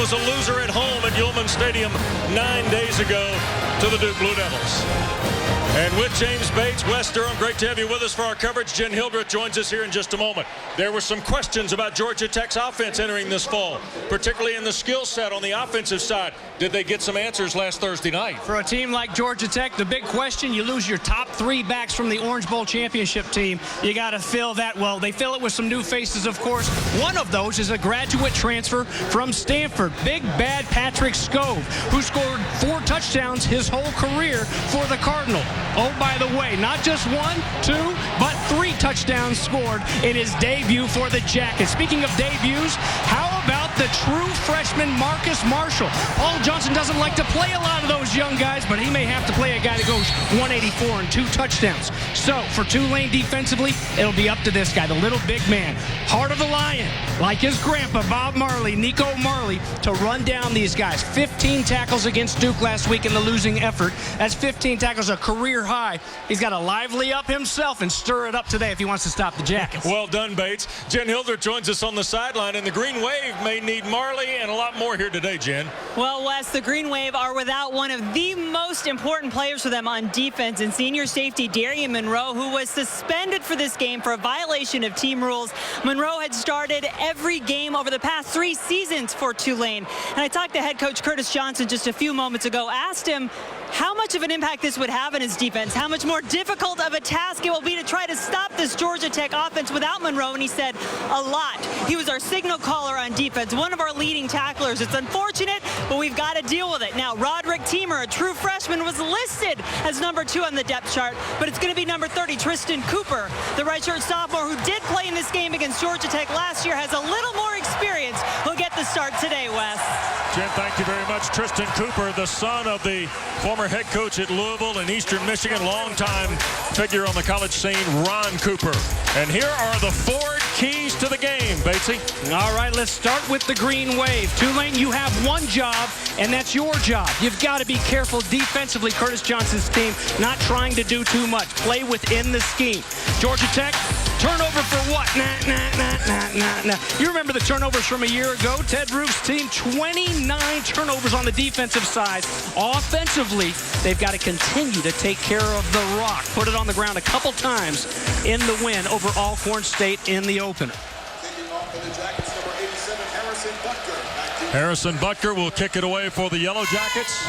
was a loser at home at Yulman Stadium 9 days ago to the Duke Blue Devils. And with James Bates, Wes Durham, great to have you with us for our coverage. Jen Hildreth joins us here in just a moment. There were some questions about Georgia Tech's offense entering this fall, particularly in the skill set on the offensive side. Did they get some answers last Thursday night? For a team like Georgia Tech, the big question, you lose your top 3 backs from the Orange Bowl championship team. You got to fill that well. They fill it with some new faces, of course. One of those is a graduate transfer from Stanford, Big Bad Patrick Scove, who scored 4 touchdowns his whole career for the Cardinal. Oh, by the way, not just 1, 2, but 3 touchdowns scored in his debut for the Jackets. Speaking of debuts, how about the true freshman Marcus Marshall? Paul Johnson doesn't like to play a lot of those young guys, but he may have to play a guy that goes 184 and 2 touchdowns. So for Tulane defensively, it'll be up to this guy, the little big man, heart of the lion, like his grandpa, Bob Marley, Nico Marley, to run down these guys. 15 tackles against Duke last week in the losing effort. That's 15 tackles, a career high. He's got to lively up himself and stir it up today if he wants to stop the Jackets. Well done, Bates. Jen Hildreth joins us on the sideline, and the Green Wave may need Marley and a lot more here today, Jen. Well, Wes, the Green Wave are without one of the most important players for them on defense, and senior safety Darian Monroe, who was suspended for this game for a violation of team rules. Monroe had started every game over the past 3 seasons for Tulane. And I talked to head coach Curtis Johnson just a few moments ago, asked him how much of an impact this would have on his defense, how much more difficult of a task it will be to try to stop this Georgia Tech offense without Monroe, and he said a lot. He was our signal caller on defense, one of our leading tacklers. It's unfortunate, but we've got to deal with it. Now, Roderick Teamer, a true freshman, was listed as number 2 on the depth chart, but it's going to be number 30, Tristan Cooper, the redshirt sophomore who did play in this game against Georgia Tech last year, has a little more experience. He'll get the start today, Wes. Jen, thank you very much. Tristan Cooper, the son of the former head coach at Louisville and Eastern Michigan, longtime figure on the college scene, Ron Cooper. And here are the 4 keys to the game, Batesy. All right, let's start with the Green Wave. Tulane, you have one job, and that's your job. You've got to be careful defensively, Curtis Johnson's team, not trying to do too much. Play within the scheme. Georgia Tech, turnover for what? Nah. You remember the turnovers from a year ago? Ted Roof's team, 29 turnovers on the defensive side. Offensively, they've got to continue to take care of the rock. Put it on the ground a couple times in the win over Alcorn State in the opener. Harrison Butker will kick it away for the Yellow Jackets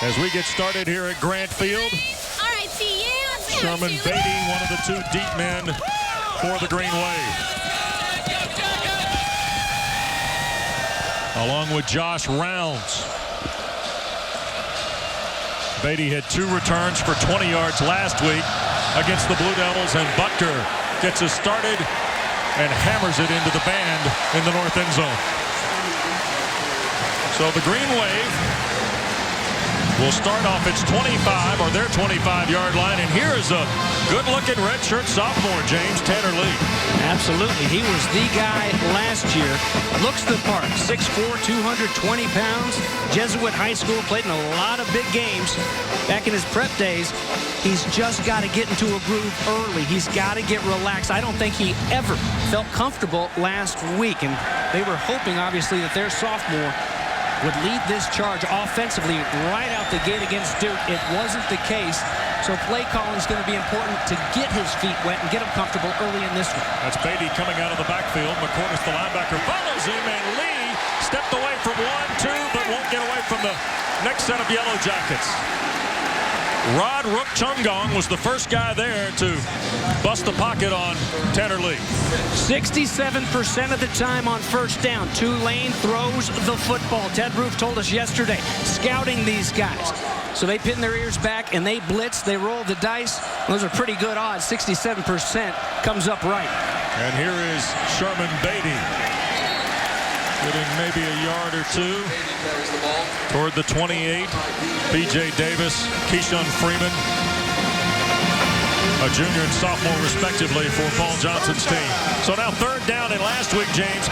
as we get started here at Grant Field. All right, see you. Sherman Beatty, one of the 2 deep men for the Green Wave. Along with Josh Rounds. Beatty had 2 returns for 20 yards last week against the Blue Devils, and Butker gets us started and hammers it into the band in the north end zone. So the Green Wave will start off its 25 or their 25-yard line, and here is a good-looking redshirt sophomore, James Tanner Lee. Absolutely. He was the guy last year. Looks the part. 6'4", 220 pounds. Jesuit High School, played in a lot of big games back in his prep days. He's just got to get into a groove early. He's got to get relaxed. I don't think he ever felt comfortable last week, and they were hoping, obviously, that their sophomore would lead this charge offensively right out the gate against Duke. It wasn't the case. So play calling is going to be important to get his feet wet and get him comfortable early in this one. That's Beatty coming out of the backfield. McCormick, the linebacker, follows him, and Lee stepped away from 1, 2, but won't get away from the next set of Yellow Jackets. Rod Rook-Chungong was the first guy there to bust the pocket on Tanner Lee. 67% of the time on first down, Tulane throws the football. Ted Roof told us yesterday, scouting these guys. So they pin their ears back and they blitz, they roll the dice. Those are pretty good odds. 67% comes up right. And here is Sherman Beatty, getting maybe a yard or 2 toward the 28. B.J. Davis, Keyshawn Freeman, a junior and sophomore respectively for Paul Johnson's team. So now 3rd down, and last week, James,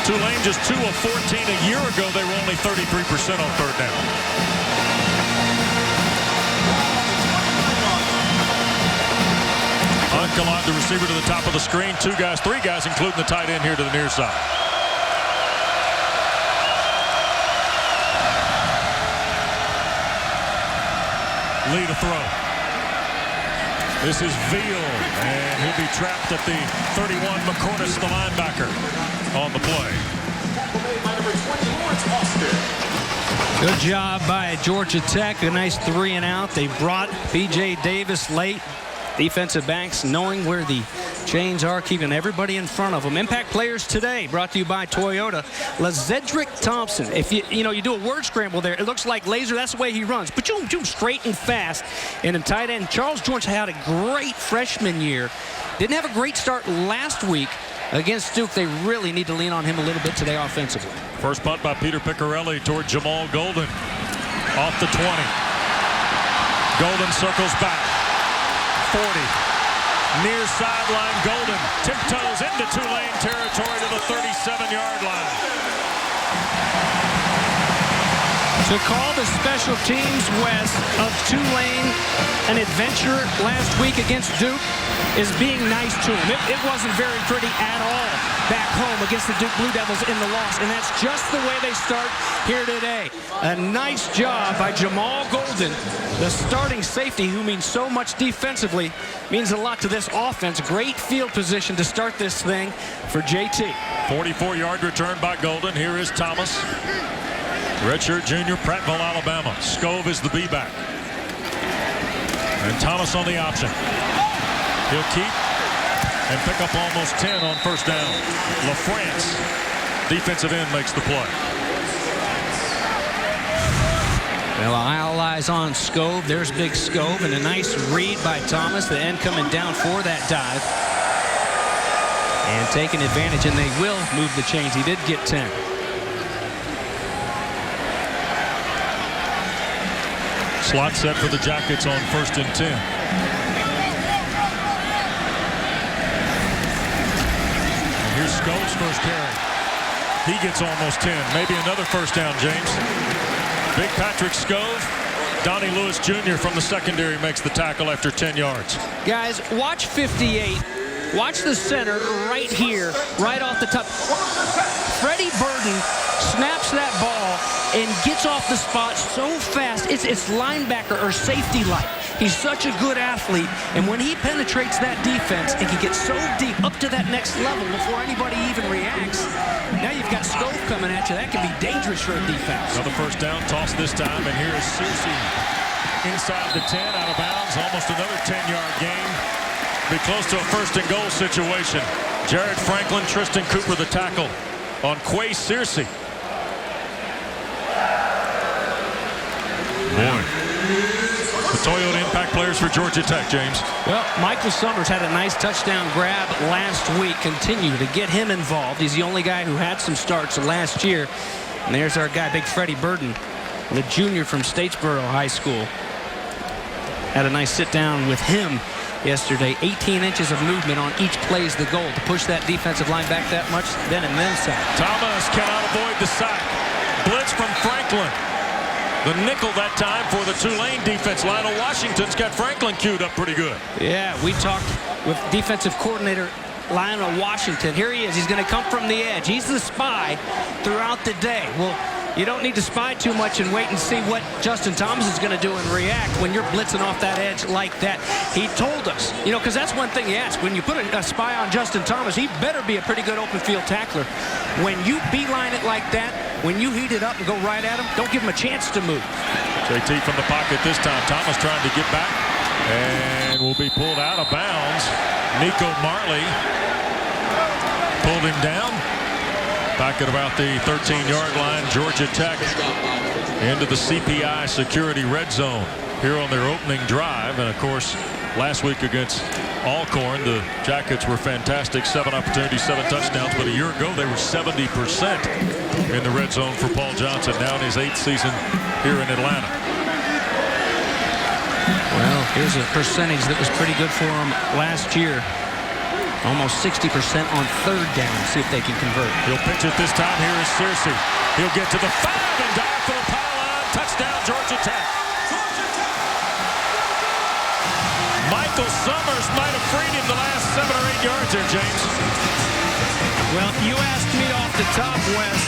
Tulane just 2 of 14. A year ago, they were only 33% on 3rd down. Unkalot, the receiver, to the top of the screen. 2 guys, 3 guys, including the tight end here to the near side. Lee to throw. This is Veal, and he'll be trapped at the 31. McCormick, the linebacker, on the play. Good job by Georgia Tech. A nice 3 and out. They brought B.J. Davis late. Defensive backs knowing where the chains are, keeping everybody in front of them. Impact players today brought to you by Toyota. LaZedrick Thompson. If you do a word scramble there, it looks like laser. That's the way he runs. But you straight and fast. And in tight end, Charles George had a great freshman year. Didn't have a great start last week against Duke. They really need to lean on him a little bit today offensively. First punt by Peter Piccarelli toward Jamal Golden. Off the 20. Golden circles back. 40. Near sideline, Golden tiptoes into Tulane territory to the 37-yard line. To call the special teams west of Tulane an adventure last week against Duke is being nice to him. It wasn't very pretty at all back home against the Duke Blue Devils in the loss, and that's just the way they start here today. A nice job by Jamal Golden, the starting safety who means so much defensively, means a lot to this offense. Great field position to start this thing for JT. 44-yard return by Golden. Here is Thomas. Redshirt junior, Prattville, Alabama. Scove is the B-back. And Thomas on the option. He'll keep and pick up almost 10 on first down. LaFrance, defensive end, makes the play. Well, all eyes on Scove. There's big Scove, and a nice read by Thomas. The end coming down for that dive. And taking advantage, and they will move the chains. He did get 10. Slot set for the Jackets on 1st and 10. And here's Scove's first carry. He gets almost 10. Maybe another first down, James. Big Patrick Scove. Donnie Lewis Jr. from the secondary makes the tackle after 10 yards. Guys, watch 58. Watch the center right here, right off the top. Freddie Burden snaps that ball and gets off the spot so fast. It's linebacker or safety-like. He's such a good athlete, and when he penetrates that defense and can get so deep up to that next level before anybody even reacts, now you've got Scove coming at you. That can be dangerous for a defense. Another first down, toss this time, and here is Searcy inside the 10, out of bounds. Almost another 10-yard gain. Be close to a first and goal situation. Jared Franklin, Tristan Cooper the tackle on Quay Searcy. Boy, the Toyota Impact players for Georgia Tech, James. Well, Michael Summers had a nice touchdown grab last week. Continue to get him involved. He's the only guy who had some starts last year. And there's our guy, big Freddie Burden, the junior from Statesboro High School. Had a nice sit down with him yesterday. 18 inches of movement on each play is the goal, to push that defensive line back that much, then and then some. Thomas cannot avoid the sack. Blitz from Franklin. The nickel that time for the Tulane defense. Lionel Washington's got Franklin queued up pretty good. Yeah, we talked with defensive coordinator Lionel Washington. Here he is. He's going to come from the edge. He's the spy throughout the day. Well, you don't need to spy too much and wait and see what Justin Thomas is going to do and react when you're blitzing off that edge like that. He told us, because that's one thing he asked. When you put a spy on Justin Thomas, he better be a pretty good open field tackler. When you beeline it like that, when you heat it up and go right at him, don't give him a chance to move. JT from the pocket this time. Thomas trying to get back and will be pulled out of bounds. Nico Marley pulled him down. Back at about the 13-yard line, Georgia Tech into the CPI security red zone here on their opening drive. And, of course, last week against Alcorn, the Jackets were fantastic. 7 opportunities, 7 touchdowns. But a year ago, they were 70% in the red zone for Paul Johnson, now in his 8th season here in Atlanta. Well, here's a percentage that was pretty good for him last year. Almost 60% on third down. See if they can convert. He'll pitch it this time. Here is Searcy. He'll get to the 5 and dive for the pylon. Touchdown, Georgia Tech. Michael Summers might have freed him the last 7 or 8 yards there, James. Well, you asked me off the top, Wes,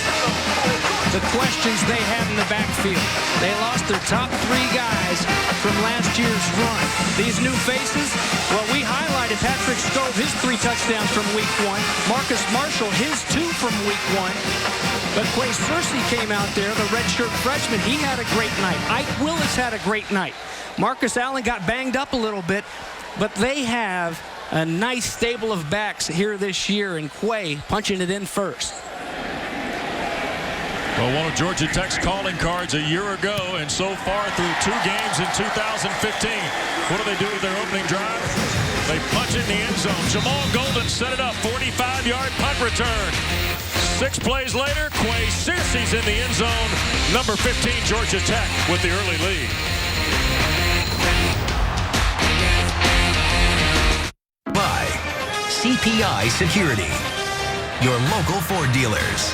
the questions they had in the backfield. They lost their top 3 guys from last year's run. These new faces, well, we highlighted Patrick Stove, his 3 touchdowns from week 1. Marcus Marshall, his 2 from week 1. But Quay Searcy came out there, the redshirt freshman. He had a great night. Ike Willis had a great night. Marcus Allen got banged up a little bit, but they have a nice stable of backs here this year, and Quay punching it in first. Well, one of Georgia Tech's calling cards a year ago, and so far through 2 games in 2015. What do they do with their opening drive? They punch in the end zone. Jamal Golden set it up, 45-yard punt return. 6 plays later, Quay Searcy's in the end zone. Number 15, Georgia Tech with the early lead. By CPI Security, your local Ford dealers.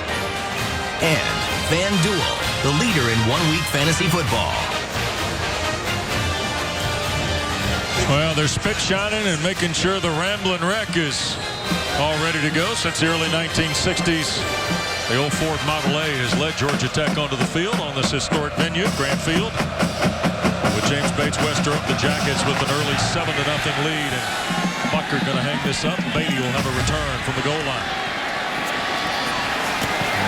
And FanDuel, the leader in one-week fantasy football. Well, they're spit shining and making sure the Ramblin' Wreck is all ready to go since the early 1960s. The old Ford Model A has led Georgia Tech onto the field on this historic venue, Grant Field. With James Bates Wester up the Jackets with an early 7-0 lead. And Bucker going to hang this up. Beatty will have a return from the goal line.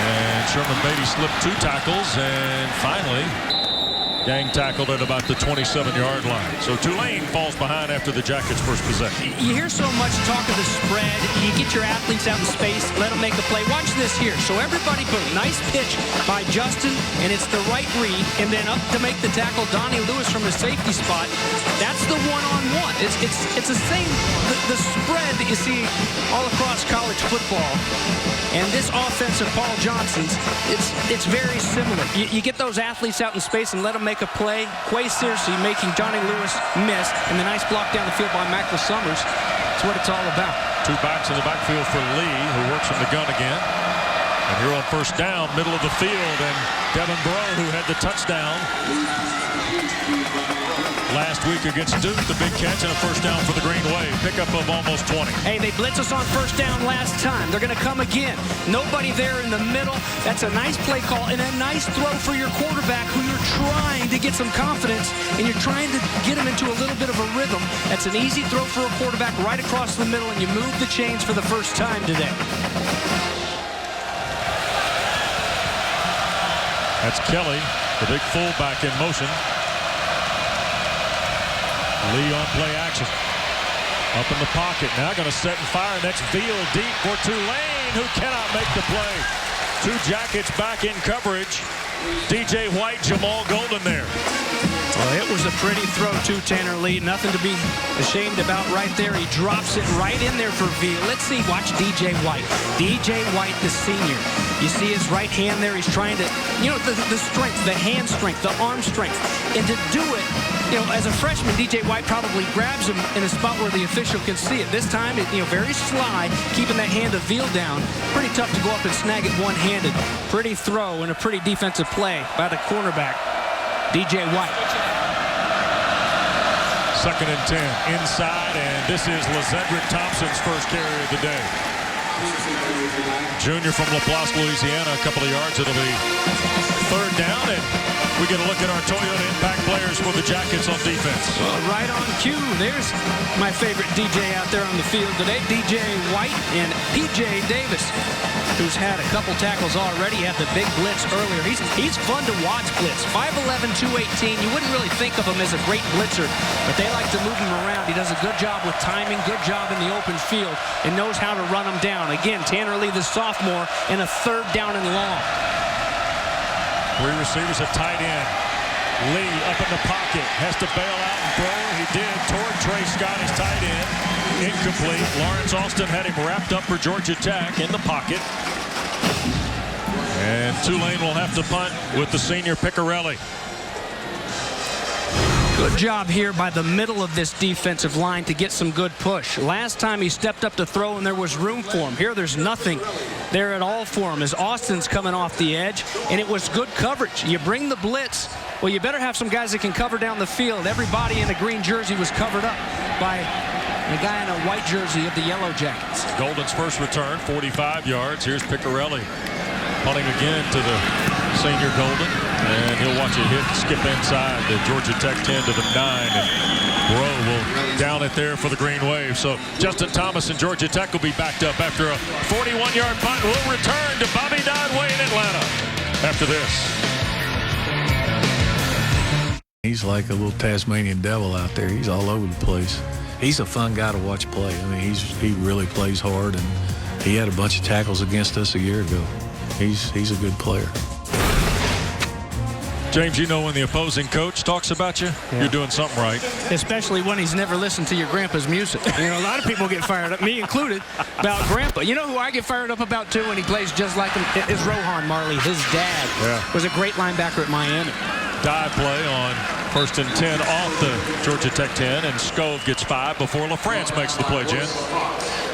And Sherman Beatty slipped 2 tackles and finally gang tackled at about the 27-yard line. So Tulane falls behind after the Jackets' first possession. You hear so much talk of the spread. You get your athletes out in space, let them make a play. Watch this here. So everybody, boom, nice pitch by Justin, and it's the right read, and then up to make the tackle, Donnie Lewis from the safety spot. That's the one-on-one. It's the same, the spread that you see all across college football. And this offense of Paul Johnson's, it's very similar. You get those athletes out in space and let them make a play. Quay Searcy making Johnny Lewis miss, and the nice block down the field by Michael Summers. That's what it's all about. 2 backs in the backfield for Lee, who works from the gun again. And here on first down, middle of the field, and Devin Breaux, who had the touchdown last week against Duke, the big catch and a first down for the Green Wave. Pickup of almost 20. Hey, they blitz us on first down last time. They're going to come again. Nobody there in the middle. That's a nice play call and a nice throw for your quarterback who you're trying to get some confidence and you're trying to get him into a little bit of a rhythm. That's an easy throw for a quarterback right across the middle, and you move the chains for the first time today. That's Kelly, the big fullback in motion. Lee on play action. Up in the pocket. Now going to set and fire. Next field deep for Tulane, who cannot make the play. 2 Jackets back in coverage. DJ White, Jamal Golden there. Well, it was a pretty throw too, Tanner Lee. Nothing to be ashamed about right there. He drops it right in there for Veal. Let's see. Watch DJ White. DJ White, the senior. You see his right hand there. He's trying to, the strength, the hand strength, the arm strength. And to do it, as a freshman, DJ White probably grabs him in a spot where the official can see it. This time, very sly, keeping that hand of Veal down. Pretty tough to go up and snag it one-handed. Pretty throw and a pretty defensive play by the cornerback, DJ White. 2nd and 10 inside, and this is LaZedrick Thompson's first carry of the day. Junior from LaPlace, Louisiana, a couple of yards. It'll be 3rd down, and we get a look at our Toyota Impact players for the Jackets on defense. Well, right on cue. There's my favorite DJ out there on the field today, DJ White and PJ Davis, who's had a couple tackles already. Had the big blitz earlier. He's fun to watch blitz. 5'11", 218. You wouldn't really think of him as a great blitzer, but they like to move him around. He does a good job with timing, good job in the open field, and knows how to run them down. Again, Tanner Lee, the sophomore, in a 3rd down and long. 3 receivers, a tight end. Lee up in the pocket, has to bail out and throw. He did toward Trey Scott, his tight end. Incomplete. Lawrence Austin had him wrapped up for Georgia Tech in the pocket. And Tulane will have to punt with the senior Piccarelli. Good job here by the middle of this defensive line to get some good push. Last time he stepped up to throw and there was room for him. Here there's nothing there at all for him as Austin's coming off the edge, and it was good coverage. You bring the blitz, well, you better have some guys that can cover down the field. Everybody in a green jersey was covered up by the guy in a white jersey of the Yellow Jackets. Golden's first return, 45 yards. Here's Piccarelli punting again to the senior Golden, and he'll watch it hit, skip inside the Georgia Tech 10 to the 9, and Rowe will down it there for the Green Wave. So Justin Thomas and Georgia Tech will be backed up after a 41-yard punt. We'll return to Bobby Dodd Way in Atlanta after this. He's like a little Tasmanian devil out there. He's all over the place. He's a fun guy to watch play. I mean, he really plays hard, and he had a bunch of tackles against us a year ago. He's a good player. James, you know when the opposing coach talks about you, you're doing something right. Especially when he's never listened to your grandpa's music. You know, a lot of people get fired up, me included, about grandpa. You know who I get fired up about, too, when he plays just like him? Is Rohan Marley. His dad was a great linebacker at Miami. Dive play on 1st and 10 off the Georgia Tech 10, and Scove gets 5 before LaFrance makes the play, Jen.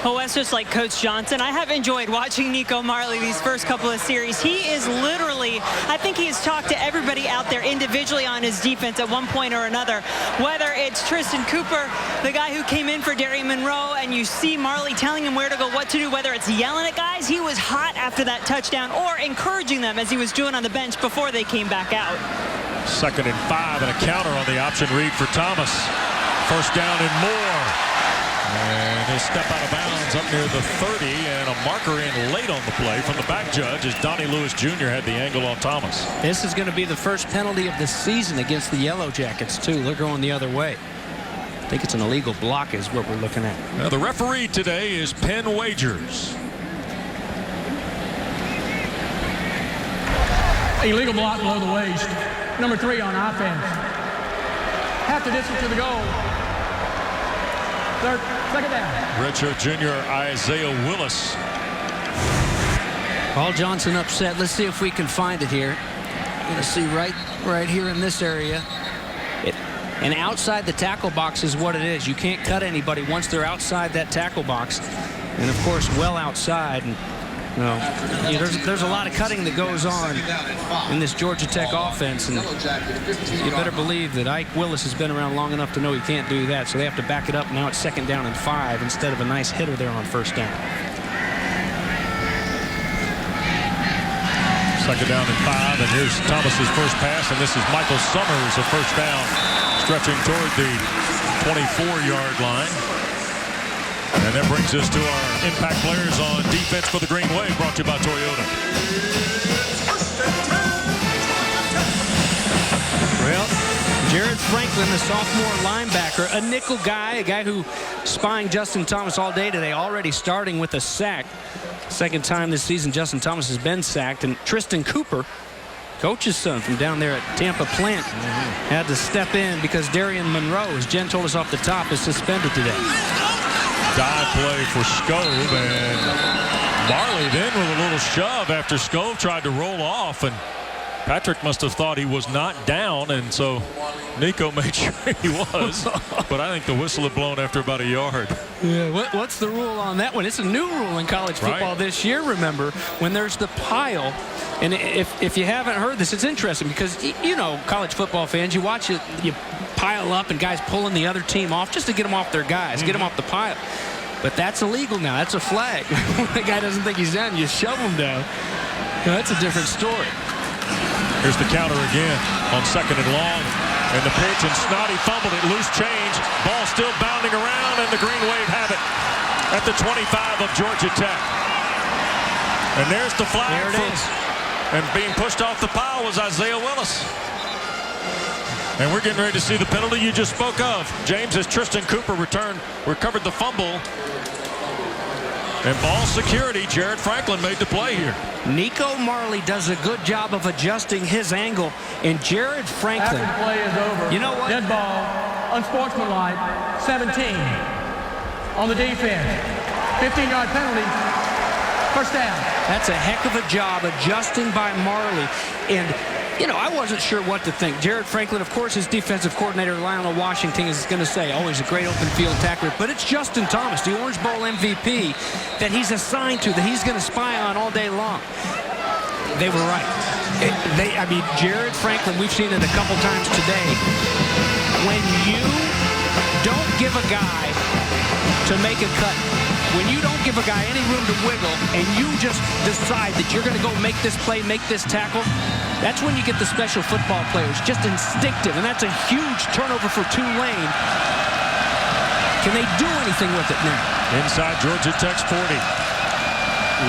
Well, Wes, just like Coach Johnson, I have enjoyed watching Nico Marley these first couple of series. He is literally, I think he has talked to everybody out there individually on his defense at one point or another, whether it's Tristan Cooper, the guy who came in for Darian Monroe, and you see Marley telling him where to go, what to do, whether it's yelling at guys. He was hot after that touchdown, or encouraging them as he was doing on the bench before they came back out. 2nd and 5 and a counter on the option read for Thomas. 1st down and more. And he'll step out of bounds up near the 30, and a marker in late on the play from the back judge as Donnie Lewis Jr. had the angle on Thomas. This is going to be the first penalty of the season against the Yellow Jackets, too. They're going the other way. I think it's an illegal block is what we're looking at. Now, the referee today is Penn Wagers. Illegal block below the waist. Number 3 on offense. Half the distance to the goal. 2nd down. Redshirt junior Isaiah Willis. Paul Johnson upset. Let's see if we can find it here. You're going to see right here in this area. And outside the tackle box is what it is. You can't cut anybody once they're outside that tackle box. And, of course, well outside. And, there's a lot of cutting that goes on in this Georgia Tech offense, and you better believe that Ike Willis has been around long enough to know he can't do that, so they have to back it up. Now it's 2nd down and 5 instead of a nice hitter there on 1st down. 2nd down and 5, and here's Thomas's first pass, and this is Michael Summers, a 1st down, stretching toward the 24-yard line. And that brings us to our impact players on defense for the Green Wave, brought to you by Toyota. Well, Jared Franklin, the sophomore linebacker, a nickel guy, a guy who spying Justin Thomas all day today, already starting with a sack. 2nd time this season Justin Thomas has been sacked. And Tristan Cooper, coach's son from down there at Tampa Plant, had to step in because Darian Monroe, as Jen told us off the top, is suspended today. Dive play for Scove, and Marley then with a little shove after Scove tried to roll off, and Patrick must have thought he was not down, and so Nico made sure he was. But I think the whistle had blown after about a yard. Yeah, what's the rule on that one? It's a new rule in college football this year, remember, when there's the pile. And if you haven't heard this, it's interesting because, you know, college football fans, you watch it, you pile up and guys pulling the other team off just to get them off their guys, get them off the pile. But that's illegal now. That's a flag. When the guy doesn't think he's down, you shove him down. Now, that's a different story. Here's the counter again on 2nd and long. And the pitch, and Snoddy fumbled it, loose change. Ball still bounding around, and the Green Wave have it at the 25 of Georgia Tech. And there's the flag. There it is. And being pushed off the pile was Isaiah Willis. And we're getting ready to see the penalty you just spoke of. James, as Tristan Cooper recovered the fumble. And ball security, Jared Franklin made the play here. Nico Marley does a good job of adjusting his angle, and Jared Franklin. After the play is over. You know what? Dead ball, unsportsmanlike, 17 on the defense. 15-yard penalty, 1st down. That's a heck of a job adjusting by Marley. And, you know, I wasn't sure what to think. Jared Franklin, of course, his defensive coordinator, Lionel Washington, is going to say, oh, he's a great open field tackler. But it's Justin Thomas, the Orange Bowl MVP, that he's assigned to, that he's going to spy on all day long. They were right. Jared Franklin, we've seen it a couple times today. When you don't give a guy to make a cut, when you don't give a guy any room to wiggle, and you just decide that you're going to go make this play, make this tackle, That's when you get the special football players, just instinctive, and that's a huge turnover for Tulane. Can they do anything with it now? Inside Georgia Tech's 40.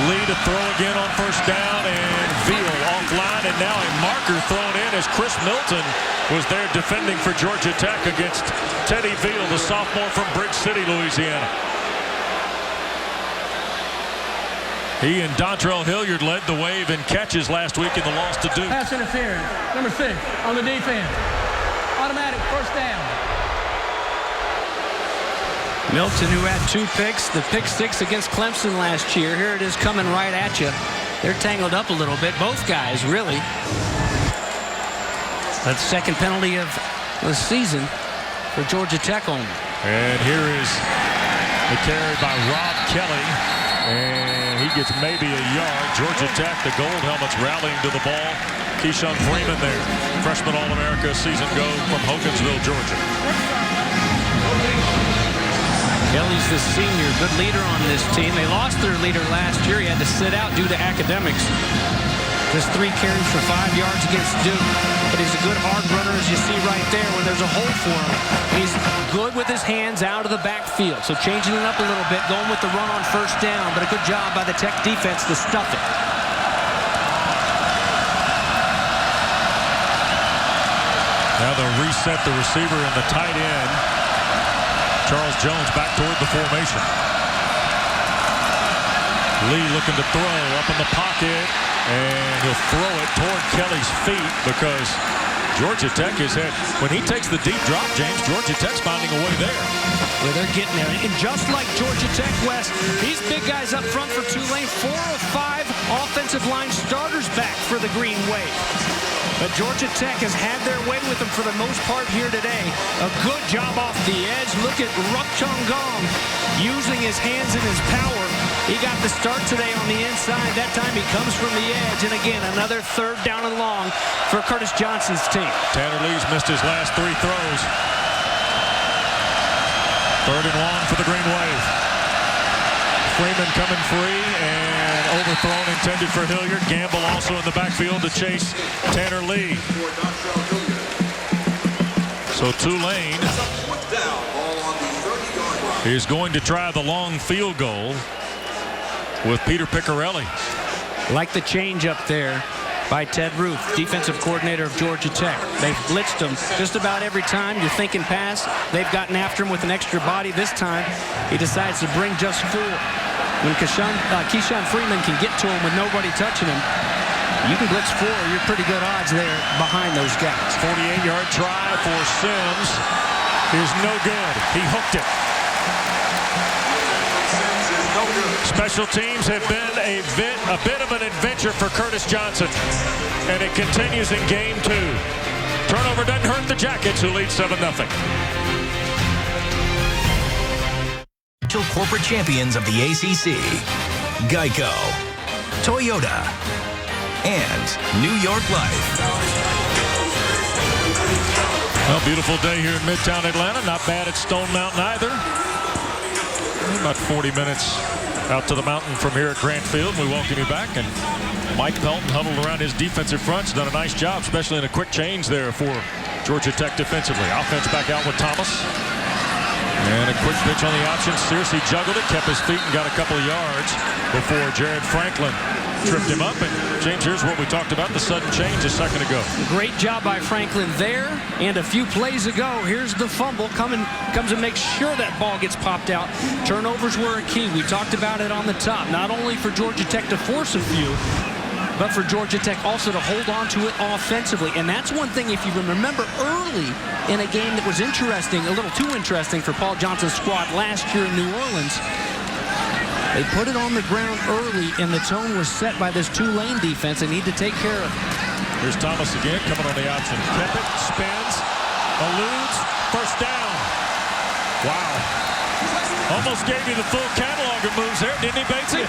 Lee to throw again on first down, and Veal offline, and now a marker thrown in as Chris Milton was there defending for Georgia Tech against Teddy Veal, the sophomore from Bridge City, Louisiana. He and Dontrell Hilliard led the wave in catches last week in the loss to Duke. Pass interference. Number 6 on the defense. Automatic first down. Milton, who had 2 picks, the pick 6 against Clemson last year. Here it is coming right at you. They're tangled up a little bit, both guys, really. That second penalty of the season for Georgia Tech only. And here is the carry by Rob Kelly, and he gets maybe a yard. Georgia Tech, the gold helmets rallying to the ball. Keyshawn Freeman there, freshman All-America season go from Hogansville, Georgia. Kelly's the senior, good leader on this team. They lost their leader last year. He had to sit out due to academics. Just 3 carries for 5 yards against Duke. But he's a good hard runner, as you see right there, when there's a hole for him. He's good with his hands out of the backfield. So changing it up a little bit, going with the run on first down. But a good job by the Tech defense to stuff it. Now they'll reset the receiver and the tight end. Charles Jones back toward the formation. Lee looking to throw up in the pocket, and he'll throw it toward Kelly's feet because Georgia Tech is had, when he takes the deep drop, James, Georgia Tech's finding a way there. Well, they're getting there. And just like Georgia Tech, West, these big guys up front for Tulane, 4 of 5 offensive line starters back for the Green Wave. But Georgia Tech has had their way with them for the most part here today. A good job off the edge. Look at Rup Chung Gong using his hands and his power. He got the start today on the inside. That time he comes from the edge. And again, another 3rd down and long for Curtis Johnson's team. Tanner Lee's missed his last 3 throws. 3rd and long for the Green Wave. Freeman coming free and overthrown, intended for Hilliard. Gamble also in the backfield to chase Tanner Lee. So Tulane is going to try the long field goal with Peter Piccarelli. Like the change up there by Ted Ruth, defensive coordinator of Georgia Tech. They've blitzed him just about every time. You're thinking pass. They've gotten after him with an extra body. This time he decides to bring just 4. When Keyshawn Freeman can get to him with nobody touching him, you can blitz 4. You're pretty good odds there behind those guys. 48-yard try for Sims is no good. He hooked it. Special teams have been a bit of an adventure for Curtis Johnson, and it continues in game 2. Turnover doesn't hurt the Jackets, who lead 7-0. Corporate champions of the ACC, Geico, Toyota, and New York Life. Well, beautiful day here in Midtown Atlanta. Not bad at Stone Mountain either. About 40 minutes out to the mountain from here at Grant Field. We welcome you back. And Mike Pelton huddled around his defensive front. Has done a nice job, especially in a quick change there for Georgia Tech defensively. Offense back out with Thomas. And a quick pitch on the option. Searcy juggled it, kept his feet, and got a couple of yards before Jared Franklin tripped him up. And James, here's what we talked about, the sudden change a second ago. Great job by Franklin there. And a few plays ago, here's the fumble. Comes and makes sure that ball gets popped out. Turnovers were a key. We talked about it on the top. Not only for Georgia Tech to force a few, but for Georgia Tech also to hold on to it offensively. And that's one thing, if you remember early in a game that was interesting, a little too interesting for Paul Johnson's squad last year in New Orleans. They put it on the ground early, and the tone was set by this Tulane defense. They need to take care of it. Here's Thomas again, coming on the option. Kept it, spins, eludes, first down. Wow. Almost gave you the full catalog of moves there, didn't he, Batesy?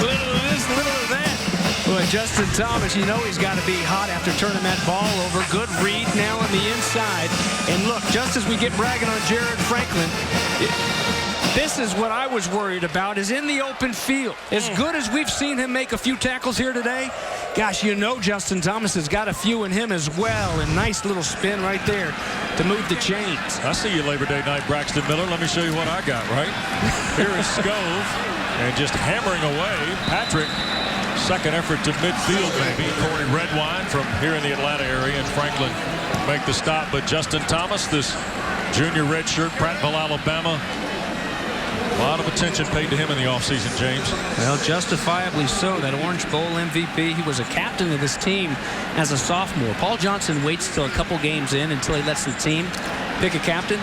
Little of this, little of that. Boy, Justin Thomas, you know he's got to be hot after turning that ball over. Good read now on the inside. And look, just as we get bragging on Jared Franklin, This is what I was worried about, is in the open field. As good as we've seen him make a few tackles here today, gosh, you know Justin Thomas has got a few in him as well. And nice little spin right there to move the chains. I see you Labor Day night, Braxton Miller. Let me show you what I got, right? Here is Scove, and just hammering away. Patrick, second effort to midfield, maybe. Corey Redwine from here in the Atlanta area, and Franklin make the stop. But Justin Thomas, this junior redshirt, Prattville, Alabama. A lot of attention paid to him in the offseason, James. Well, justifiably so. That Orange Bowl MVP. He was a captain of this team as a sophomore. Paul Johnson waits till a couple games in until he lets the team pick a captain.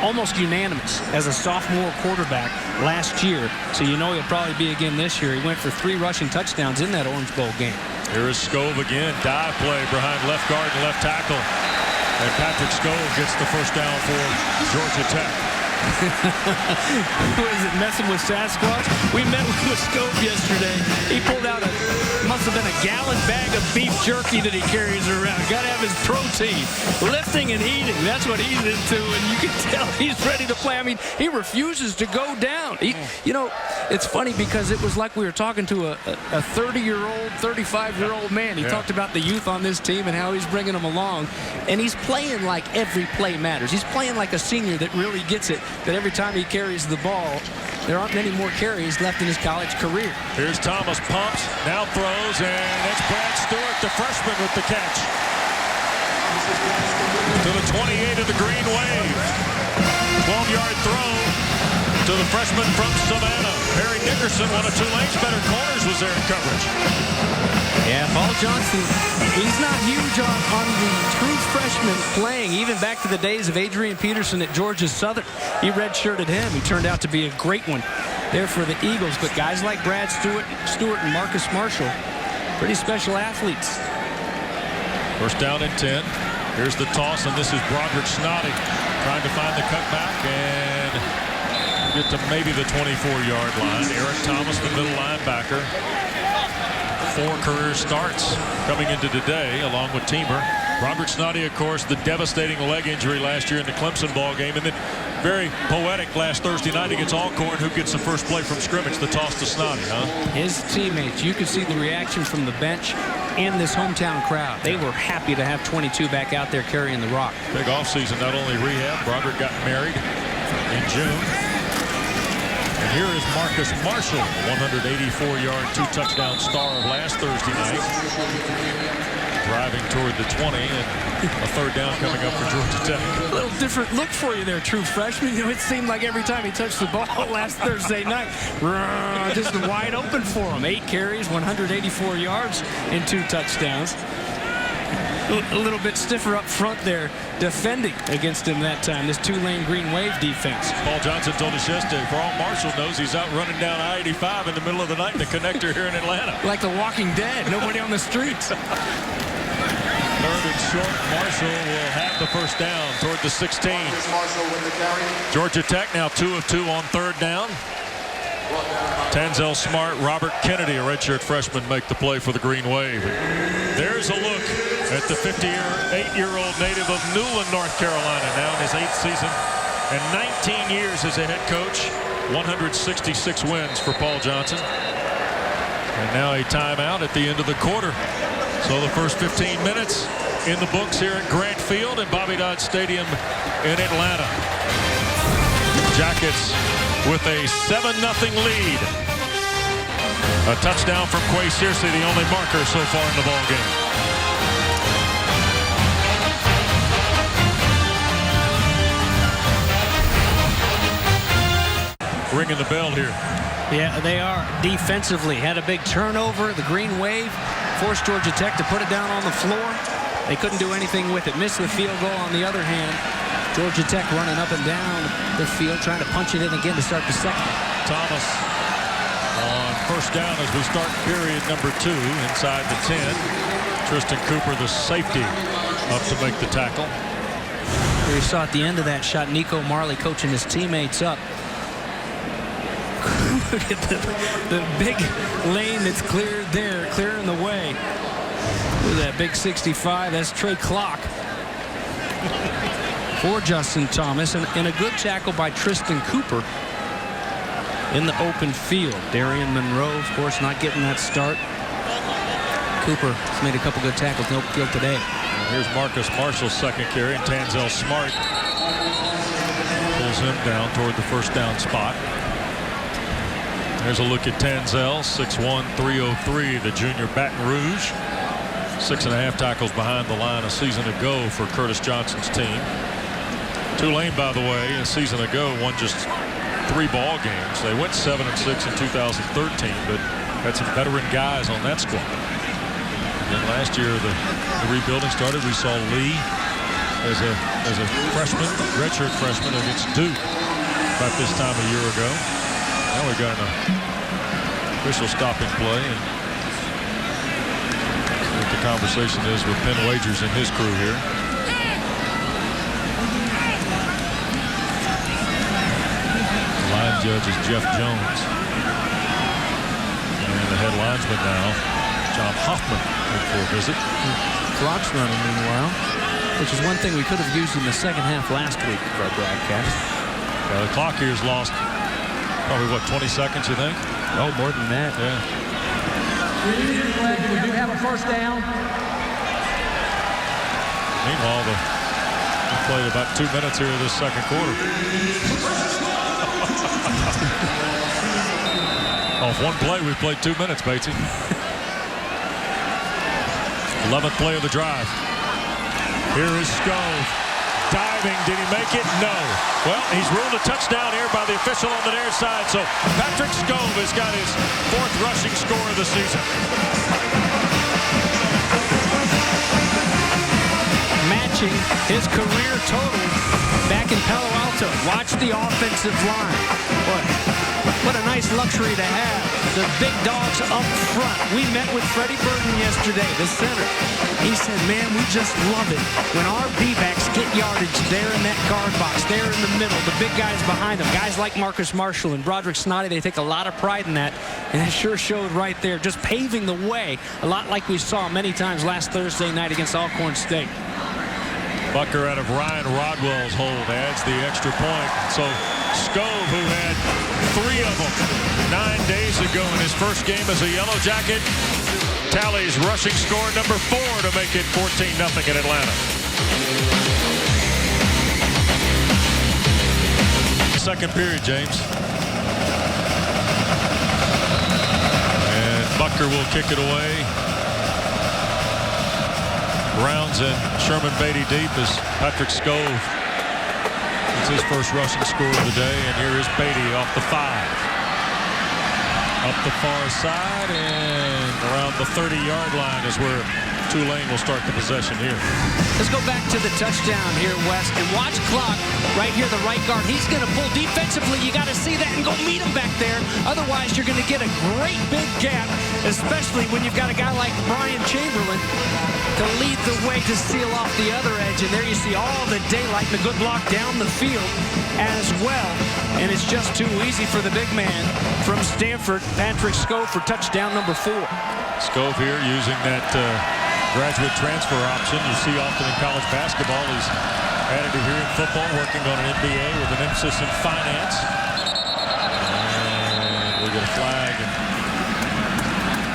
Almost unanimous as a sophomore quarterback last year. So you know he'll probably be again this year. He went for 3 rushing touchdowns in that Orange Bowl game. Here is Scove again. Dive play behind left guard and left tackle. And Patrick Scove gets the first down for Georgia Tech. Who is it, messing with Sasquatch? We met with Scove yesterday. He pulled out must have been a gallon bag of beef jerky that he carries around. Got to have his protein. Lifting and eating, that's what he's into, and you can tell he's ready to play. I mean, he refuses to go down. You know, it's funny because it was like we were talking to a 30-year-old, 35-year-old man. He talked about the youth on this team and how he's bringing them along, and he's playing like every play matters. He's playing like a senior that really gets it, that every time he carries the ball, there aren't many more carries left in his college career. Here's Thomas, pumps, now throws, and it's Brad Stewart, the freshman, with the catch. To the 28 of the Green Wave. 12-yard throw to the freshman from Savannah. Harry Dickerson, one of Tulane's better corners, was there in coverage. Yeah, Paul Johnson, he's not huge on the true freshman playing, even back to the days of Adrian Peterson at Georgia Southern. He redshirted him. He turned out to be a great one there for the Eagles. But guys like Brad Stewart and Marcus Marshall, pretty special athletes. First down and 10. Here's the toss, and this is Broderick Snoddy trying to find the cutback and get to maybe the 24-yard line. Eric Thomas, the middle linebacker. 4 career starts coming into today, along with Teamer. Broderick Snoddy, of course, the devastating leg injury last year in the Clemson ball game, and then very poetic last Thursday night against Alcorn, who gets the first play from scrimmage, the toss to Snoddy, huh? His teammates, you could see the reaction from the bench and this hometown crowd. They were happy to have 22 back out there carrying the rock. Big offseason, not only rehab, Broderick got married in June. And here is Marcus Marshall, 184-yard, 2-touchdown star of last Thursday night. Driving toward the 20, and a third down coming up for Georgia Tech. A little different look for you there, true freshman. You know, it seemed like every time he touched the ball last Thursday night, just wide open for him. 8 carries, 184 yards, and 2 touchdowns. A little bit stiffer up front there, defending against him that time, this Tulane Green Wave defense. Paul Johnson told us yesterday, for all Marshall knows, he's out running down I-85 in the middle of the night in the connector here in Atlanta. Like The Walking Dead, nobody on the streets. Third and short, Marshall will have the first down toward the 16. Georgia Tech now 2 of 2 on third down. Tanzel Smart, Robert Kennedy, a redshirt freshman, make the play for the Green Wave. There's a look at the 58-year-old native of Newland, North Carolina, now in his 8th season and 19 years as a head coach. 166 wins for Paul Johnson. And now a timeout at the end of the quarter. So the first 15 minutes in the books here at Grant Field and Bobby Dodd Stadium in Atlanta. Jackets with a 7-0 lead. A touchdown from Quay Searcy, the only marker so far in the ball game. Ringing the bell here. Yeah, they are. Defensively, had a big turnover. The Green Wave forced Georgia Tech to put it down on the floor. They couldn't do anything with it. Missed the field goal. On the other hand, Georgia Tech running up and down the field, trying to punch it in again to start the second. Thomas on first down as we start period number 2 inside the 10. Tristan Cooper, the safety, up to make the tackle. Here you saw at the end of that shot, Nico Marley coaching his teammates up. Look at the big lane that's cleared there, clearing the way. Look at that big 65. That's Trey Clock for Justin Thomas. And a good tackle by Tristan Cooper. in the open field. Darian Monroe, of course, not getting that start. Cooper has made a couple good tackles in the open field today. Here's Marcus Marshall's second carry, and Tanzel Smart pulls him down toward the first down spot. There's a look at Tanzel, 6'1", 303, the junior Baton Rouge. 6.5 tackles behind the line a season ago for Curtis Johnson's team. Tulane, by the way, a season ago won just 3 ball games. They went 7-6 in 2013, but had some veteran guys on that squad. And then last year the rebuilding started. We saw Lee as a freshman, redshirt freshman against Duke about this time a year ago. Now we got an official stopping play, and what the conversation is with Penn Wagers and his crew here. The line judge is Jeff Jones, and the head linesman now, John Hoffman, in for a visit. Clock's running meanwhile, which is one thing we could have used in the second half last week for our broadcast. The clock here is lost. Probably, what, 20 seconds, you think? Oh, more than that. Yeah. We do have a first down. Meanwhile, we played about 2 minutes here in this second quarter. Off one play, we played 2 minutes, Batesy. 11th play of the drive. Here is Skove. Diving, did he make it? No. Well, he's ruled a touchdown here by the official on the near side. So Patrick Skove has got his 4th rushing score of the season. Matching his career total back in Palo Alto. Watch the offensive line. What a nice luxury to have. The big dogs up front. We met with Freddie Burton yesterday, the center. He said, man, we just love it when our B-backs get yardage there in that guard box, there in the middle, the big guys behind them. Guys like Marcus Marshall and Broderick Snoddy, they take a lot of pride in that, and it sure showed right there, just paving the way, a lot like we saw many times last Thursday night against Alcorn State. Bucker out of Ryan Rodwell's hold adds the extra point. So Skove, who had 3 of them 9 days ago in his first game as a Yellow Jacket, tallies rushing score number 4 to make it 14-0 in Atlanta. Second period, James. And Bucker will kick it away. Browns and Sherman Beatty deep as Patrick Skove. It's his first rushing score of the day, and here is Beatty off the 5. Up the far side, and around the 30-yard line is where Tulane will start the possession here. Let's go back to the touchdown here, Wes, and watch clock right here, the right guard. He's going to pull defensively. You got to see that and go meet him back there. Otherwise, you're going to get a great big gap, especially when you've got a guy like Brian Chamberlain to lead the way to seal off the other edge. And there you see all the daylight and the good block down the field as well. And it's just too easy for the big man from Stanford, Patrick Skove, for touchdown number 4. Skove here using that graduate transfer option you see often in college basketball. He's added it here in football, working on an MBA with an emphasis in finance. And we get a flag, and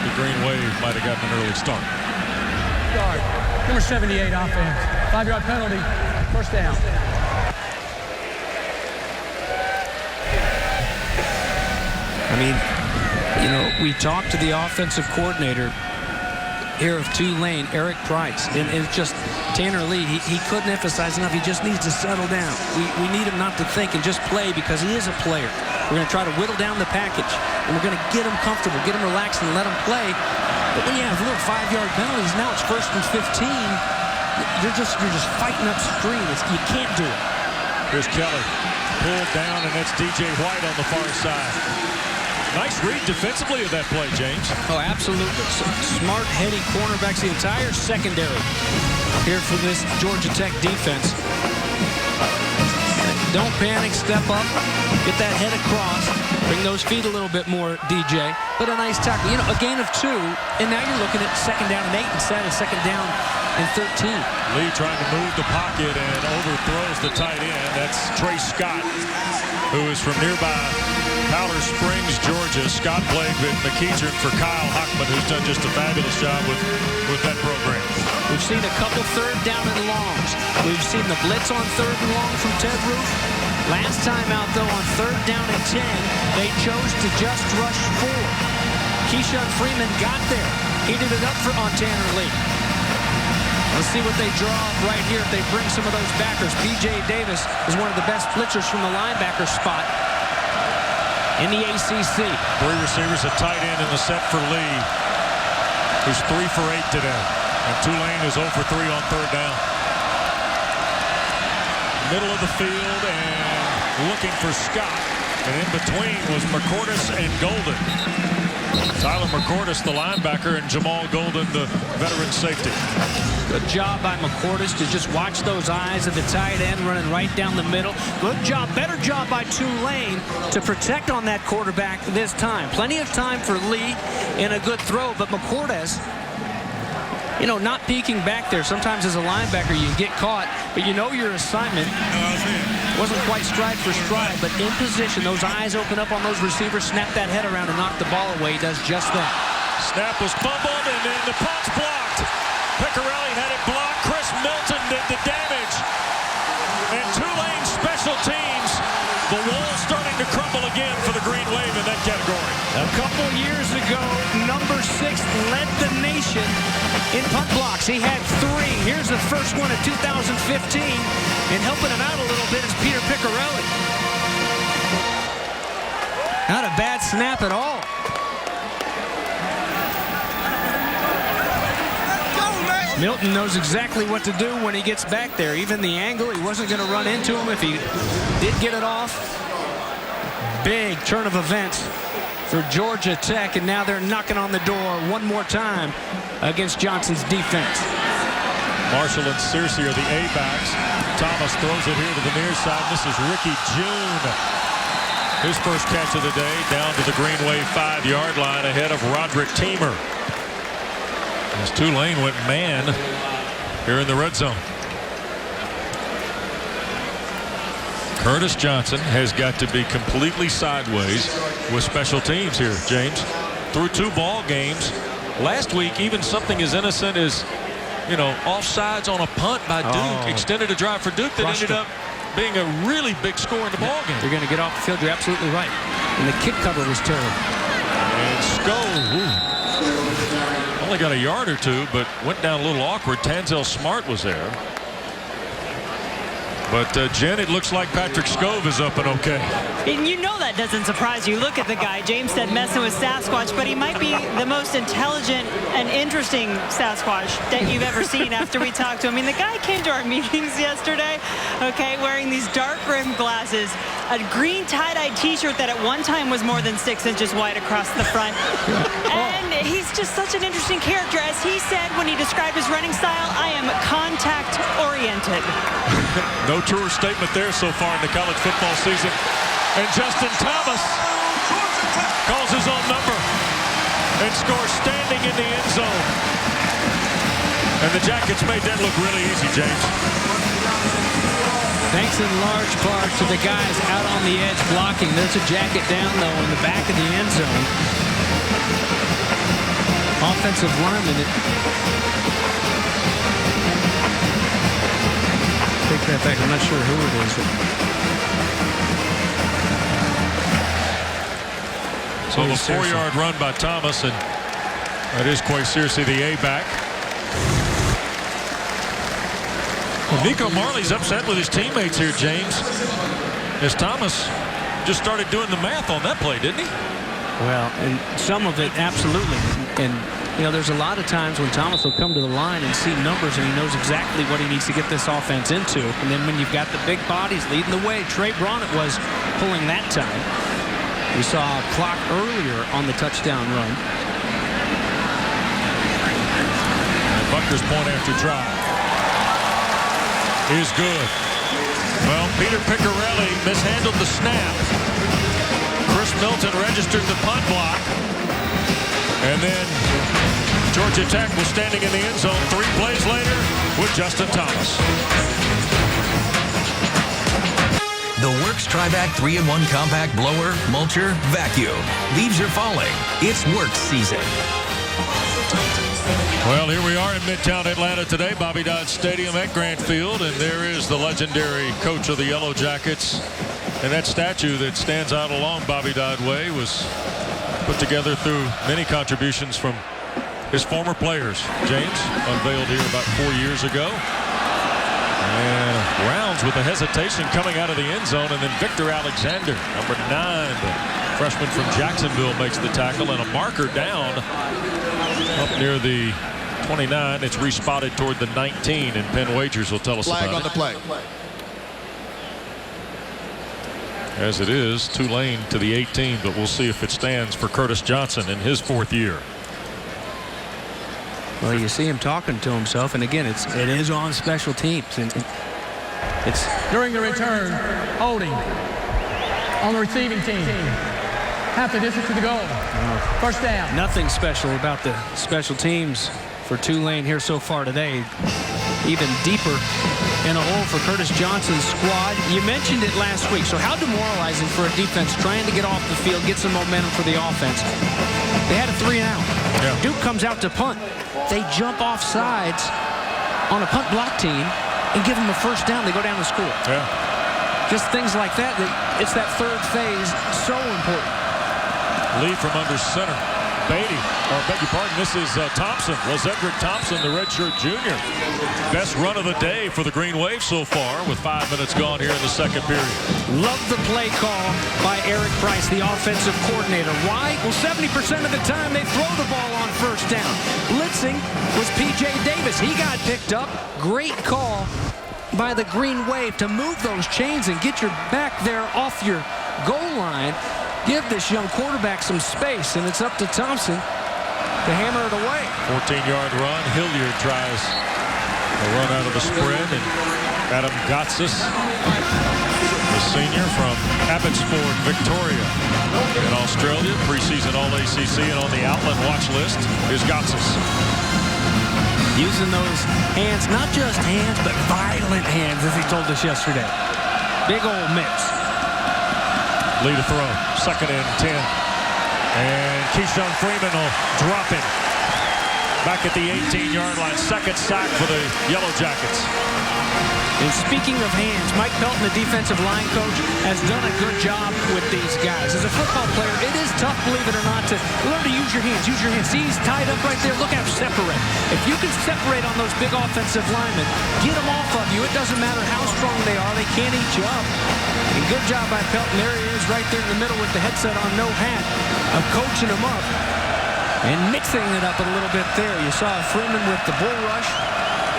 the Green Wave might have gotten an early start. Yard. Number 78 offense. 5-yard penalty. First down. I mean, you know, we talked to the offensive coordinator here of Tulane, Eric Price, and it's just Tanner Lee, he couldn't emphasize enough. He just needs to settle down. We need him not to think and just play, because he is a player. We're going to try to whittle down the package, and we're going to get him comfortable, get him relaxed, and let him play. But when you have little 5-yard penalties, now it's 1st and 15. You're just fighting upstream. You can't do it. Here's Kelly, pulled down, and that's DJ White on the far side. Nice read defensively of that play, James. Oh, absolutely. Smart, heady cornerbacks, the entire secondary here for this Georgia Tech defense. Don't panic, step up, get that head across, bring those feet a little bit more, DJ. But a nice tackle. You know, a gain of 2, and now you're looking at 2nd down and 8 instead of 2nd down and 13. Lee trying to move the pocket and overthrows the tight end. That's Trey Scott, who is from nearby Powder Springs, Georgia. Scott Blake and McEachern for Kyle Hockman, who's done just a fabulous job with that program. We've seen a couple third down and longs. We've seen the blitz on third and long from Ted Roof. Last time out, though, on third down and 10, they chose to just rush 4. Keyshawn Freeman got there. He did it up on Tanner Lee. Let's see what they draw up right here if they bring some of those backers. P.J. Davis is one of the best blitzers from the linebacker spot in the ACC. 3 receivers, a tight end in the set for Lee, who's 3 for 8 today. And Tulane is 0 for 3 on third down. Middle of the field and looking for Scott. And in between was McCourtis and Golden. Tyler McCourtis, the linebacker, and Jamal Golden, the veteran safety. Good job by McCourtis to just watch those eyes of the tight end running right down the middle. Good job, better job by Tulane to protect on that quarterback this time. Plenty of time for Lee in a good throw, but McCourtis, you know, not peeking back there. Sometimes as a linebacker you get caught, but you know your assignment. Wasn't quite stride for stride, but in position, those eyes open up on those receivers, snap that head around and knock the ball away. He does just that. Snap was fumbled, and then the punt's blocked. Picarelli had it blocked. Chris Milton did the damage. And Tulane special teams, the wall's starting to crumble again for the Green Wave in that category. A couple years ago, number 6 led the nation in punt blocks. He had 3. Here's the first one in 2015. And helping him out a little bit is Peter Picarelli. Not a bad snap at all. Milton knows exactly what to do when he gets back there. Even the angle, he wasn't going to run into him if he did get it off. Big turn of events for Georgia Tech, and now they're knocking on the door one more time against Johnson's defense. Marshall and Searcy are the A-backs. Thomas throws it here to the near side. This is Ricky June. His first catch of the day down to the Green Wave 5-yard line ahead of Roderick Teamer. As Tulane went man here in the red zone. Curtis Johnson has got to be completely sideways with special teams here, James. Through 2 ball games. Last week, even something as innocent as, you know, offsides on a punt by Duke extended a drive for Duke that ended up being a really big score in the ball game. They're going to get off the field. You're absolutely right. And the kick cover was terrible. And Sko only got a yard or 2, but went down a little awkward. Tanzel Smart was there. But, Jen, it looks like Patrick Scove is up and okay. And you know that doesn't surprise you. Look at the guy. James said messing with Sasquatch, but he might be the most intelligent and interesting Sasquatch that you've ever seen after we talked to him. I mean, the guy came to our meetings yesterday, okay, wearing these dark rimmed glasses, a green tie-dye t-shirt that at one time was more than 6 inches wide across the front. And he's just such an interesting character. As he said when he described his running style, I am contact-oriented. No truer statement there so far in the college football season. And Justin Thomas calls his own number and scores standing in the end zone. And the Jackets made that look really easy, James. Thanks in large part to the guys out on the edge blocking. There's a jacket down, though, in the back of the end zone. Offensive lineman. Take that back. I'm not sure who it is. So the 4-yard run by Thomas, and that is quite seriously the A-back. Well, Nico Marley's upset with his teammates here, James, as Thomas just started doing the math on that play, didn't he? Well, and some of it, absolutely. And, you know, there's a lot of times when Thomas will come to the line and see numbers, and he knows exactly what he needs to get this offense into. And then when you've got the big bodies leading the way, Trey Bronnett was pulling that time. We saw a clock earlier on the touchdown run. And Buckner's point after drive is good. Well, Peter Picarelli mishandled the snap. Chris Milton registered the punt block. And then Georgia Tech was standing in the end zone 3 plays later with Justin Thomas. The Works Trivac 3-in-1 Compact Blower, Mulcher, Vacuum. Leaves are falling. It's Works season. Well, here we are in Midtown Atlanta today, Bobby Dodd Stadium at Grant Field, and there is the legendary coach of the Yellow Jackets. And that statue that stands out along Bobby Dodd Way was put together through many contributions from his former players. James, unveiled here about 4 years ago. And Rounds with a hesitation coming out of the end zone, and then Victor Alexander, number 9, the freshman from Jacksonville, makes the tackle, and a marker down up near the 29. It's respotted toward the 19, and Penn Wagers will tell us Flag about on the play. As it is, Tulane to the 18, but we'll see if it stands for Curtis Johnson in his 4th year. Well, you see him talking to himself, and again, it is on special teams, and it's During the return, holding on the receiving team. Half the distance to the goal. First down. nothing special about the special teams for Tulane here so far today. Even deeper in a hole for Curtis Johnson's squad. You mentioned it last week, so how demoralizing for a defense trying to get off the field, get some momentum for the offense. They had a 3-and-out. Yeah. Duke comes out to punt. They jump off sides on a punt block team and give them a first down. They go down to score. Yeah. Just things like that. It's that third phase, so important. Lee from under center. Beatty, or beg your pardon, this is Thompson, Lezedrick Thompson, the redshirt junior. Best run of the day for the Green Wave so far, with 5 minutes gone here in the second period. Love the play call by Eric Price, the offensive coordinator. Why? Well, 70% of the time they throw the ball on first down. Blitzing was P.J. Davis. He got picked up. Great call by the Green Wave to move those chains and get your back there off your goal line. Give this young quarterback some space, and it's up to Thompson to hammer it away. 14-yard run. Hilliard tries a run out of the spread, and Adam Gotsis, the senior from Abbotsford, Victoria, in Australia, preseason All-ACC, and on the Outland watch list is Gotsis. Using those hands, not just hands, but violent hands, as he told us yesterday. Big old mix. Lee to throw. 2nd and 10. And Keyshawn Freeman will drop it. Back at the 18-yard line. 2nd sack for the Yellow Jackets. And speaking of hands, Mike Pelton, the defensive line coach, has done a good job with these guys. As a football player, it is tough, believe it or not, to learn to use your hands. Use your hands. See, he's tied up right there. Look how separate. If you can separate on those big offensive linemen, get them off of you. It doesn't matter how strong they are. They can't eat you up. And good job by Pelton. There he is right there in the middle with the headset on, no hat, of coaching him up and mixing it up a little bit there. You saw Freeman with the bull rush.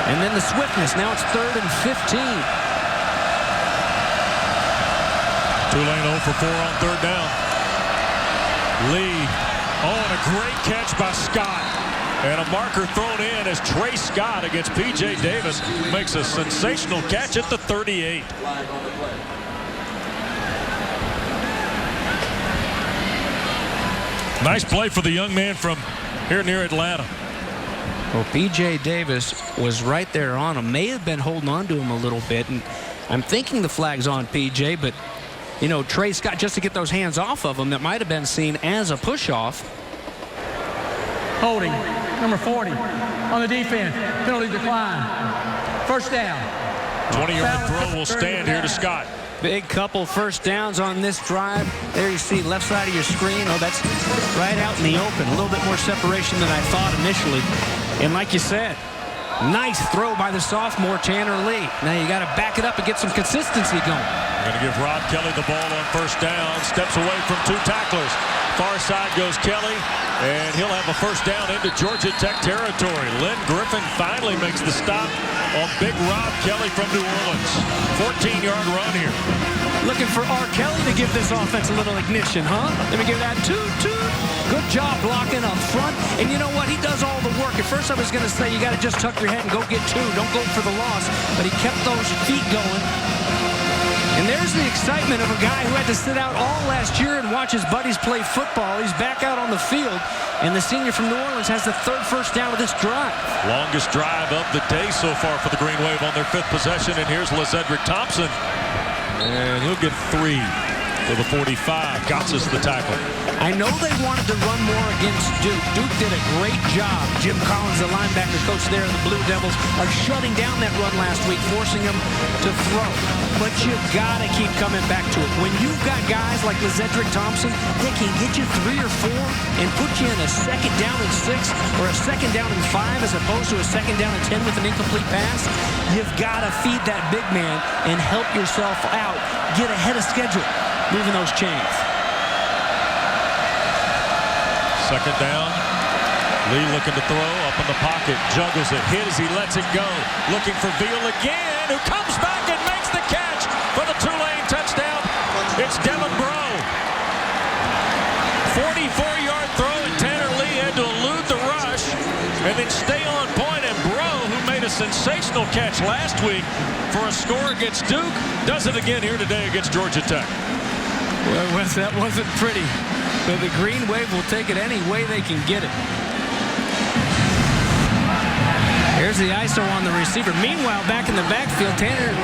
And then the swiftness. Now it's 3rd and 15. Tulane 0 for 4 on 3rd down. Lee. Oh, and a great catch by Scott. And a marker thrown in as Trey Scott against P.J. Davis makes a sensational catch at the 38. Nice play for the young man from here near Atlanta. Well, P.J. Davis was right there on him. May have been holding on to him a little bit. And I'm thinking the flag's on P.J., but, you know, Trey Scott, just to get those hands off of him, that might have been seen as a push-off. Holding. Number 40 on the defense. Penalty decline. First down. 20-yard throw will stand here to Scott. Big couple first downs on this drive. There you see left side of your screen. Oh, that's right out in the open. A little bit more separation than I thought initially. And like you said, nice throw by the sophomore Tanner Lee. Now you got to back it up and get some consistency going. Going to give Rob Kelly the ball on first down. Steps away from 2 tacklers. Far side goes Kelly, and he'll have a first down into Georgia Tech territory. Lynn Griffin finally makes the stop on big Rob Kelly from New Orleans. 14-yard run here. Looking for R. Kelly to give this offense a little ignition, huh? Let me give that toot. Good job blocking up front. And you know what? He does all the work. At first I was going to say you got to just tuck your head and go get 2. Don't go for the loss. But he kept those feet going. And there's the excitement of a guy who had to sit out all last year and watch his buddies play football. He's back out on the field. And the senior from New Orleans has the 3rd first down of this drive. Longest drive of the day so far for the Green Wave on their 5th possession. And here's Lezedrick Thompson. And he'll get 3 to the 45. Gotza's the tackle. I know they wanted to run more against Duke. Duke did a great job. Jim Collins, the linebacker coach there, the Blue Devils, are shutting down that run last week, forcing them to throw. But you've got to keep coming back to it. When you've got guys like Lezedrick Thompson that can get you 3 or 4 and put you in a 2nd down and 6 or a 2nd down and 5 as opposed to a 2nd down and 10 with an incomplete pass, you've got to feed that big man and help yourself out. Get ahead of schedule, moving those chains. 2nd down. Lee looking to throw, up in the pocket, juggles it, hit as he lets it go. Looking for Veal again, who comes back and makes the catch for the Tulane touchdown. It's Devin Breaux. 44-yard throw, and Tanner Lee had to elude the rush and then stay on point. And Breaux, who made a sensational catch last week for a score against Duke, does it again here today against Georgia Tech. Well, Wes, that wasn't pretty. But the Green Wave will take it any way they can get it. Here's the ISO on the receiver. Meanwhile, back in the backfield, Tanner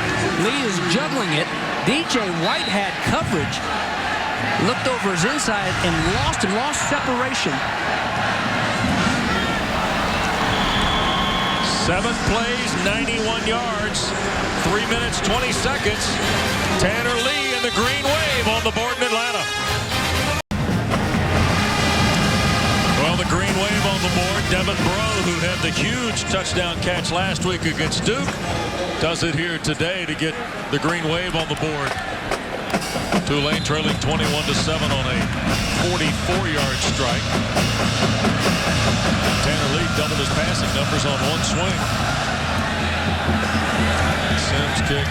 Lee is juggling it. DJ White had coverage. Looked over his inside and lost separation. 7 plays, 91 yards, 3 minutes, 20 seconds. Tanner Lee and the Green Wave on the board in Atlanta. Well, the Green Wave on the board. Devin Breaux, who had the huge touchdown catch last week against Duke, does it here today to get the Green Wave on the board. Tulane trailing 21-7 on a 44-yard strike. Tanner Lee doubled his passing numbers on one swing. Sims kick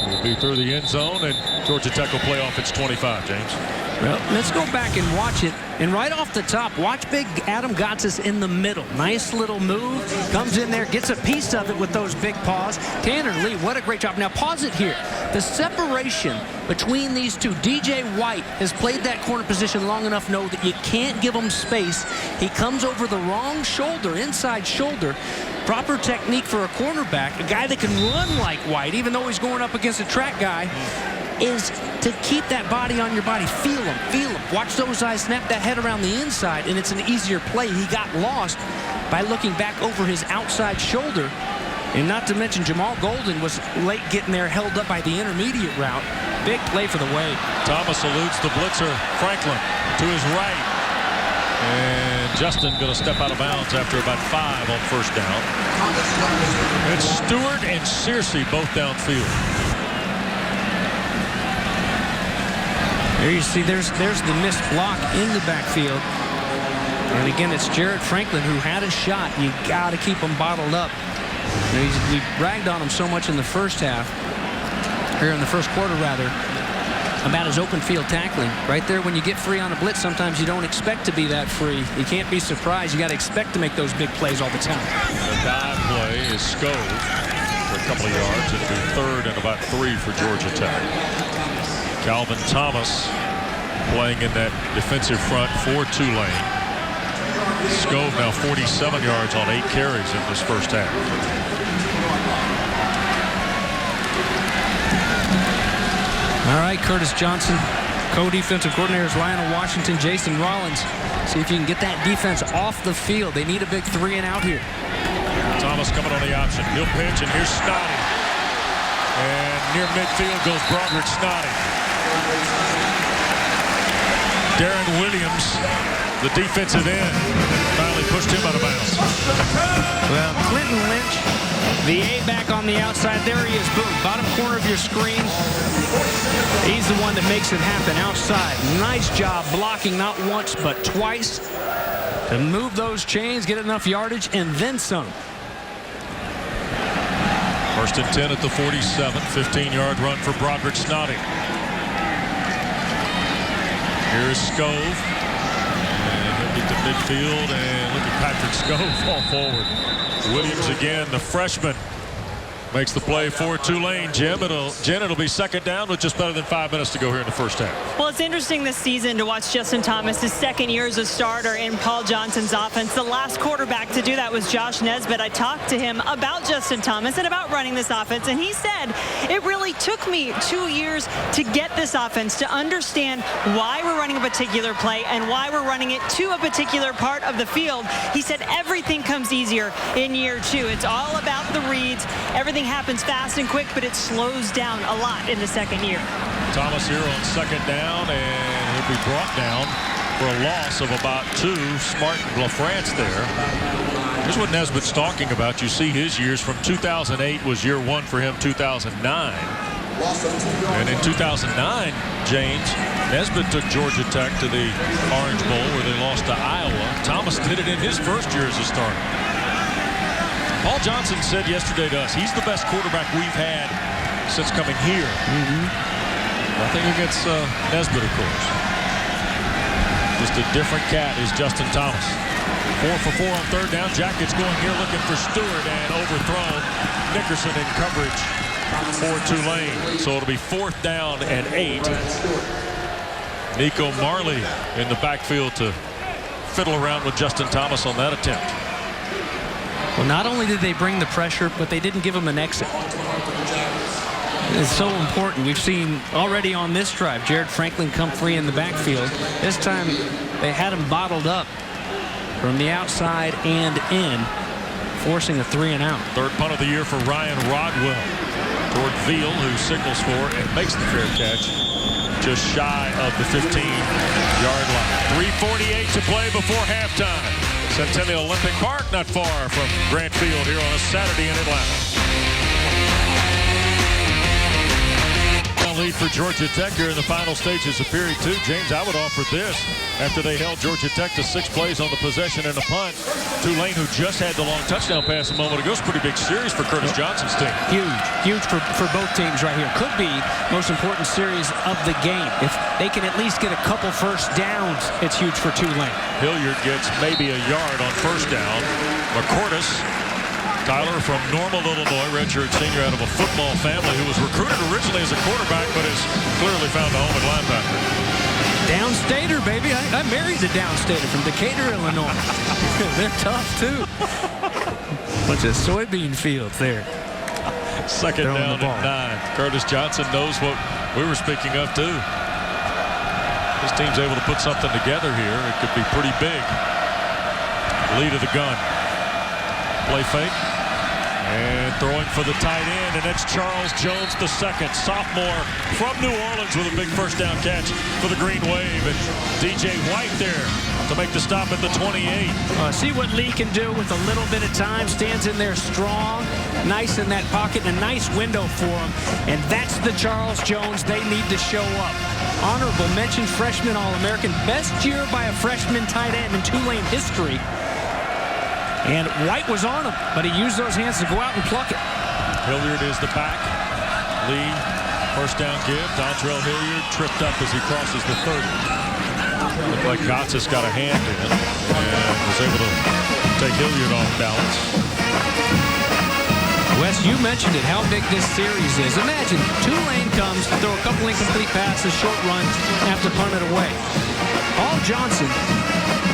will be through the end zone, and Georgia Tech will play off its 25, James. Well, let's go back and watch it. And right off the top, watch big Adam Gotza's in the middle. Nice little move. Comes in there, gets a piece of it with those big paws. Tanner Lee, what a great job. Now, pause it here. The separation between these two. DJ White has played that corner position long enough to know that you can't give him space. He comes over the wrong shoulder, inside shoulder. Proper technique for a cornerback, a guy that can run like White, even though he's going up against a track guy, is to keep that body on your body. Feel him, feel him. Watch those eyes snap that head around the inside, and it's an easier play. He got lost by looking back over his outside shoulder. And not to mention Jamal Golden was late getting there, held up by the intermediate route. Big play for the Wave. Thomas eludes the blitzer. Franklin to his right. And Justin going to step out of bounds after about 5 on first down. It's Stewart and Searcy both downfield. There you see, there's the missed block in the backfield. And again, it's Jared Franklin who had a shot. You got to keep him bottled up. You know, we ragged on him so much in the first half, or in the first quarter rather, about his open field tackling. Right there, when you get free on a blitz, sometimes you don't expect to be that free. You can't be surprised. You got to expect to make those big plays all the time. The dive play is Scove for a couple of yards. It'll be 3rd and about 3 for Georgia Tech. Calvin Thomas playing in that defensive front for Tulane. Scove now 47 yards on 8 carries in this first half. All right, Curtis Johnson, co-defensive coordinators Lionel Washington, Jason Rollins. See if you can get that defense off the field. They need a big 3 and out here. Thomas coming on the option. He'll pitch, and here's Snoddy. And near midfield goes Broderick Snoddy. Darren Williams, the defensive end, finally pushed him out of bounds. Well, Clinton Lynch, the A-back on the outside. There he is, boom, bottom corner of your screen. He's the one that makes it happen outside. Nice job blocking not once but twice to move those chains, get enough yardage, and then some. 1st and 10 at the 47, 15-yard run for Broderick Snoddy. Here's Scove. And he'll get to midfield, and look at Patrick Scove fall forward. Williams again, the freshman, makes the play for Tulane. Jen, it'll be second down with just better than 5 minutes to go here in the first half. Well, it's interesting this season to watch Justin Thomas, his second year as a starter in Paul Johnson's offense. The last quarterback to do that was Josh Nesbitt. I talked to him about Justin Thomas and about running this offense, and he said, it really took me 2 years to get this offense, to understand why we're running a particular play and why we're running it to a particular part of the field. He said everything comes easier in year 2. It's all about the reads. Everything happens fast and quick, but it slows down a lot in the second year. Thomas here on second down, and he'll be brought down for a loss of about 2. Smart and LaFrance there. Here's what Nesbitt's talking about. You see his years from 2008 was year 1 for him, 2009. And in 2009, James, Nesbitt took Georgia Tech to the Orange Bowl where they lost to Iowa. Thomas did it in his first year as a starter. Paul Johnson said yesterday to us, he's the best quarterback we've had since coming here. Nothing against Nesbitt, of course. Just a different cat is Justin Thomas. 4 for 4 on third down. Jackets going here looking for Stewart and overthrown. Nickerson in coverage for Tulane. So it'll be 4th down and 8. Nico Marley in the backfield to fiddle around with Justin Thomas on that attempt. Well, not only did they bring the pressure, but they didn't give him an exit. It's so important. We've seen already on this drive, Jared Franklin come free in the backfield. This time they had him bottled up from the outside and in, forcing a 3 and out. Third punt of the year for Ryan Rodwell toward Veal, who signals for and makes the fair catch just shy of the 15-yard line. 3:48 to play before halftime. Centennial Olympic Park, not far from Grant Field here on a Saturday in Atlanta. Lead for Georgia Tech here in the final stages of period 2. James, I would offer this. After they held Georgia Tech to 6 plays on the possession and a punt, Tulane, who just had the long touchdown pass a moment ago, is a pretty big series for Curtis Johnson's team. Huge for both teams right here. Could be most important series of the game. If they can at least get a couple first downs, it's huge for Tulane. Hilliard gets maybe a yard on first down. McCourtis, Tyler from Normal, Illinois, redshirt senior out of a football family who was recruited originally as a quarterback but has clearly found a home at linebacker. Downstater, baby. I married a downstater from Decatur, Illinois. They're tough, too. Bunch of soybean fields there. Second down and 9. Curtis Johnson knows what we were speaking of, too. This team's able to put something together here. It could be pretty big. Lead of the gun. Play fake. And throwing for the tight end, and it's Charles Jones II, sophomore from New Orleans, with a big first down catch for the Green Wave. And DJ White there to make the stop at the 28. See what Lee can do with a little bit of time. Stands in there strong, nice in that pocket, and a nice window for him. And that's the Charles Jones they need to show up. Honorable mention, freshman All-American. Best year by a freshman tight end in Tulane history. And White was on him, but he used those hands to go out and pluck it. Hilliard is the back. Lee, first down give. Dontrell Hilliard tripped up as he crosses the 30. Looked like Gotsis got a hand in it and was able to take Hilliard off balance. Wes, you mentioned it, how big this series is. Imagine Tulane comes, throw a couple incomplete passes, short runs, have to punt it away. Paul Johnson,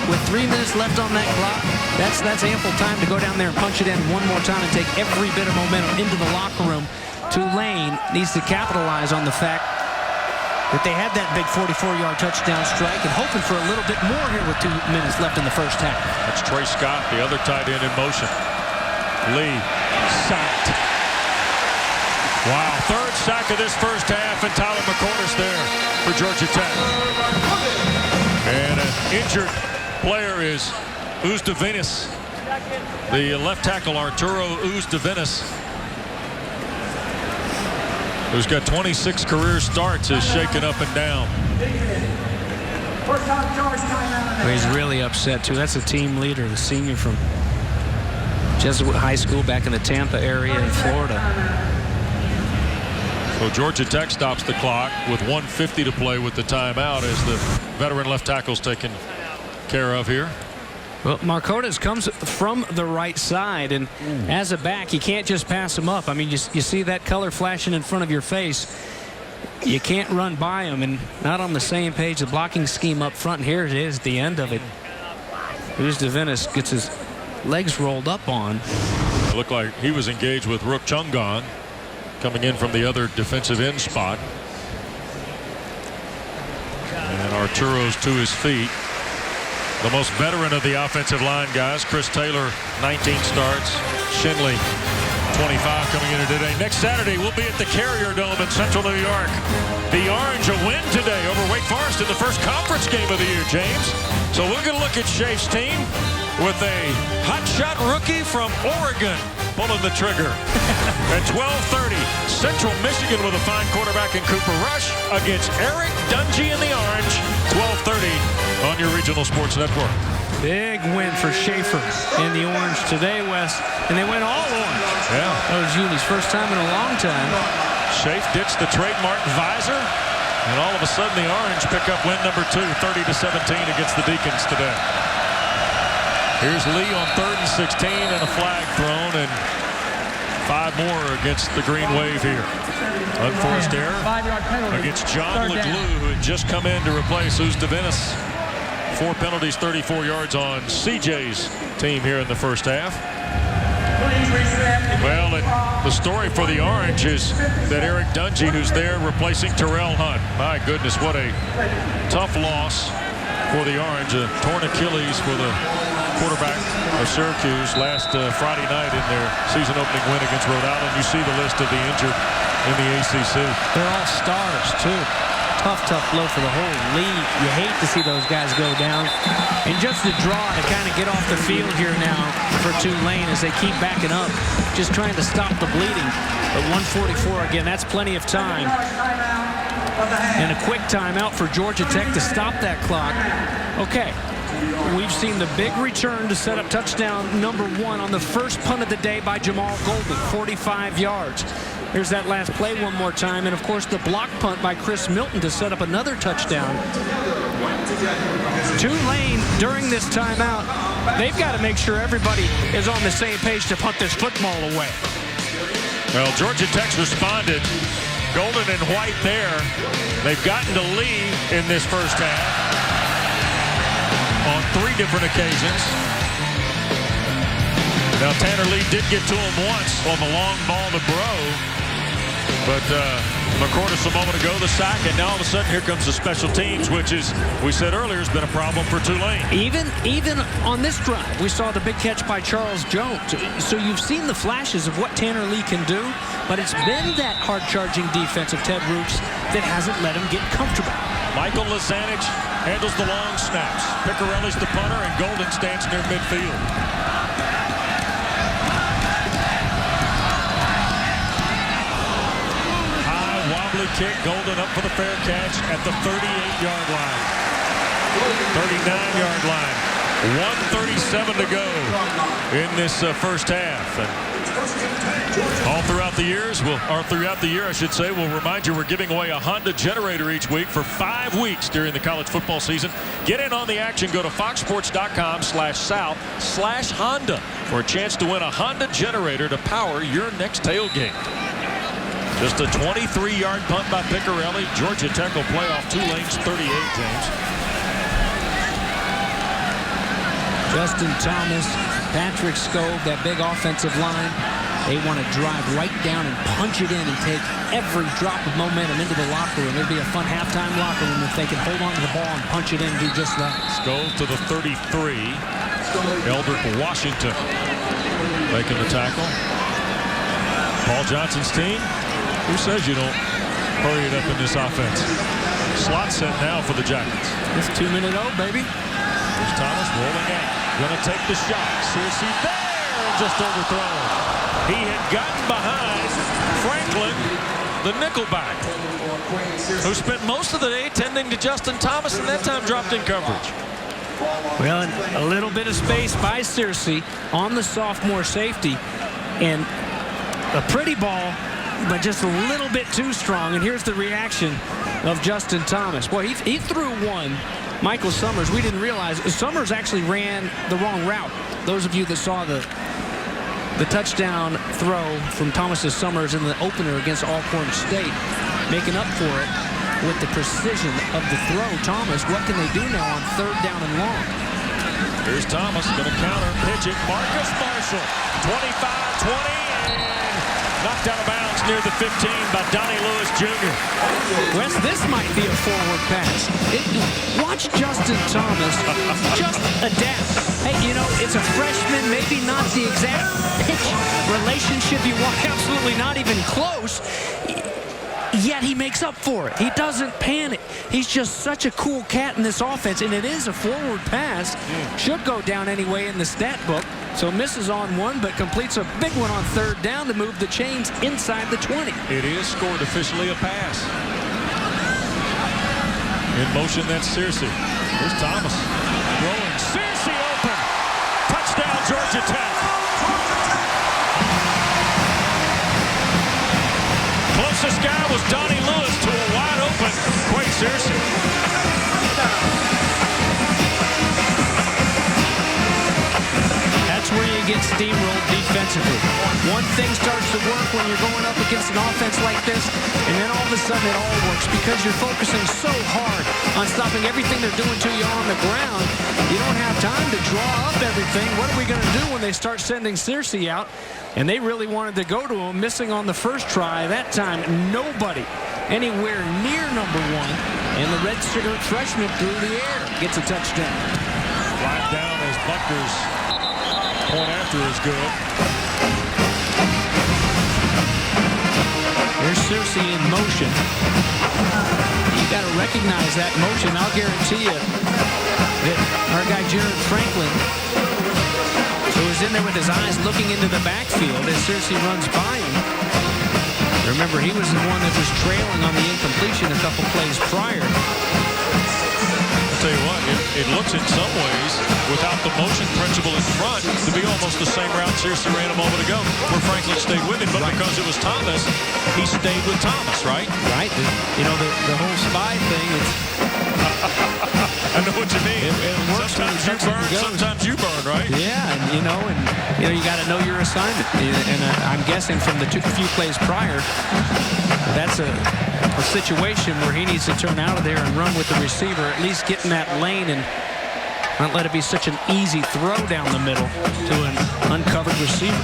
with 3 minutes left on that clock, that's ample time to go down there and punch it in one more time and take every bit of momentum into the locker room. Tulane needs to capitalize on the fact that they had that big 44-yard touchdown strike and hoping for a little bit more here with 2 minutes left in the first half. That's Trey Scott, the other tight end in motion. Lee sacked. Wow, third sack of this first half, and Tyler McCourtis there for Georgia Tech. And an injured player is Uzdevinis. The left tackle, Arturo Uzdevinis, who's got 26 career starts, is shaken up and down. He's really upset, too. That's a team leader, the senior from Jesuit High School back in the Tampa area in Florida. So Georgia Tech stops the clock with 1:50 to play with the timeout as the veteran left tackle's taken care of here. Well, Marcotes comes from the right side, and as a back, you can't just pass him up. I mean, you see that color flashing in front of your face. You can't run by him, and not on the same page. The blocking scheme up front, and here it is, the end of it. Here's DeVinnis, gets his legs rolled up on. It looked like he was engaged with Rook Chungon coming in from the other defensive end spot. And Arturo's to his feet. The most veteran of the offensive line guys, Chris Taylor, 19 starts. Shinley, 25 coming in today. Next Saturday, we'll be at the Carrier Dome in Central New York. The Orange a win today over Wake Forest in the first conference game of the year, James. So we're going to look at Shafe's team with a hotshot rookie from Oregon pulling the trigger. At 12:30, Central Michigan with a fine quarterback in Cooper Rush against Eric Dungy in the Orange. 12:30 on your regional sports network. Big win for Schaefer in the Orange today, Wes. And they went all orange. Yeah. That was Uni's first time in a long time. Schaefer ditched the trademark visor, and all of a sudden the Orange pick up win number 2, 30-17 against the Deacons today. Here's Lee on 3rd and 16 and a flag thrown, and 5 more against the Green Wave here. Unforced error 5-yard penalty. against John Third down. LeGlue, who had just come in to replace who's DeVinnis. 4 penalties, 34 yards on CJ's team here in the first half. Well, and the story for the Orange is that Eric Dungy, who's there replacing Terrell Hunt. My goodness, what a tough loss for the Orange. A torn Achilles for the quarterback of Syracuse last Friday night in their season opening win against Rhode Island. You see the list of the injured in the ACC. They're all stars, too. Tough blow for the whole league. You hate to see those guys go down. And just the draw to kind of get off the field here now for Tulane as they keep backing up, just trying to stop the bleeding. But 1:44 again, that's plenty of time. And a quick timeout for Georgia Tech to stop that clock. Okay. We've seen the big return to set up touchdown number 1 on the first punt of the day by Jamal Golden, 45 yards. Here's that last play one more time, and of course the block punt by Chris Milton to set up another touchdown. Tulane, during this timeout, they've got to make sure everybody is on the same page to punt this football away. Well, Georgia Tech's responded. Golden and White there. They've gotten to Lee in this first half on 3 different occasions. Now, Tanner Lee did get to him once on the long ball to Bro. But McCordis a moment ago, the sack, and now all of a sudden here comes the special teams, which is, we said earlier, has been a problem for Tulane. Even on this drive, we saw the big catch by Charles Jones. So you've seen the flashes of what Tanner Lee can do, but it's been that hard-charging defense of Ted Rooks that hasn't let him get comfortable. Michael Lazanich handles the long snaps. Picarelli's the punter, and Golden stands near midfield. Wobbly kick, Golden up for the fair catch at the 38-yard line. 39-yard line. 1:37 to go in this first half. And all throughout the year, I should say, we'll remind you we're giving away a Honda generator each week for 5 weeks during the college football season. Get in on the action. Go to foxsports.com/south/Honda for a chance to win a Honda generator to power your next tailgate. Just a 23-yard punt by Picarelli. Georgia Tech will play off Tulane's 38, James. Justin Thomas, Patrick Scove, that big offensive line. They want to drive right down and punch it in and take every drop of momentum into the locker room. It'd be a fun halftime locker room if they can hold on to the ball and punch it in and do just that. Scove to the 33. Eldrick Washington making the tackle. Paul Johnson's team. Who says you don't hurry it up in this offense? Slot set now for the Jackets. It's 2-minute baby. Here's Thomas rolling out. Going to take the shot. Searcy there and just overthrown. He had gotten behind Franklin, the nickelback, who spent most of the day tending to Justin Thomas and that time dropped in coverage. Well, and a little bit of space by Searcy on the sophomore safety. And a pretty ball, but just a little bit too strong. And here's the reaction of Justin Thomas. Boy, he threw one Michael Summers, we didn't realize Summers actually ran the wrong route. Those of you that saw the touchdown throw from Thomas to Summers in the opener against Alcorn State, making up for it with the precision of the throw. Thomas, what can they do now on 3rd down and long? Here's Thomas, going to counter, pitch it. Marcus Marshall, 25-20, and knocked out of bounds near the 15 by Donnie Lewis Jr. Wes, this might be a forward pass. Watch Justin Thomas just adapt. Hey, you know, it's a freshman, maybe not the exact pitch relationship you want, absolutely not even close. Yet he makes up for it. He doesn't panic. He's just such a cool cat in this offense, and it is a forward pass. Should go down anyway in the stat book. So misses on one, but completes a big one on 3rd down to move the chains inside the 20. It is scored officially a pass. In motion, that's Searcy. Here's Thomas. Rolling. Searcy open. Touchdown, Georgia Tech. Closest guy was Donnie Lewis to a wide open Quay Searcy. That's where you get steamrolled defensively. One thing starts to work when you're going up against an offense like this, and then all of a sudden it all works because you're focusing so hard on stopping everything they're doing to you on the ground. You don't have time to draw up everything. What are we going to do when they start sending Searcy out? And they really wanted to go to him, missing on the first try. That time, nobody anywhere near number 1. And the redshirt freshman through the air gets a touchdown. Flag down as Buckner's point after is good. There's Searcy in motion. You got to recognize that motion. I'll guarantee you that our guy Jared Franklin, who was in there with his eyes looking into the backfield as Searcy runs by him. Remember, he was the one that was trailing on the incompletion a couple plays prior. I'll tell you what, it looks in some ways, without the motion principle in front, to be almost the same route Searcy ran a moment ago, where Franklin stayed with him, but because it was Thomas, he stayed with Thomas, right? Right. You know, the whole spy thing is... I know what you mean. It works. Sometimes you burn, sometimes you burn, right? Yeah, and you got to know your assignment. And I'm guessing from the few plays prior, that's a situation where he needs to turn out of there and run with the receiver, at least get in that lane and not let it be such an easy throw down the middle to an uncovered receiver.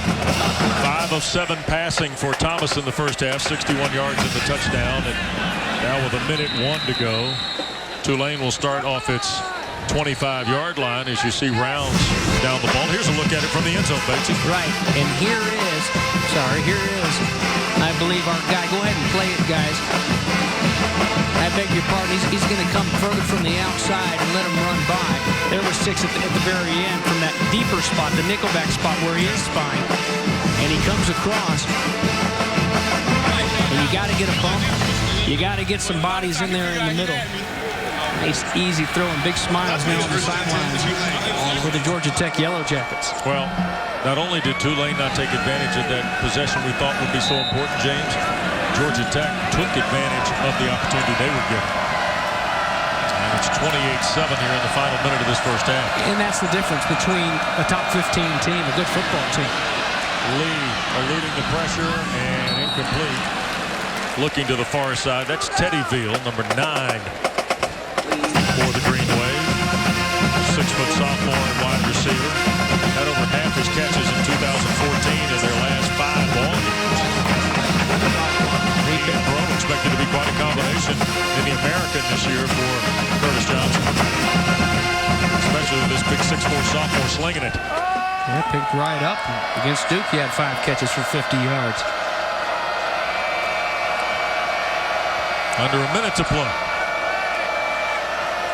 5 of 7 passing for Thomas in the first half, 61 yards in the touchdown, and now with 1:01 to go, Tulane will start off its 25-yard line as you see Rounds down the ball. Here's a look at it from the end zone, Batesy. Right, and here is, I believe our guy. Go ahead and play it, guys. I beg your pardon. He's going to come further from the outside and let him run by. There was 6 at the very end from that deeper spot, the nickelback spot where he is spying. And he comes across. And you got to get a bump. You got to get some bodies in there in the middle. Nice, easy throw and big smiles now on the sidelines for the Georgia Tech Yellow Jackets. Well, not only did Tulane not take advantage of that possession we thought would be so important, James, Georgia Tech took advantage of the opportunity they were given. And it's 28-7 here in the final minute of this first half. And that's the difference between a top 15 team, a good football team. Lee eluding the pressure and incomplete. Looking to the far side, that's Teddy Veal, number 9 for the Green Wave. 6-foot sophomore and wide receiver. Had over half his catches in 2014 in their last 5 ball games. He and Bro expected to be quite a combination in the American this year for Curtis Johnson. Especially with this big 6'4" sophomore slinging it. Yeah, picked right up. Against Duke, he had 5 catches for 50 yards. Under a minute to play.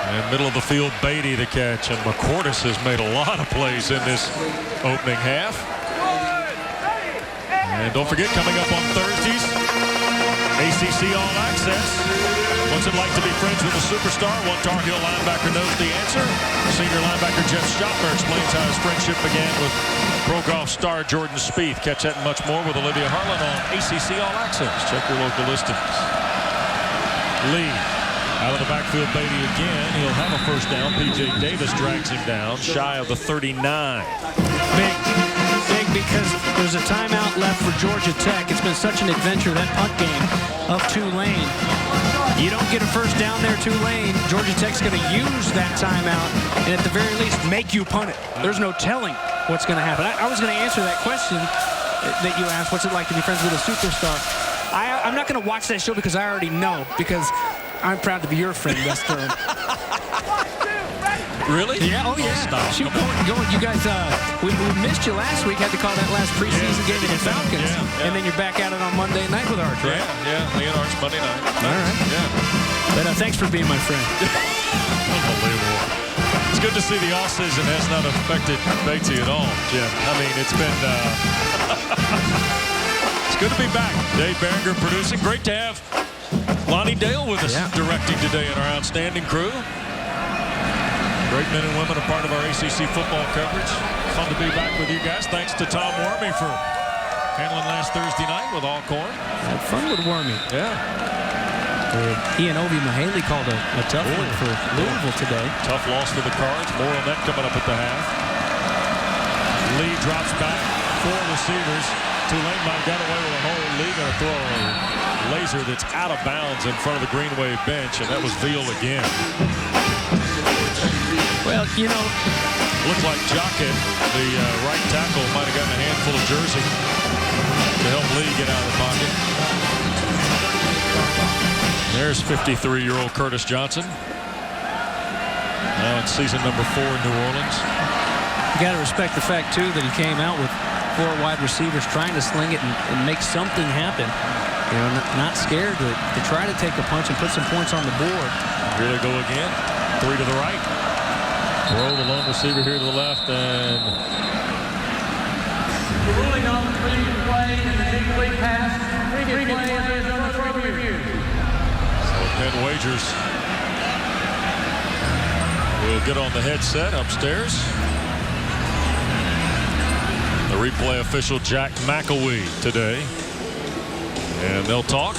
In middle of the field, Beatty the catch, and McCourtis has made a lot of plays in this opening half. And don't forget, coming up on Thursdays, ACC All Access. What's it like to be friends with a superstar? One Tar Heel linebacker knows the answer. Senior linebacker Jeff Schottler explains how his friendship began with pro golf star Jordan Spieth. Catch that and much more with Olivia Harlan on ACC All Access. Check your local listings. Lee Out of the backfield, Beatty again. He'll have a first down. P.J. Davis drags him down, shy of the 39. Big because there's a timeout left for Georgia Tech. It's been such an adventure, that punt game of Tulane. You don't get a first down there, Tulane. Georgia Tech's going to use that timeout and at the very least make you punt it. There's no telling what's going to happen. I was going to answer that question that you asked, what's it like to be friends with a superstar? I'm not going to watch that show because I already know, because I'm proud to be your friend, Lester. Really? Yeah, oh yeah. Stop. Shoot, going. You guys, we missed you last week. Had to call that last preseason game against Falcons. Yeah. And then you're back at it on Monday night with Arch, right? Yeah, me and Arch Monday night. All right. Yeah. But thanks for being my friend. Unbelievable. It's good to see the offseason has not affected Batesy at all, Jim. I mean, it's been... it's good to be back. Dave Behringer producing. Great to have Lonnie Dale with us directing today in our outstanding crew. Great men and women are part of our ACC football coverage. Fun to be back with you guys. Thanks to Tom Wormy for handling last Thursday night with Alcorn. Had fun with Wormy. Yeah. He and Obi Mahaley called a tough one for Louisville today. Tough loss for the Cards. More on that coming up at the half. Lee drops back. 4 receivers. Tulane might have got away with a hold. Lee going to throw a laser that's out of bounds in front of the Green Wave bench, and that was Veal again. Well, you know, looked like Jockett, the right tackle, might have gotten a handful of jersey to help Lee get out of the pocket. There's 53-year-old Curtis Johnson. Now in season number 4 in New Orleans. You got to respect the fact, too, that he came out with 4 wide receivers trying to sling it and make something happen. You know, not scared to try to take a punch and put some points on the board. Here they go again. 3 to the right. Roll the lone receiver here to the left, and The ruling on the previous play and the incomplete pass. Previous play is under review. so Penn Wagers will get on the headset upstairs. The replay official Jack McElwee today, and they'll talk.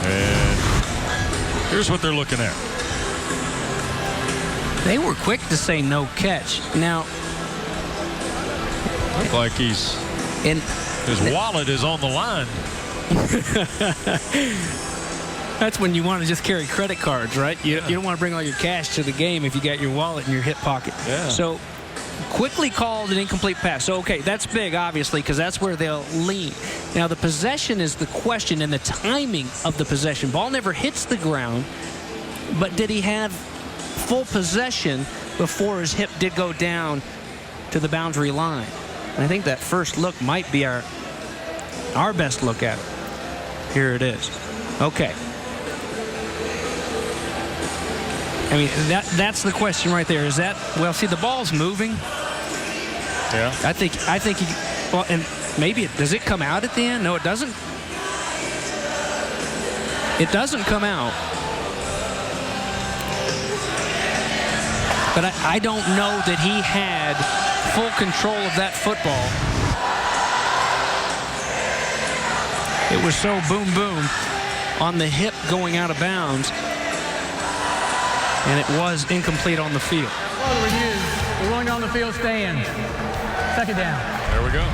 And here's what they're looking at. They were quick to say no catch. Now, Look like his wallet is on the line. That's when you want to just carry credit cards, right? You don't want to bring all your cash to the game if you got your wallet in your hip pocket. Yeah. So quickly called an incomplete pass. So, okay, that's big, obviously, because that's where they'll lean. Now, the possession is the question, and the timing of the possession. Ball never hits the ground, but did he have full possession before his hip did go down to the boundary line? And I think that first look might be our best look at it. Here it is. Okay. I mean, that's the question right there. Is that, well, see, the ball's moving. Yeah. I think he, well, and maybe does it come out at the end? No, it doesn't. It doesn't come out. But I don't know that he had full control of that football. It was so boom, boom on the hip going out of bounds. And it was incomplete on the field. Well, the review. The ruling on the field stands. Second down. There we go.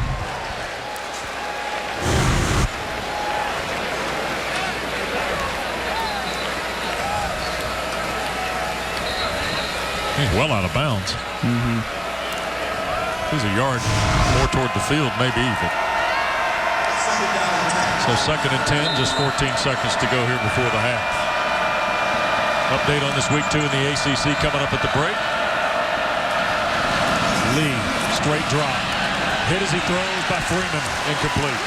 He's well out of bounds. He's a yard more toward the field, maybe even. So 2nd and 10, just 14 seconds to go here before the half. Update on this week 2 in the ACC coming up at the break. Lee, straight drop. Hit as he throws by Freeman, incomplete.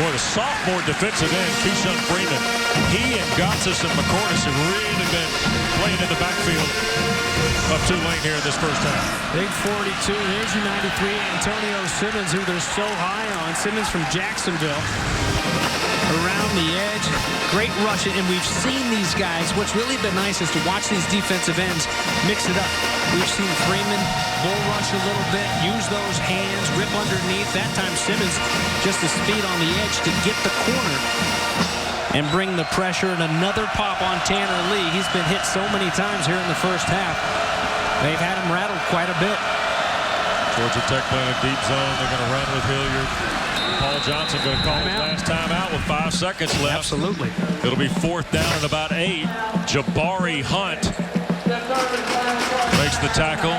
Boy, the sophomore defensive end, Keyshawn Freeman, he and Gotsis and McCordis have really been playing in the backfield of Tulane here in this first half. Big 42. Here's your 93, Antonio Simmons, who they're so high on. Simmons from Jacksonville. Around the edge. Great rush. And we've seen these guys. What's really been nice is to watch these defensive ends mix it up. We've seen Freeman bull rush a little bit, use those hands, rip underneath. That time Simmons just the speed on the edge to get the corner. and bring the pressure, and another pop on Tanner Lee. He's been hit so many times here in the first half. They've had him rattled quite a bit. Georgia Tech playing a deep zone. They're going to run with Hilliard. Paul Johnson going to call his last time out with 5 seconds left. Absolutely. It'll be 4th down and about 8. Jabari Hunt makes the tackle.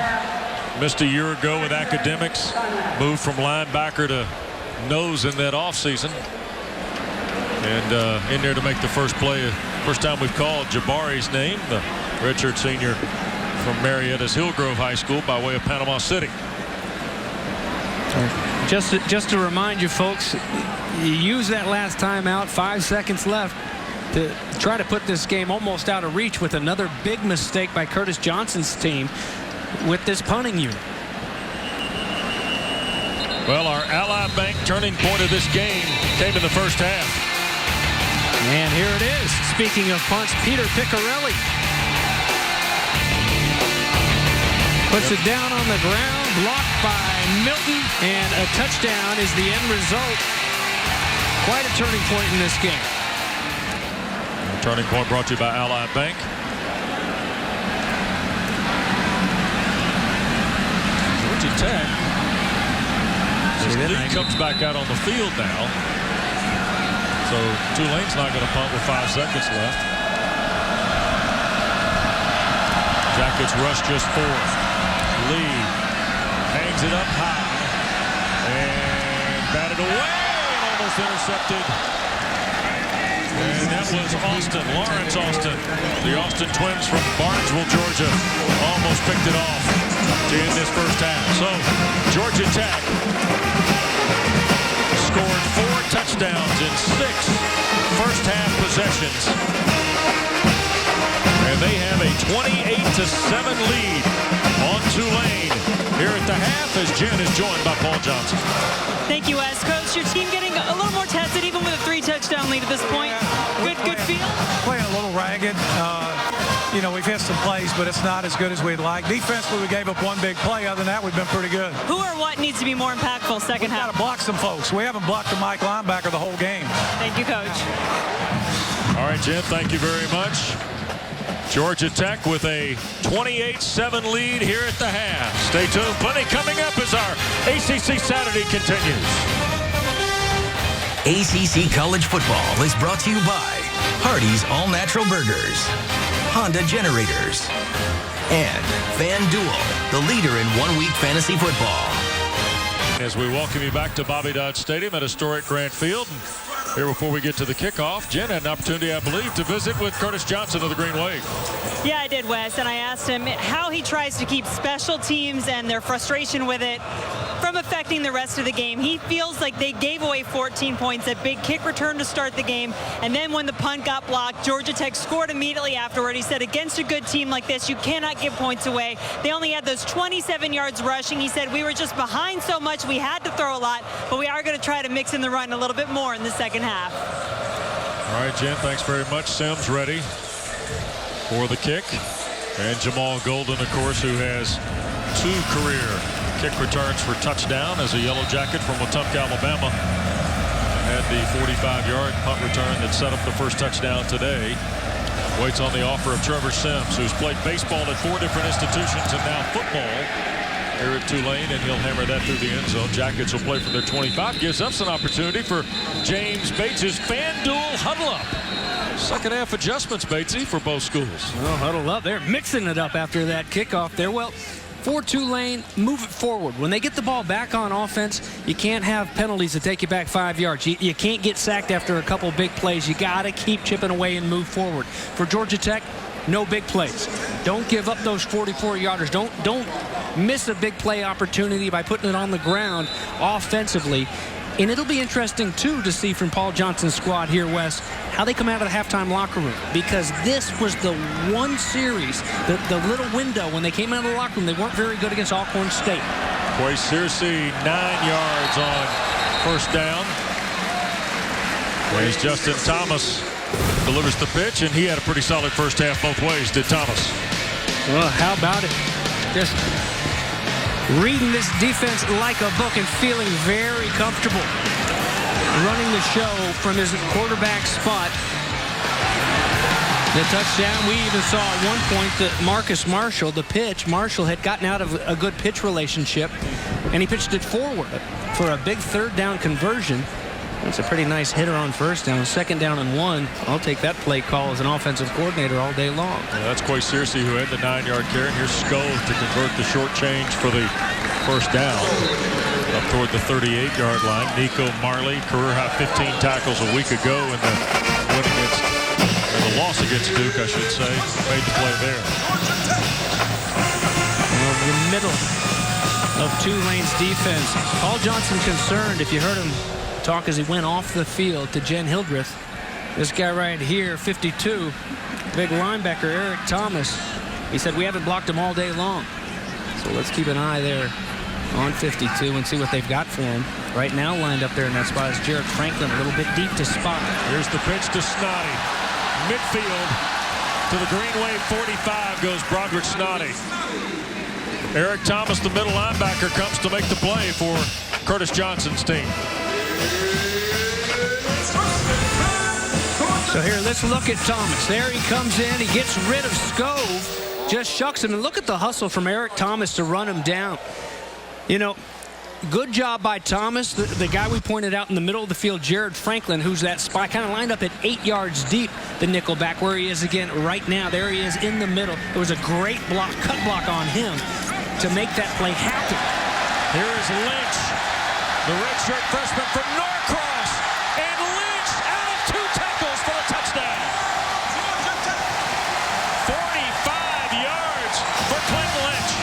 Missed a year ago with academics. Moved from linebacker to nose in that offseason. And in there to make the first play. First time we've called Jabari's name, the redshirt senior from Marietta's Hillgrove High School by way of Panama City. Just to remind you folks, you use that last timeout, 5 seconds left, to try to put this game almost out of reach with another big mistake by Curtis Johnson's team with this punting unit. Well, our Ally Bank turning point of this game came in the first half. And here it is. Speaking of punts, Peter Piccarelli puts it down on the ground, blocked by Milton, and a touchdown is the end result. Quite a turning point in this game. Turning point brought to you by Ally Bank. Georgia Tech. This lead comes back out on the field now. So Tulane's not going to punt with 5 seconds left. Jackets rush just 4th. Lee hangs it up high and batted away and almost intercepted. And that was Austin, Lawrence Austin. The Austin twins from Barnesville, Georgia, almost picked it off to end this first half. So Georgia Tech scored 4 touchdowns in 6 first half possessions. And they have a 28-7 lead on Tulane here at the half as Jen is joined by Paul Johnson. Thank you, Wes. Coach, your team getting a little more tested even with a 3-touchdown lead at this point. Good feel? Playing a little ragged. You know, we've hit some plays, but it's not as good as we'd like. Defensively, we gave up 1 big play. Other than that, we've been pretty good. Who or what needs to be more impactful second half? We've got to block some folks. We haven't blocked the Mike linebacker the whole game. Thank you, Coach. All right, Jen, thank you very much. Georgia Tech with a 28-7 lead here at the half. Stay tuned. Plenty coming up as our ACC Saturday continues. ACC College Football is brought to you by Hardee's All Natural Burgers, Honda Generators, and FanDuel, the leader in one-week fantasy football. As we welcome you back to Bobby Dodd Stadium at historic Grant Field. Here before we get to the kickoff, Jen had an opportunity, I believe, to visit with Curtis Johnson of the Green Wave. Yeah, I did, Wes, and I asked him how he tries to keep special teams and their frustration with it from affecting the rest of the game. He feels like they gave away 14 points, a big kick return to start the game, and then when the punt got blocked, Georgia Tech scored immediately afterward. He said, against a good team like this, you cannot give points away. They only had those 27 yards rushing. He said, we were just behind so much, we had to throw a lot, but we are going to try to mix in the run a little bit more in the second half. All right, Jen, thanks very much. Sims ready for the kick. And Jamal Golden, of course, who has 2 career kick returns for touchdown as a Yellow Jacket from Wetumpka, Alabama. Had the 45-yard punt return that set up the first touchdown today. Waits on the offer of Trevor Sims, who's played baseball at 4 different institutions and now football here at Tulane, and he'll hammer that through the end zone. Jackets will play for their 25. Gives us an opportunity for James Bates' FanDuel Huddle Up. Second half adjustments, Batesy, for both schools. Well, huddle up. They're mixing it up after that kickoff there. Well, for Tulane, move it forward. When they get the ball back on offense, you can't have penalties that take you back 5 yards. You can't get sacked after a couple big plays. You got to keep chipping away and move forward. For Georgia Tech, no big plays. Don't give up those 44-yarders. Don't miss a big play opportunity by putting it on the ground offensively. And it'll be interesting, too, to see from Paul Johnson's squad here, Wes, how they come out of the halftime locker room. Because this was the one series, the little window when they came out of the locker room, they weren't very good against Alcorn State. Quay Searcy, 9 yards on first down. Here's Justin Thomas. Delivers the pitch, and he had a pretty solid first half both ways, did Thomas. Well, how about it? Just reading this defense like a book and feeling very comfortable. Running the show from his quarterback spot. The touchdown, we even saw at one point that Marcus Marshall, the pitch, Marshall had gotten out of a good pitch relationship, and he pitched it forward for a big third down conversion. That's a pretty nice hitter on first down. Second down and 1. I'll take that play call as an offensive coordinator all day long. Yeah, that's Quay Searcy who had the 9-yard carry. And here's Skov to convert the short change for the first down. Up toward the 38-yard line. Nico Marley, career high 15 tackles a week ago in the win against, or the loss against Duke, I should say. Made the play there. The middle of Tulane's defense. Paul Johnson concerned, if you heard him talk as he went off the field to Jen Hildreth. This guy right here, 52, big linebacker, Eric Thomas. He said, we haven't blocked him all day long. So let's keep an eye there on 52 and see what they've got for him. Right now lined up there in that spot is Jared Franklin, a little bit deep to spot. Here's the pitch to Snoddy. Midfield to the Green Wave 45 goes Broderick Snoddy. Eric Thomas, the middle linebacker, comes to make the play for Curtis Johnson's team. So here, let's look at Thomas. There he comes in. He gets rid of Skov. Just shucks him. And look at the hustle from Eric Thomas to run him down. You know, good job by Thomas. The guy we pointed out in the middle of the field, Jared Franklin, who's that spy, kind of lined up at 8 yards deep, the nickel back, where he is again right now. There he is in the middle. It was a great block, cut block on him to make that play happen. Here is Lynch, the redshirt freshman from Norcross, and Lynch out of 2 tackles for a touchdown. 45 yards for Clinton Lynch.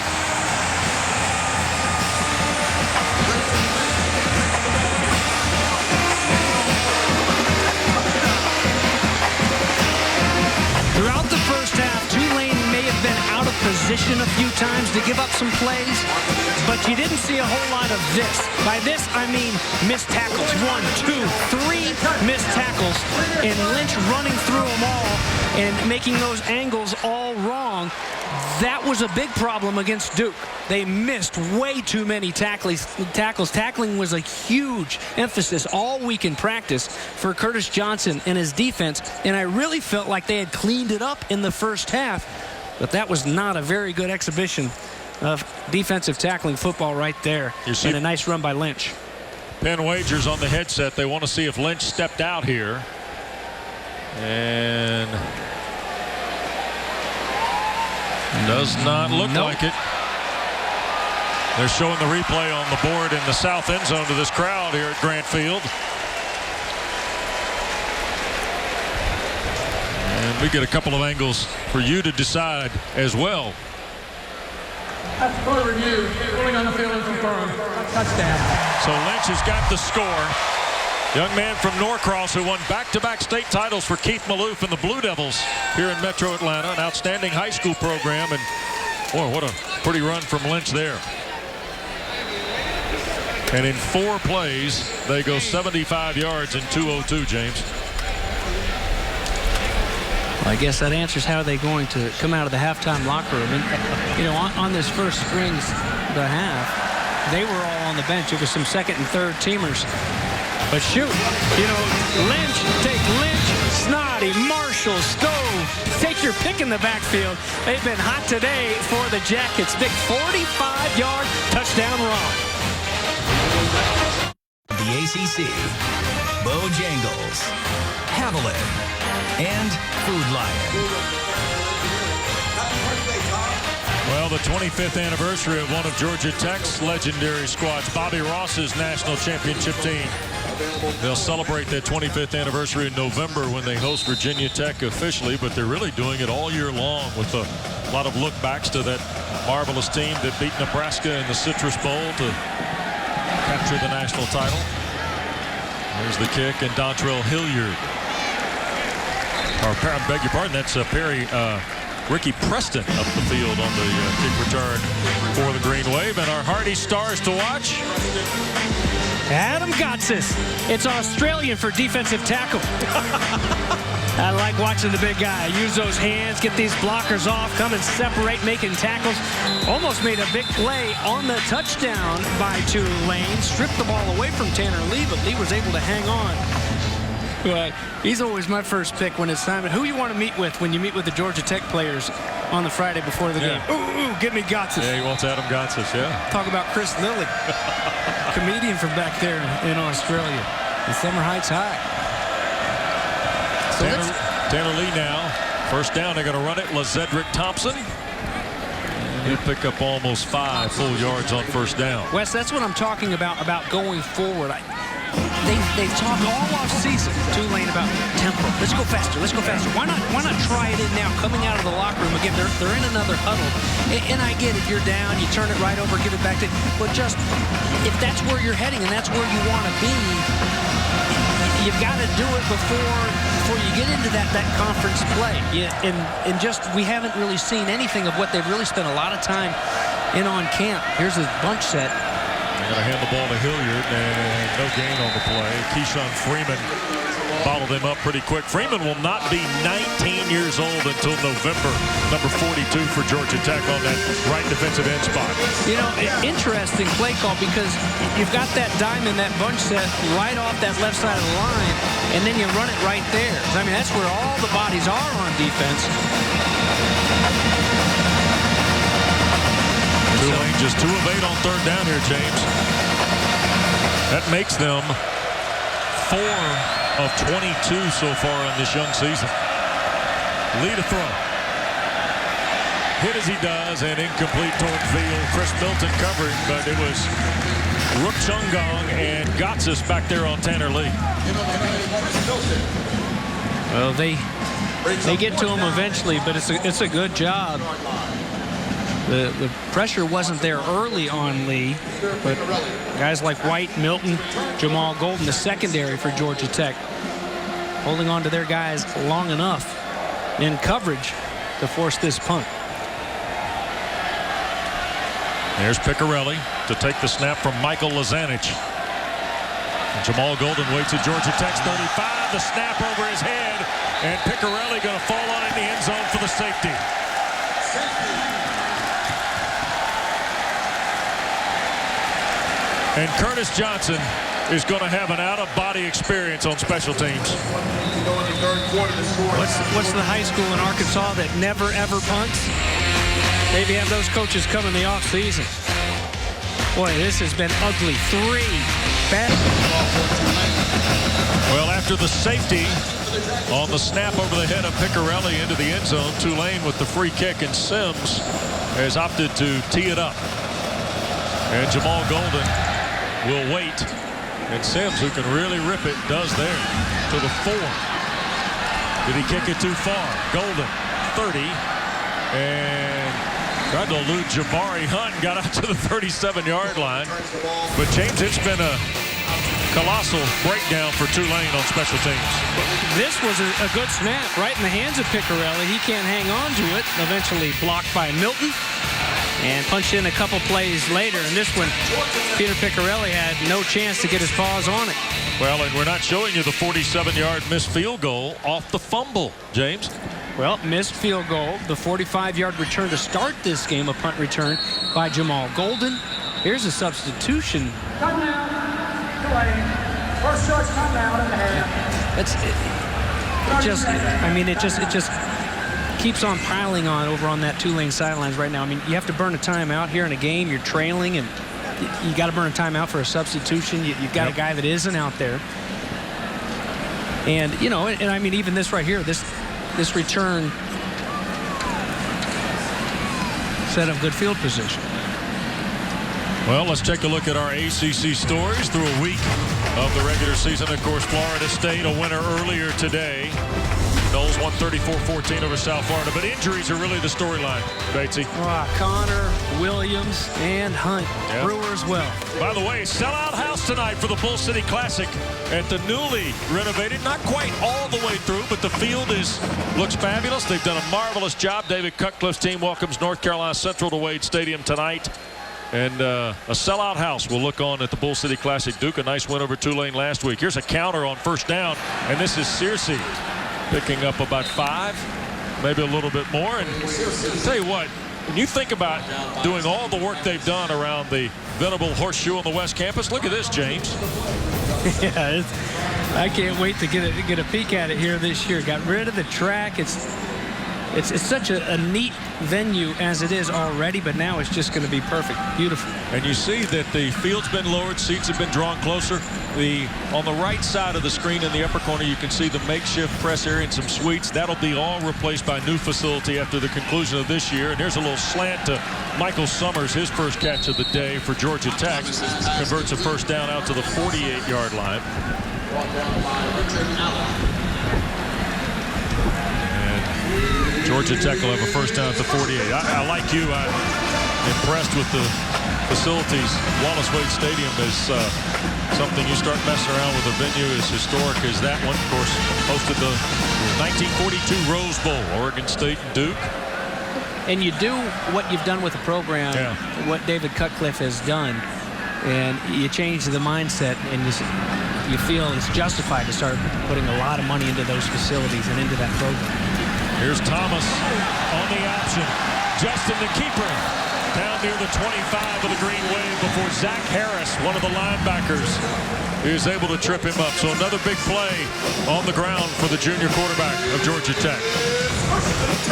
Throughout the first half, Tulane may have been out of position a few times to give up some plays, but you didn't see a whole lot of this. By this, I mean missed tackles. 1, 2, 3 missed tackles, and Lynch running through them all and making those angles all wrong. That was a big problem against Duke. They missed way too many tackles. Tackling was a huge emphasis all week in practice for Curtis Johnson and his defense, and I really felt like they had cleaned it up in the first half, but that was not a very good exhibition of defensive tackling football right there. And a nice run by Lynch. Penn Wagers on the headset. They want to see if Lynch stepped out here. And does not look like it. They're showing the replay on the board in the south end zone to this crowd here at Grant Field. And we get a couple of angles for you to decide as well. That's for review. Ruling on the field and confirmed. Touchdown. So Lynch has got the score. Young man from Norcross who won back-to-back state titles for Keith Maloof and the Blue Devils here in Metro Atlanta. An outstanding high school program. And boy, what a pretty run from Lynch there. And in 4 plays, they go 75 yards in 2:02, James. Well, I guess that answers how they're going to come out of the halftime locker room. And, you know, on this first strings, the half, they were all on the bench. It was some second and third teamers. But shoot, you know, Lynch, take Lynch, Snoddy, Marshall, Skov. Take your pick in the backfield. They've been hot today for the Jackets. Big 45-yard touchdown run. The ACC, Bojangles, Haviland, and Food Lion. Well, the 25th anniversary of one of Georgia Tech's legendary squads, Bobby Ross's national championship team. They'll celebrate their 25th anniversary in November when they host Virginia Tech officially, but they're really doing it all year long with a lot of look-backs to that marvelous team that beat Nebraska in the Citrus Bowl to capture the national title. There's the kick, and Dontrell Hilliard. I beg your pardon, that's Ricky Preston up the field on the kick return for the Green Wave. And our Hardy stars to watch. Adam Gotsis. It's Australian for defensive tackle. I like watching the big guy use those hands, get these blockers off, come and separate, making tackles. Almost made a big play on the touchdown by Tulane. Stripped the ball away from Tanner Lee, but Lee was able to hang on. Well, he's always my first pick when it's time. Who you want to meet with when you meet with the Georgia Tech players on the Friday before the game? Ooh, give me Gotsis. Yeah, he wants Adam Gotsis, yeah. Talk about Chris Lilly, comedian from back there in Australia, in Summer Heights High. So Tanner Lee now. First down, they're going to run it. LaZedrick Thompson. He'll pick up almost 5 full yards on first down. Wes, that's what I'm talking about going forward. They've talked all off season, Tulane, about tempo. Let's go faster. Let's go faster. Why not try it in now? Coming out of the locker room again, they're in another huddle. And I get it. You're down. You turn it right over, give it back to. But just if that's where you're heading and that's where you want to be, you've got to do it before you get into that conference play. And just we haven't really seen anything of what they've really spent a lot of time in on camp. Here's a bunch set. They're going to hand the ball to Hilliard, and no gain on the play. Keyshawn Freeman followed him up pretty quick. Freeman will not be 19 years old until November. Number 42 for Georgia Tech on that right defensive end spot. You know, interesting play call because you've got that dime in that bunch set right off that left side of the line, and then you run it right there. I mean, that's where all the bodies are on defense. Tulane just 2 of 8 on third down here, James. That makes them 4 of 22 so far in this young season. Lead a throw. Hit as he does and incomplete toward field. Chris Milton covering, but it was Rook Chungong and Gotsis back there on Tanner Lee. Well, they get to him eventually, but it's a good job. The pressure wasn't there early on Lee, but guys like White, Milton, Jamal Golden, the secondary for Georgia Tech, holding on to their guys long enough in coverage to force this punt. There's Picarelli to take the snap from Michael Lazanich. And Jamal Golden waits at Georgia Tech's 35. The snap over his head, and Picarelli going to fall on it in the end zone for the safety. And Curtis Johnson is going to have an out-of-body experience on special teams. What's the high school in Arkansas that never, ever punts? Maybe have those coaches come in the offseason. Boy, this has been ugly. 3 bad. Well, after the safety on the snap over the head of Picarelli into the end zone, Tulane with the free kick, and Sims has opted to tee it up. And Jamal Golden will wait, and Sims, who can really rip it, does there to the 4. Did he kick it too far? Golden, 30, and tried to elude Jabari Hunt, got out to the 37-yard line. But James, it's been a colossal breakdown for Tulane on special teams. This was a good snap right in the hands of Picarelli. He can't hang on to it. Eventually blocked by Milton. And punched in a couple plays later. And this one, Peter Picarelli had no chance to get his paws on it. Well, and we're not showing you the 47-yard missed field goal off the fumble, James. Well, missed field goal. The 45-yard return to start this game, a punt return by Jamal Golden. Here's a substitution. Timeout. Tulane. First short timeout in the half. It just keeps on piling on over on that Tulane sidelines right now. I mean, you have to burn a timeout here in a game. You're trailing, and you got to burn a timeout for a substitution. You've got a guy that isn't out there. And, you know, and I mean, even this right here, this return set up good field position. Well, let's take a look at our ACC stories through a week of the regular season. Of course, Florida State, a winner earlier today. Noles won 34-14 over South Florida, but injuries are really the storyline, Batesy. Connor, Williams, and Hunt. Yep. Brewers well. By the way, sellout house tonight for the Bull City Classic at the newly renovated, not quite all the way through, but the field looks fabulous. They've done a marvelous job. David Cutcliffe's team welcomes North Carolina Central to Wade Stadium tonight. And a sellout house will look on at the Bull City Classic. Duke, a nice win over Tulane last week. Here's a counter on first down, and this is Searcy picking up about 5, maybe a little bit more. And I'll tell you what, when you think about doing all the work they've done around the venerable horseshoe on the West Campus, look at this, James. Yeah, I can't wait to get a peek at it here this year. Got rid of the track. It's such a neat venue as it is already, but now it's just going to be perfect. Beautiful. And you see that the field's been lowered, seats have been drawn closer. On the right side of the screen in the upper corner, you can see the makeshift press area and some suites. That'll be all replaced by new facility after the conclusion of this year. And here's a little slant to Michael Summers, his first catch of the day for Georgia Tech. Converts a first down out to the 48-yard line. Georgia Tech will have a first down at the 48. I like you. I'm impressed with the facilities. Wallace Wade Stadium is something you start messing around with a venue as historic as that one. Of course, hosted the 1942 Rose Bowl, Oregon State and Duke. And you do what you've done with the program, what David Cutcliffe has done, and you change the mindset, and you feel it's justified to start putting a lot of money into those facilities and into that program. Here's Thomas on the option. Justin, the keeper, down near the 25 of the Green Wave before Zach Harris, one of the linebackers, is able to trip him up. So another big play on the ground for the junior quarterback of Georgia Tech.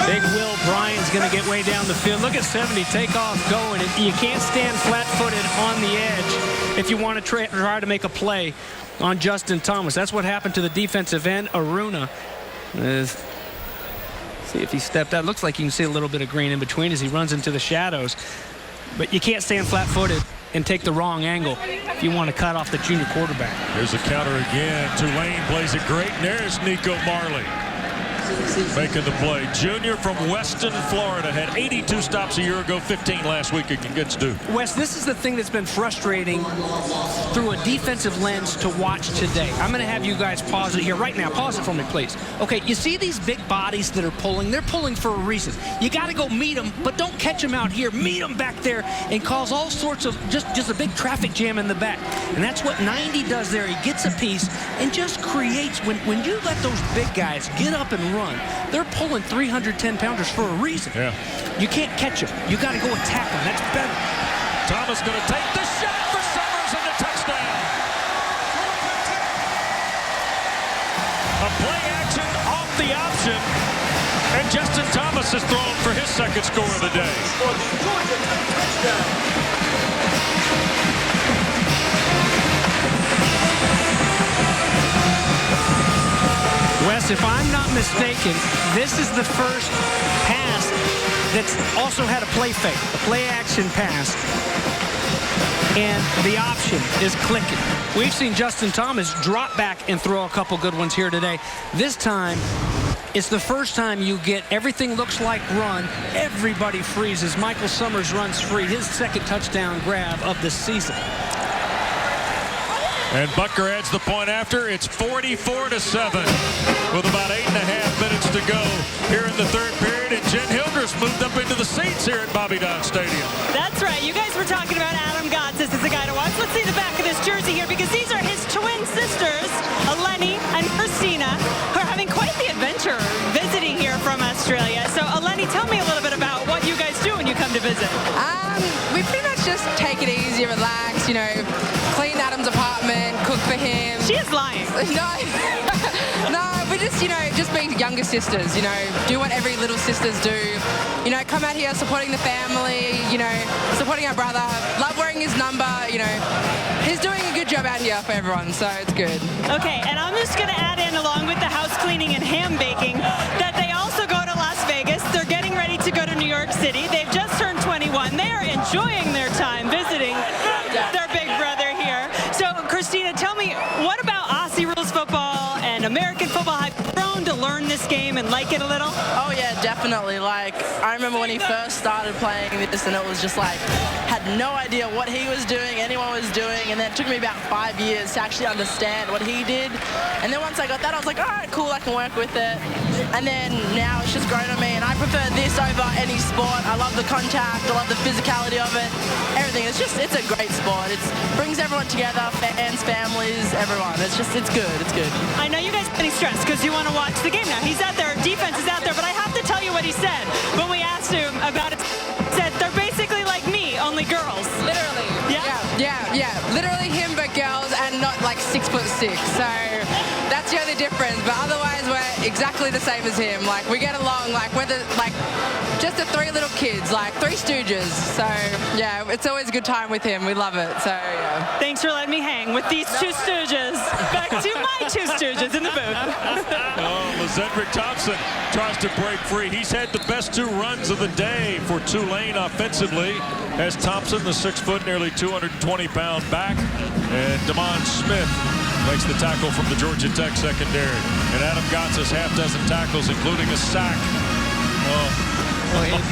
Big Will Bryan's going to get way down the field. Look at 70 take off going. You can't stand flat-footed on the edge if you want to try to make a play on Justin Thomas. That's what happened to the defensive end, Aruna. See if he stepped out. Looks like you can see a little bit of green in between as he runs into the shadows. But you can't stand flat-footed and take the wrong angle if you want to cut off the junior quarterback. Here's a counter again. Tulane plays it great. And there's Nico Marley making the play. Junior from Weston, Florida. Had 82 stops a year ago, 15 last week against Duke. Wes, this is the thing that's been frustrating through a defensive lens to watch today. I'm going to have you guys pause it here right now. Pause it for me, please. Okay, you see these big bodies that are pulling? They're pulling for a reason. You got to go meet them, but don't catch them out here. Meet them back there and cause all sorts of just a big traffic jam in the back. And that's what 90 does there. He gets a piece and just creates. When you let those big guys get up and run, they're pulling 310-pounders for a reason. Yeah. You can't catch them. You got to go attack them. That's better. Thomas going to take the shot for Summers and the touchdown. A play action off the option. And Justin Thomas has thrown for his second score of the day. Wes, if I'm not mistaken, this is the first pass that's also had a play fake, a play action pass. And the option is clicking. We've seen Justin Thomas drop back and throw a couple good ones here today. This time, it's the first time you get everything looks like run. Everybody freezes. Michael Summers runs free. His second touchdown grab of the season. And Butker adds the point after. It's 44-7 with about 8.5 minutes to go here in the third period. And Jen Hildreth moved up into the seats here at Bobby Dodd Stadium. That's right. You guys were talking about Adam Gotts. This is a guy to watch. Let's see the back of his jersey here because these are his twin sisters, Eleni and Christina, who are having quite the adventure visiting here from Australia. So, Eleni, tell me a little bit about what you guys do when you come to visit. We pretty much just take it easy, relax, you know, clean Adam's apartment, cook for him. She is lying. No, we just, you know, just being younger sisters, you know, do what every little sisters do. You know, come out here supporting the family, you know, supporting our brother. Love wearing his number, you know. He's doing a good job out here for everyone, so it's good. Okay, and I'm just going to add in, along with the house cleaning and ham baking, that they also go to Las Vegas. They're getting ready to go to New York City. They've just turned 21. They are enjoying their time visiting their big brother here. So, Christina, tell me, what about Aussie rules football and American football? Have you grown to learn this game and like it a little? Oh, yeah, definitely. Like, I remember when he first started playing this, and it was just like, had no idea what he was doing, anyone was doing, and then it took me about 5 years to actually understand what he did. And then once I got that, I was like, all right, cool, I can work with it. And then now it's just grown on me, and I prefer this over any sport. I love the contact, I love the physicality of it, everything. It's a great sport. It brings everyone together, fans, families, everyone. It's good, it's good. I know you guys are getting stressed because you want to watch the game now. He's out there, defense is out there, but I have to tell you what he said when we asked him about it. He said they're basically like me, only girls. Literally. Yeah. Literally him, but girls, and not like 6'6". So That's the only difference. But otherwise, we're exactly the same as him. Like, we get along. Like, we're just the three little kids, like 3 Stooges. So, yeah, it's always a good time with him. We love it. So, yeah. Thanks for letting me hang with these 2 Stooges. Back to my 2 Stooges in the booth. Lezedrick Thompson tries to break free. He's had the best 2 runs of the day for Tulane offensively. As Thompson, the 6-foot, nearly 220-pound back, and Damon Smith makes the tackle from the Georgia Tech secondary. And Adam Gotts has half dozen tackles, including a sack.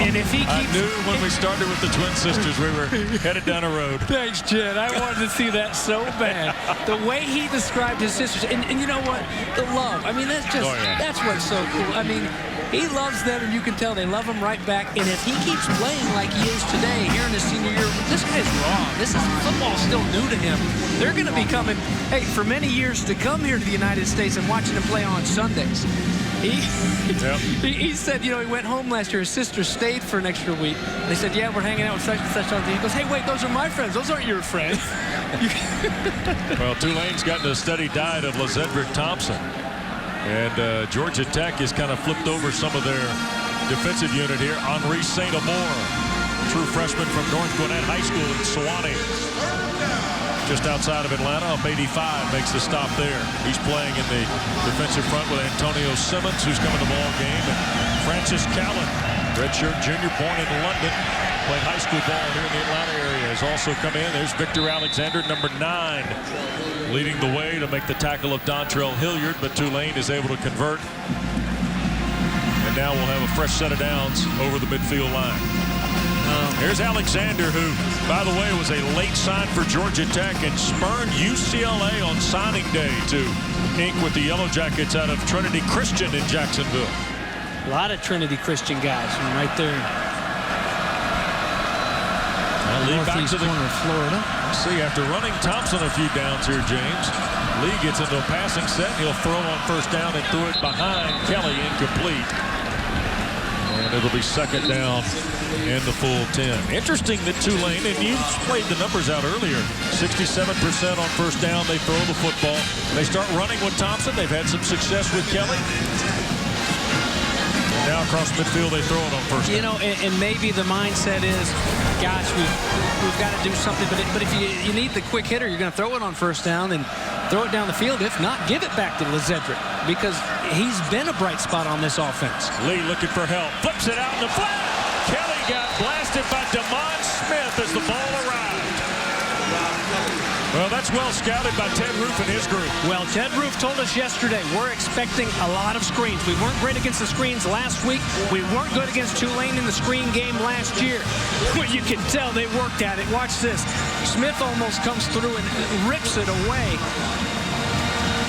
And if he keeps... I knew when we started with the twin sisters, we were headed down a road. Thanks, Jed. I wanted to see that so bad. The way he described his sisters, and you know what? The love. I mean, that's just, that's what's so cool. I mean, he loves them, and you can tell they love him right back. And if he keeps playing like he is today, here in his senior year, this guy's wrong. This is football still new to him. They're going to be coming, hey, for many years to come here to the United States and watching him play on Sundays. He said, you know, he went home last year. His sister stayed for an extra week. They said, yeah, we're hanging out with such and such on the. He goes, hey, wait, those are my friends. Those aren't your friends. Well, Tulane's gotten a steady diet of Lezedrick Thompson. And Georgia Tech has kind of flipped over some of their defensive unit here. Henri St. Amour, true freshman from North Gwinnett High School in Sewanee. Just outside of Atlanta, up 85, makes the stop there. He's playing in the defensive front with Antonio Simmons, who's coming to the ball game, and Francis Callan, redshirt junior, born in London, played high school ball here in the Atlanta area, has also come in. There's Victor Alexander, number 9, leading the way to make the tackle of Dontrell Hilliard, but Tulane is able to convert. And now we'll have a fresh set of downs over the midfield line. Here's Alexander, who, by the way, was a late sign for Georgia Tech and spurned UCLA on signing day to ink with the Yellow Jackets out of Trinity Christian in Jacksonville. A lot of Trinity Christian guys from right there. Lee back to the corner of Florida. See, after running Thompson a few downs here, James, Lee gets into a passing set. He'll throw on first down and threw it behind Kelly, incomplete. And it'll be second down and the full 10. Interesting that Tulane, and you played the numbers out earlier, 67% on first down. They throw the football. They start running with Thompson. They've had some success with Kelly. Now across midfield, they throw it on first down. You know, and maybe the mindset is, gosh, we've got to do something. But if you need the quick hitter, you're going to throw it on first down and throw it down the field. If not, give it back to Lezedrick, because he's been a bright spot on this offense. Lee looking for help. Flips it out in the flat. Kelly got blasted by Damon Smith as the ball arrived. Well, that's well scouted by Ted Roof and his group. Well, Ted Roof told us yesterday we're expecting a lot of screens. We weren't great against the screens last week. We weren't good against Tulane in the screen game last year. Well, you can tell they worked at it. Watch this. Smith almost comes through and rips it away.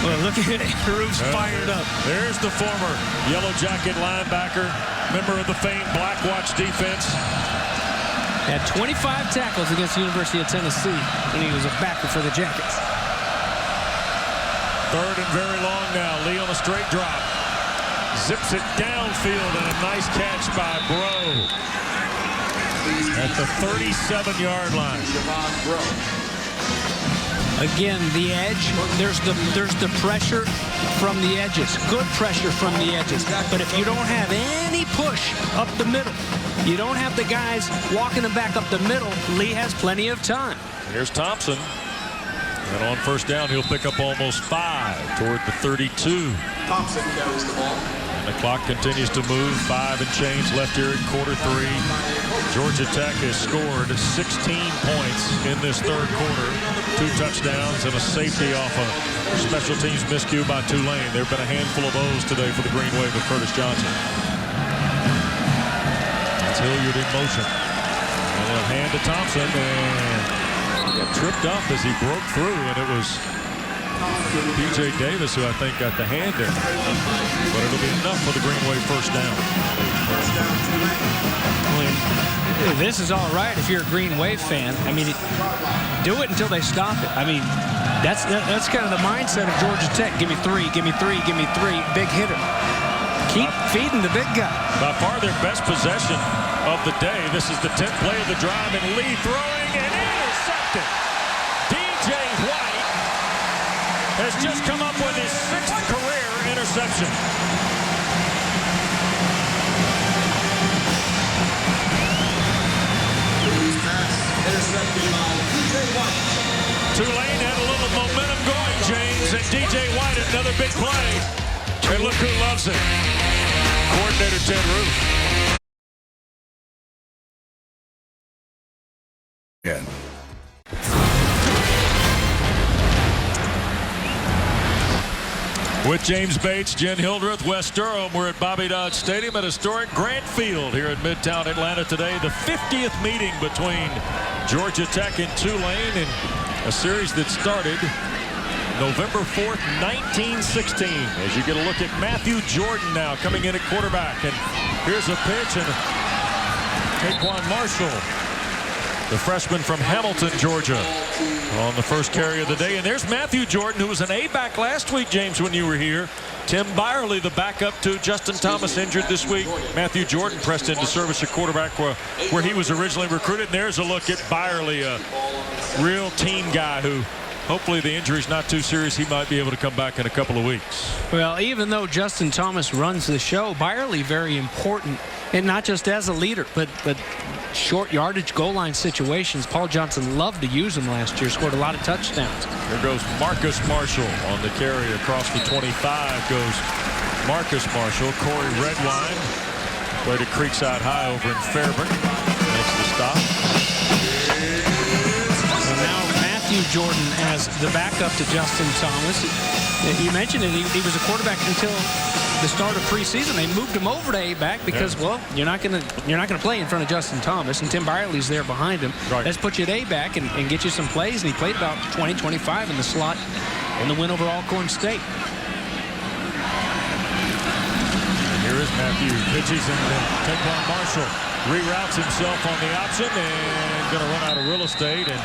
Well, look at it. Roof's fired up. There's the former Yellow Jacket linebacker, member of the famed Black Watch defense. Had 25 tackles against the University of Tennessee when he was a backer for the Jackets. Third and very long now. Lee on a straight drop. Zips it downfield, and a nice catch by Bro at the 37-yard line. Again, the edge, there's the pressure from the edges. Good pressure from the edges. But if you don't have any push up the middle, you don't have the guys walking them back up the middle, Lee has plenty of time. Here's Thompson. And on first down, he'll pick up almost 5 toward the 32. Thompson carries the ball. And the clock continues to move. 5 and change left here in quarter 3. Georgia Tech has scored 16 points in this third quarter. 2 touchdowns and a safety off a special teams miscue by Tulane. There have been a handful of those today for the Green Wave of Curtis Johnson. That's Hilliard in motion. And they'll hand to Thompson, and got tripped up as he broke through, and it was P.J. Davis who I think got the hand there. But it'll be enough for the Green Wave first down. This is all right if you're a Green Wave fan. I mean, do it until they stop it. I mean, that's kind of the mindset of Georgia Tech. Give me 3, give me 3, give me 3. Big hitter. Keep feeding the big guy. By far their best possession of the day. This is the 10th play of the drive, and Lee throwing and intercepted. DJ White has just come up with his 6th career interception. Tulane had a little momentum going, James, and DJ White another big play. And look who loves it. Coordinator Ted Roof. Yeah. With James Bates, Jen Hildreth, Wes Durham, we're at Bobby Dodd Stadium at historic Grant Field here in Midtown Atlanta today. The 50th meeting between Georgia Tech and Tulane in a series that started November 4th, 1916. As you get a look at Matthew Jordan now coming in at quarterback. And here's a pitch, and Taquan Marshall, the freshman from Hamilton, Georgia, on the first carry of the day. And there's Matthew Jordan, who was an A-back last week, James, when you were here. Tim Byerly, the backup to Justin Thomas, injured this week. Matthew Jordan pressed into service at quarterback where he was originally recruited. And there's a look at Byerly, a real team guy who hopefully the injury's not too serious. He might be able to come back in a couple of weeks. Well, even though Justin Thomas runs the show, Byerly very important, and not just as a leader, but short yardage goal line situations. Paul Johnson loved to use him last year, scored a lot of touchdowns. Here goes Marcus Marshall on the carry across the 25 goes Marcus Marshall. Corey Redwine played at Creekside High over in Fairburn. Makes the stop. And now Matthew Jordan as the backup to Justin Thomas. You mentioned it, he was a quarterback until the start of preseason. They moved him over to A-back because, well, you're not going to play in front of Justin Thomas, and Tim Byerly's there behind him. Right. Let's put you at A-back and get you some plays. And he played about 20, 25 in the slot in the win over Alcorn State. Here is Matthew pitches, and Taquan Marshall reroutes himself on the option and going to run out of real estate and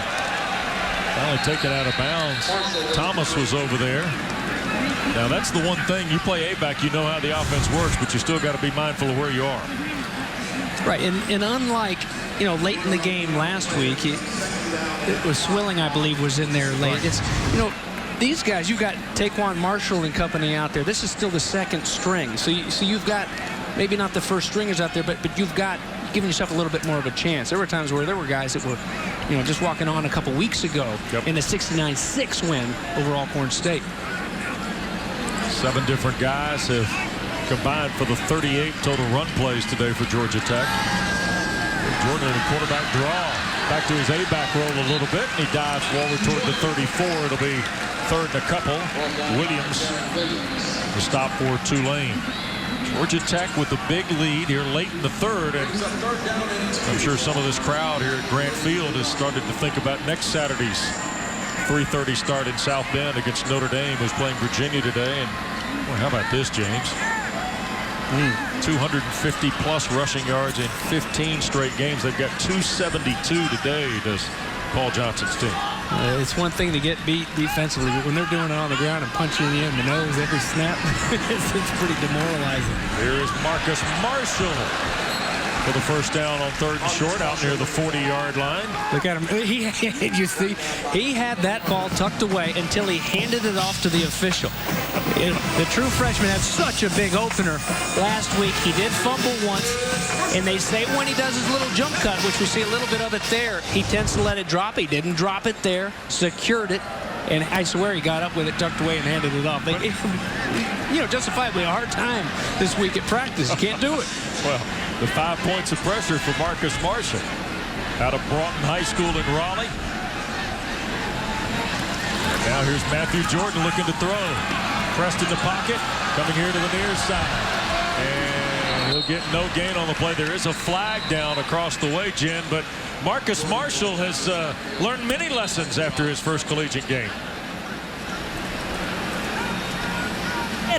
finally taken out of bounds. Thomas was over there. Now that's the one thing, you play A-back, you know how the offense works, but you still got to be mindful of where you are. Right, and unlike, late in the game last week, it was Swilling, I believe, was in there late. Right. It's, these guys, you've got Taquan Marshall and company out there. This is still the second string. So you've got maybe not the first stringers out there, but you've got giving yourself a little bit more of a chance. There were times where there were guys that were, just walking on a couple weeks ago in a 69-6 win over Alcorn State. 7 different guys have combined for the 38 total run plays today for Georgia Tech. Jordan in a quarterback draw. Back to his A-back roll a little bit, and he dives forward toward the 34. It'll be third and a couple. Williams, the stop for Tulane. Georgia Tech with a big lead here late in the third, and I'm sure some of this crowd here at Grant Field has started to think about next Saturday's 3:30 start in South Bend against Notre Dame, who's playing Virginia today. And boy, how about this, James? 250-plus rushing yards in 15 straight games. They've got 272 today, does Paul Johnson's team. It's one thing to get beat defensively, but when they're doing it on the ground and punching you in the nose every snap, it's pretty demoralizing. Here is Marcus Marshall for the first down on 3rd and short out near the 40-yard line. Look at him. You see, he had that ball tucked away until he handed it off to the official. The true freshman had such a big opener last week. He did fumble once, and they say when he does his little jump cut, which we see a little bit of it there, he tends to let it drop. He didn't drop it there, secured it, and I swear he got up with it tucked away and handed it off. Justifiably a hard time this week at practice. You can't do it. Well, the 5 points of pressure for Marcus Marshall out of Broughton High School in Raleigh. And now here's Matthew Jordan looking to throw. Pressed in the pocket, coming here to the near side. And he'll get no gain on the play. There is a flag down across the way, Jen, but Marcus Marshall has learned many lessons after his first collegiate game.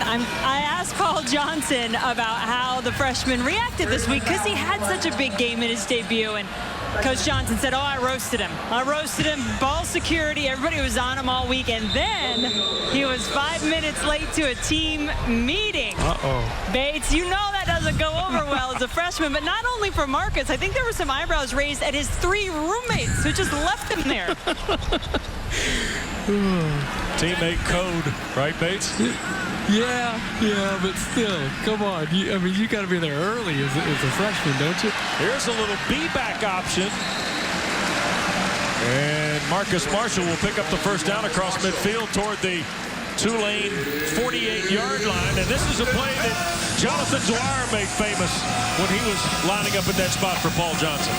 I asked Paul Johnson about how the freshman reacted this week because he had such a big game in his debut, and Coach Johnson said, I roasted him. Ball security, everybody was on him all week, and then he was 5 minutes late to a team meeting. Bates, you know that doesn't go over well as a freshman, but not only for Marcus. I think there were some eyebrows raised at his 3 roommates who just left him there. Teammate code, right, Bates? Yeah, but still, come on. I mean, you got to be there early as a freshman, don't you? Here's a little B-back option. And Marcus Marshall will pick up the first down across midfield toward the Tulane 48-yard line. And this is a play that Jonathan Dwyer made famous when he was lining up at that spot for Paul Johnson.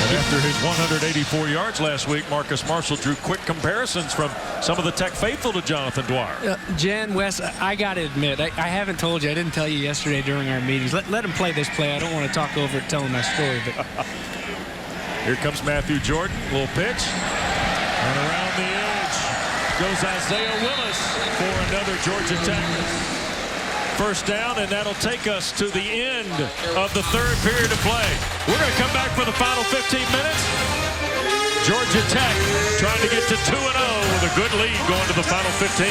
And after his 184 yards last week, Marcus Marshall drew quick comparisons from some of the Tech faithful to Jonathan Dwyer. Jen, Wes, I got to admit, I haven't told you. I didn't tell you yesterday during our meetings. Let him play this play. I don't want to talk over it telling my story. But here comes Matthew Jordan. Little pitch. And around the edge goes Isaiah Willis for another Georgia Tech first down, and that'll take us to the end of the third period of play. We're going to come back for the final 15 minutes. Georgia Tech trying to get to 2-0 with a good lead going to the final 15.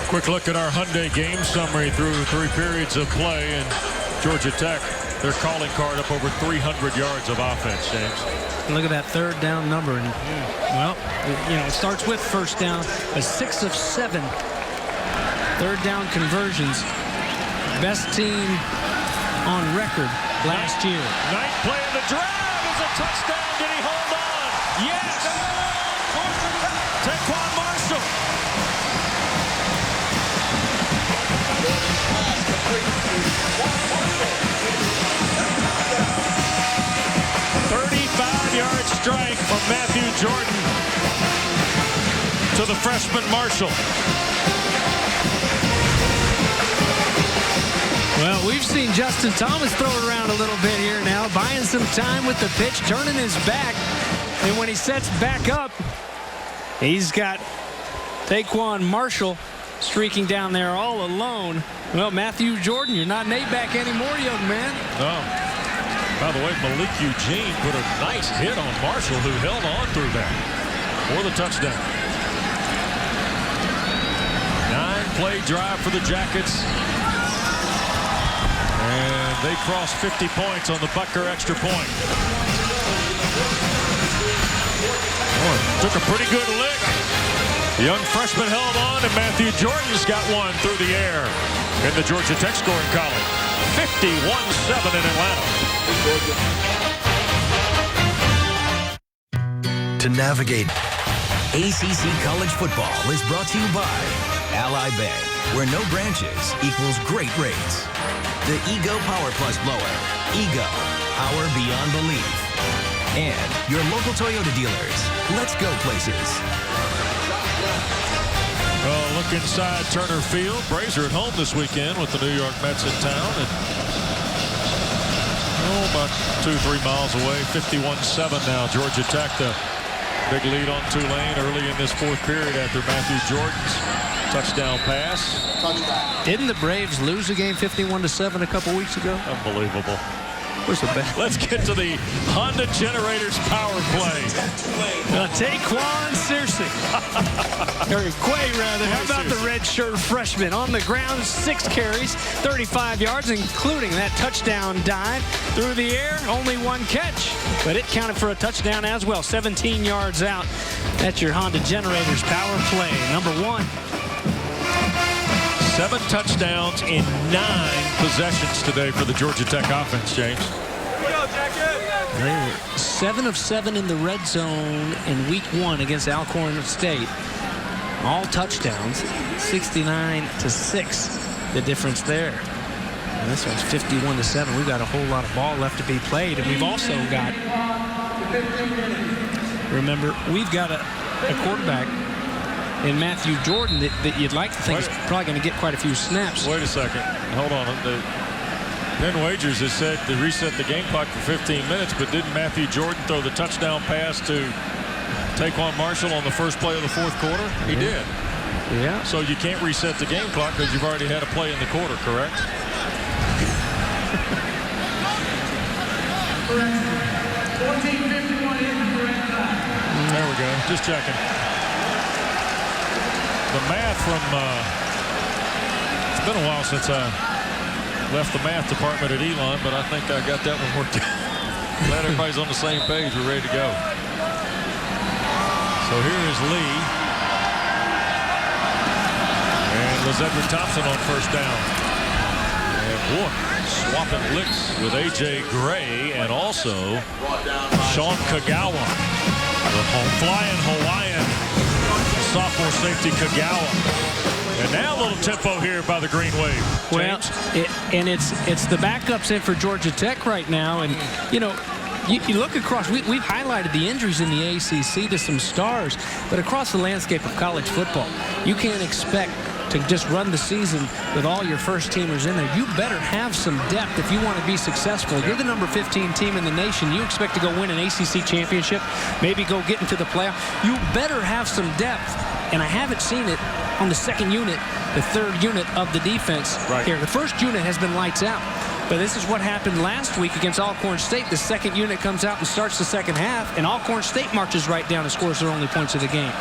Quick look at our Hyundai game summary through 3 periods of play, and Georgia Tech, their calling card up over 300 yards of offense, James. Look at that third down number. And, well, it starts with first down. A 6 of 7 third down conversions. Best team on record last year. Ninth play of the drive is a touchdown. Did he hold on? Yes. Taquan Marshall. Yard strike from Matthew Jordan to the freshman Marshall. Well, we've seen Justin Thomas throw it around a little bit here now, buying some time with the pitch, turning his back. And when he sets back up, he's got Taquan Marshall streaking down there all alone. Well, Matthew Jordan, you're not an A-back anymore, young man. No. By the way, Malik Eugene put a nice hit on Marshall, who held on through that for the touchdown. 9-play drive for the Jackets. And they crossed 50 points on the Butker extra point. Took a pretty good lick. The young freshman held on, and Matthew Jordan's got one through the air in the Georgia Tech scoring column. 51-7 in Atlanta. To navigate, ACC College Football is brought to you by Ally Bank, where no branches equals great rates. The Ego Power Plus Blower. Ego. Power beyond belief. And your local Toyota dealers. Let's go places. Well, look inside Turner Field. Braves are at home this weekend with the New York Mets in town. And about 2-3 miles away. 51-7 now. Georgia Tech, the big lead on Tulane early in this fourth period after Matthew Jordan's touchdown pass. Didn't the Braves lose the game 51-7 a couple weeks ago? Unbelievable. Where's the best? Let's get to the Honda Generators power play. Taquan Searcy. Or Quay, rather. How about the redshirt freshman? On the ground, 6 carries, 35 yards, including that touchdown dive. Through the air, only 1 catch. But it counted for a touchdown as well. 17 yards out. That's your Honda Generators power play. Number 1. 7 touchdowns in 9 possessions today for the Georgia Tech offense, James. They were 7 of 7 in the red zone in week 1 against Alcorn State. All touchdowns, 69-6, the difference there. And this one's 51-7. We've got a whole lot of ball left to be played, and we've also got, remember, we've got a quarterback in Matthew Jordan that you'd like to think is probably going to get quite a few snaps. Wait a second. Hold on. The Penn Wagers has said to reset the game clock for 15 minutes, but didn't Matthew Jordan throw the touchdown pass to Taquan Marshall on the first play of the fourth quarter? He did. Yeah. So you can't reset the game clock because you've already had a play in the quarter, correct? There we go. Just checking. The math from, it's been a while since I left the math department at Elon, but I think I got that one worked out. Glad everybody's on the same page. We're ready to go. So here is Lee. And Lizedrick Thompson on first down. And boy, swapping licks with A.J. Gray and also Sean Kagawa. The flying Hawaiian sophomore safety Kagawa. And now a little tempo here by the Green Wave. Well, it's the backups in for Georgia Tech right now. And, you know, you look across, we've highlighted the injuries in the ACC to some stars. But across the landscape of college football, you can't expect to just run the season with all your first teamers in there. You better have some depth if you want to be successful. You're the number 15 team in the nation. You expect to go win an ACC championship, maybe go get into the playoff. You better have some depth. And I haven't seen it on the second unit, the third unit of the defense here. The first unit has been lights out. But this is what happened last week against Alcorn State. The second unit comes out and starts the second half, and Alcorn State marches right down and scores their only points of the game.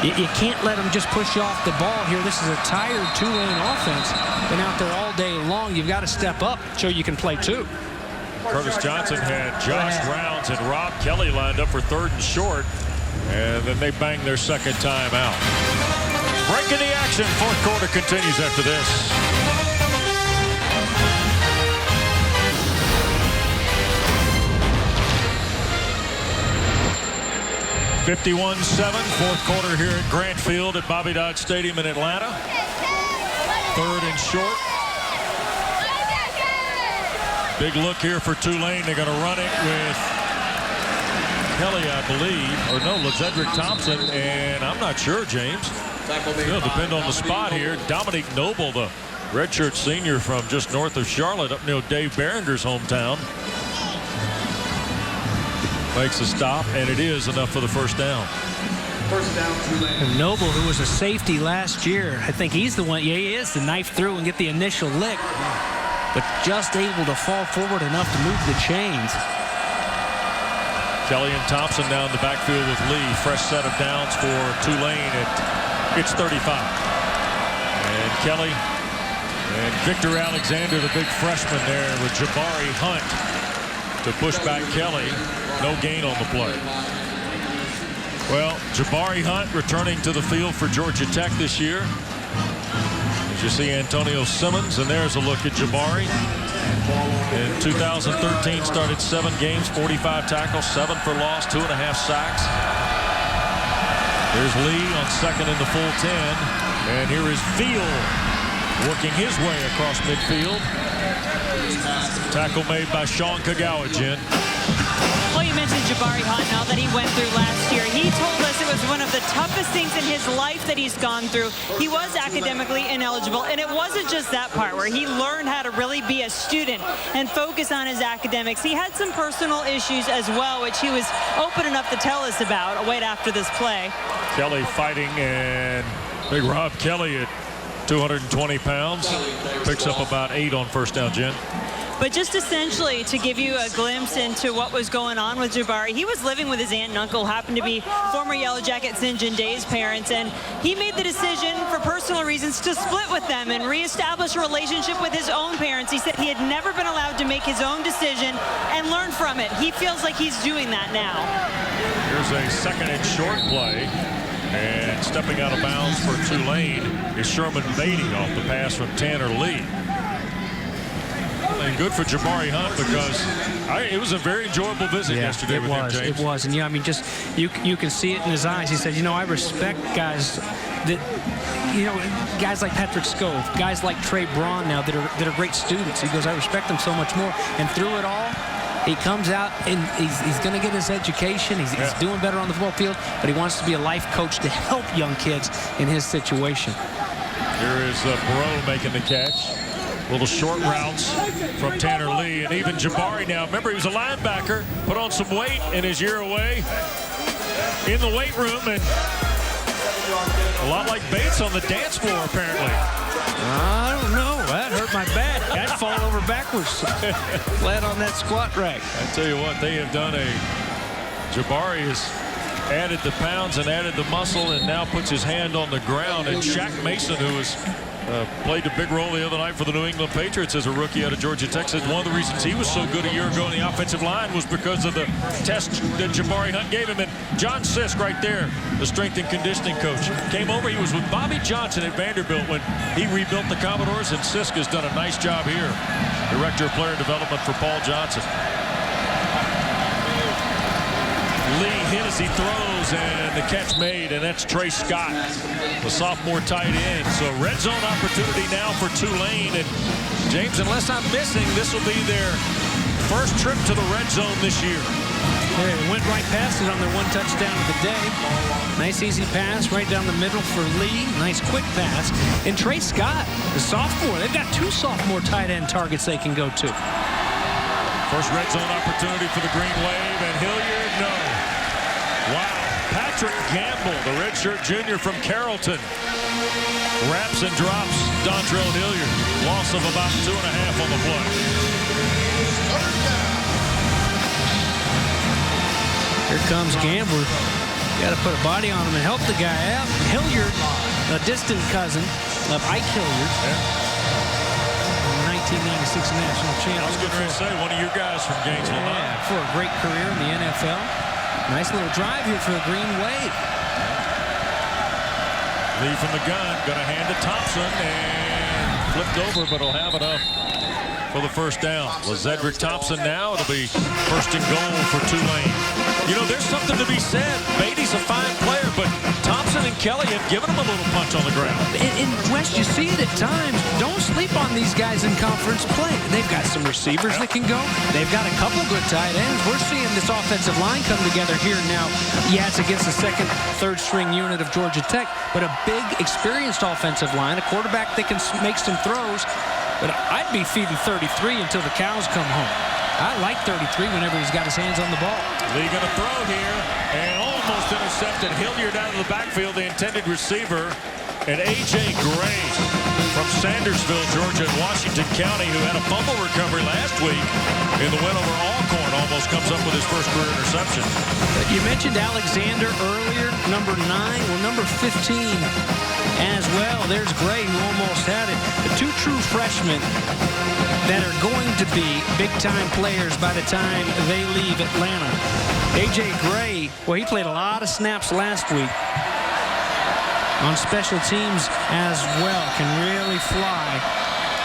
You can't let them just push you off the ball here. This is a tired Tulane offense. Been out there all day long. You've got to step up so you can play too. Curtis Johnson had Josh Rounds and Rob Kelly lined up for third and short. And then they bang their second time out. Break in the action. Fourth quarter continues after this. 51-7, fourth quarter here at Grant Field at Bobby Dodd Stadium in Atlanta. Third and short. Big look here for Tulane. They're going to run it with Kelly, I believe, or no, Lizedrick Thompson, and I'm not sure, James. It'll depend on the spot here. Dominique Noble, the redshirt senior from just north of Charlotte, up near Dave Behringer's hometown, makes a stop, and it is enough for the first down. First down, Tulane. And Noble, who was a safety last year, I think he's the one, yeah, he is, to knife through and get the initial lick, but just able to fall forward enough to move the chains. Kelly and Thompson down the backfield with Lee. Fresh set of downs for Tulane at its 35. And Kelly and Victor Alexander, the big freshman there, with Jabari Hunt to push back Kelly. No gain on the play. Well, Jabari Hunt returning to the field for Georgia Tech this year. As you see Antonio Simmons, and there's a look at Jabari. In 2013, started 7 games, 45 tackles, 7 for loss, 2.5 sacks. There's Lee on second in the full 10. And here is Field working his way across midfield. Tackle made by Sean Kagawa, Jen. Well, you mentioned Jabari Hunt and all that he went through last year. He told us it was one of the toughest things in his life that he's gone through. He was academically ineligible, and it wasn't just that part where he learned how to really be a student and focus on his academics. He had some personal issues as well, which he was open enough to tell us about right after this play. Kelly fighting, and big Rob Kelly at 220 pounds picks up about 8 on first down, Jen. But just essentially to give you a glimpse into what was going on with Jabari, he was living with his aunt and uncle, happened to be former Yellow Jacket St. John Day's parents, and he made the decision for personal reasons to split with them and reestablish a relationship with his own parents. He said he had never been allowed to make his own decision and learn from it. He feels like he's doing that now. Here's a second and short play. And stepping out of bounds for Tulane is Sherman Beatty off the pass from Tanner Lee. And good for Jabari Hunt because it was a very enjoyable visit yesterday with him, James. It was. And, yeah, I mean, just you can see it in his eyes. He said, you know, I respect guys that, you know, guys like Patrick Scove, guys like Trey Braun now that are great students. He goes, I respect them so much more. And through it all, he comes out and he's going to get his education. He's doing better on the football field, but he wants to be a life coach to help young kids in his situation. Here is Burrow making the catch. Little short routes from Tanner Lee, and even Jabari now. Remember, he was a linebacker, put on some weight in his year away in the weight room, and a lot like Bates on the dance floor, apparently. I don't know. That hurt my back. I'd fall over backwards flat on that squat rack. I tell you what, they have done Jabari has added the pounds and added the muscle and now puts his hand on the ground. And Shaq Mason, who was played a big role the other night for the New England Patriots as a rookie out of Georgia Tech. Said one of the reasons he was so good a year ago in the offensive line was because of the test that Jabari Hunt gave him. And John Sisk right there, the strength and conditioning coach, came over. He was with Bobby Johnson at Vanderbilt when he rebuilt the Commodores, and Sisk has done a nice job here. Director of Player Development for Paul Johnson. Lee hit as he throws, and the catch made, and that's Trey Scott, the sophomore tight end. So red zone opportunity now for Tulane. And James, unless I'm missing, this will be their first trip to the red zone this year. They went right past it on their one touchdown of the day. Nice easy pass right down the middle for Lee. Nice quick pass. And Trey Scott, the sophomore, they've got 2 sophomore tight end targets they can go to. First red zone opportunity for the Green Wave, and Hilliard, no. Wow, Patrick Gamble, the redshirt junior from Carrollton, wraps and drops Dontrell Hilliard. Loss of about 2.5 on the play. Here comes Gamble. Got to put a body on him and help the guy out. Hilliard, a distant cousin of Ike Hilliard. Yeah. 1996 national champion. I was going to say, one of your guys from Gainesville. Yeah, for a great career in the NFL. Nice little drive here for the Green Wave. Lee from the gun, going to hand to Thompson, and flipped over, but he'll have it up for the first down. LaZedrick Thompson now. It'll be first and goal for Tulane. You know, there's something to be said. Beatty's a fine player, but Thompson and Kelly have given him a little punch on the ground. In West, you see it at times. Don't sleep on these guys in conference play. They've got some receivers that can go. They've got a couple good tight ends. We're seeing this offensive line come together here now. Yeah, it's against the second, third string unit of Georgia Tech, but a big, experienced offensive line, a quarterback that can make some throws. But I'd be feeding 33 until the cows come home. I like 33 whenever he's got his hands on the ball. Lee going to throw here, and almost intercepted. Hilliard out of the backfield, the intended receiver. And A.J. Gray from Sandersville, Georgia, and Washington County, who had a fumble recovery last week in the win over Alcorn, almost comes up with his first career interception. You mentioned Alexander earlier, number 9. Well, number 15 as well. There's Gray, who almost had it. The 2 true freshmen that are going to be big-time players by the time they leave Atlanta. A.J. Gray, well, he played a lot of snaps last week on special teams as well. Can really fly.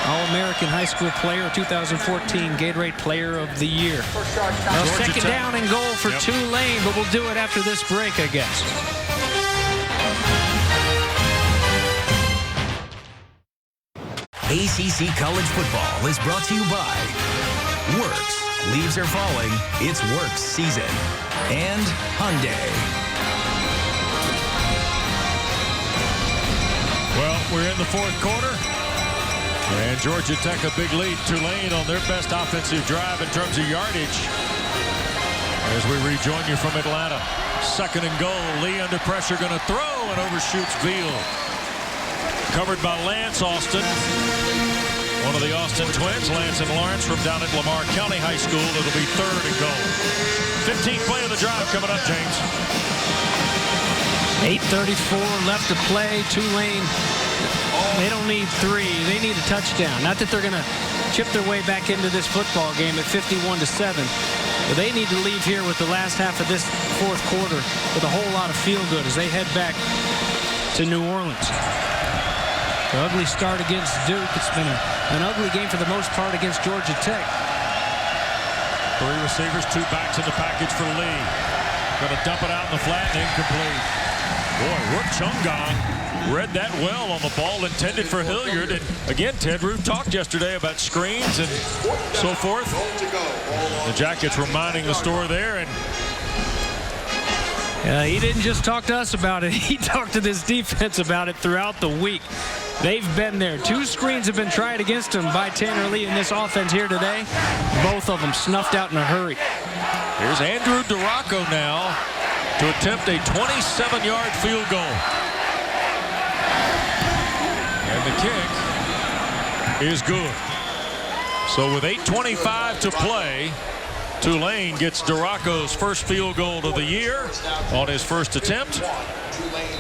All-American high school player, 2014 Gatorade Player of the Year. Well, second down and goal for Tulane, but we'll do it after this break, I guess. ACC College Football is brought to you by Works. Leaves are falling. It's Works season. And Hyundai. Well, we're in the fourth quarter. And Georgia Tech a big lead. Tulane on their best offensive drive in terms of yardage. As we rejoin you from Atlanta. Second and goal. Lee under pressure, going to throw and overshoots Beal. Covered by Lance Austin. One of the Austin twins, Lance and Lawrence, from down at Lamar County High School. It'll be third and goal. 15th play of the drive coming up, James. 8:34 left to play. Tulane, they don't need 3. They need a touchdown. Not that they're going to chip their way back into this football game at 51-7. But they need to leave here with the last half of this fourth quarter with a whole lot of feel-good as they head back to New Orleans. The ugly start against Duke. It's been an ugly game for the most part against Georgia Tech. 3 receivers, 2 backs in the package for Lee. Going to dump it out in the flat and incomplete. Boy, Rook Chungang read that well on the ball intended for Hilliard. And again, Ted Root talked yesterday about screens and so forth. The Jackets reminding the store there. And he didn't just talk to us about it. He talked to this defense about it throughout the week. They've been there. 2 screens have been tried against them by Tanner Lee in this offense here today. Both of them snuffed out in a hurry. Here's Andrew DeRocco now to attempt a 27-yard field goal. And the kick is good. So with 8:25 to play, Tulane gets DeRocco's first field goal of the year on his first attempt.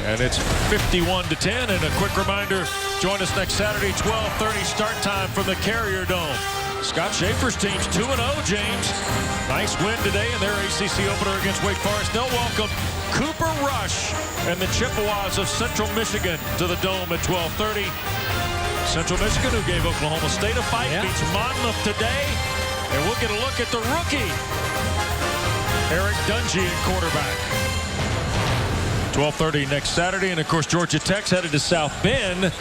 And it's 51-10. And a quick reminder, join us next Saturday, 12:30 start time from the Carrier Dome. Scott Schaefer's team's 2-0, James. Nice win today in their ACC opener against Wake Forest. They'll welcome Cooper Rush and the Chippewas of Central Michigan to the Dome at 12:30. Central Michigan, who gave Oklahoma State a fight, beats Monmouth today. And we'll get a look at the rookie, Eric Dungy at quarterback. 12:30 next Saturday. And, of course, Georgia Tech's headed to South Bend.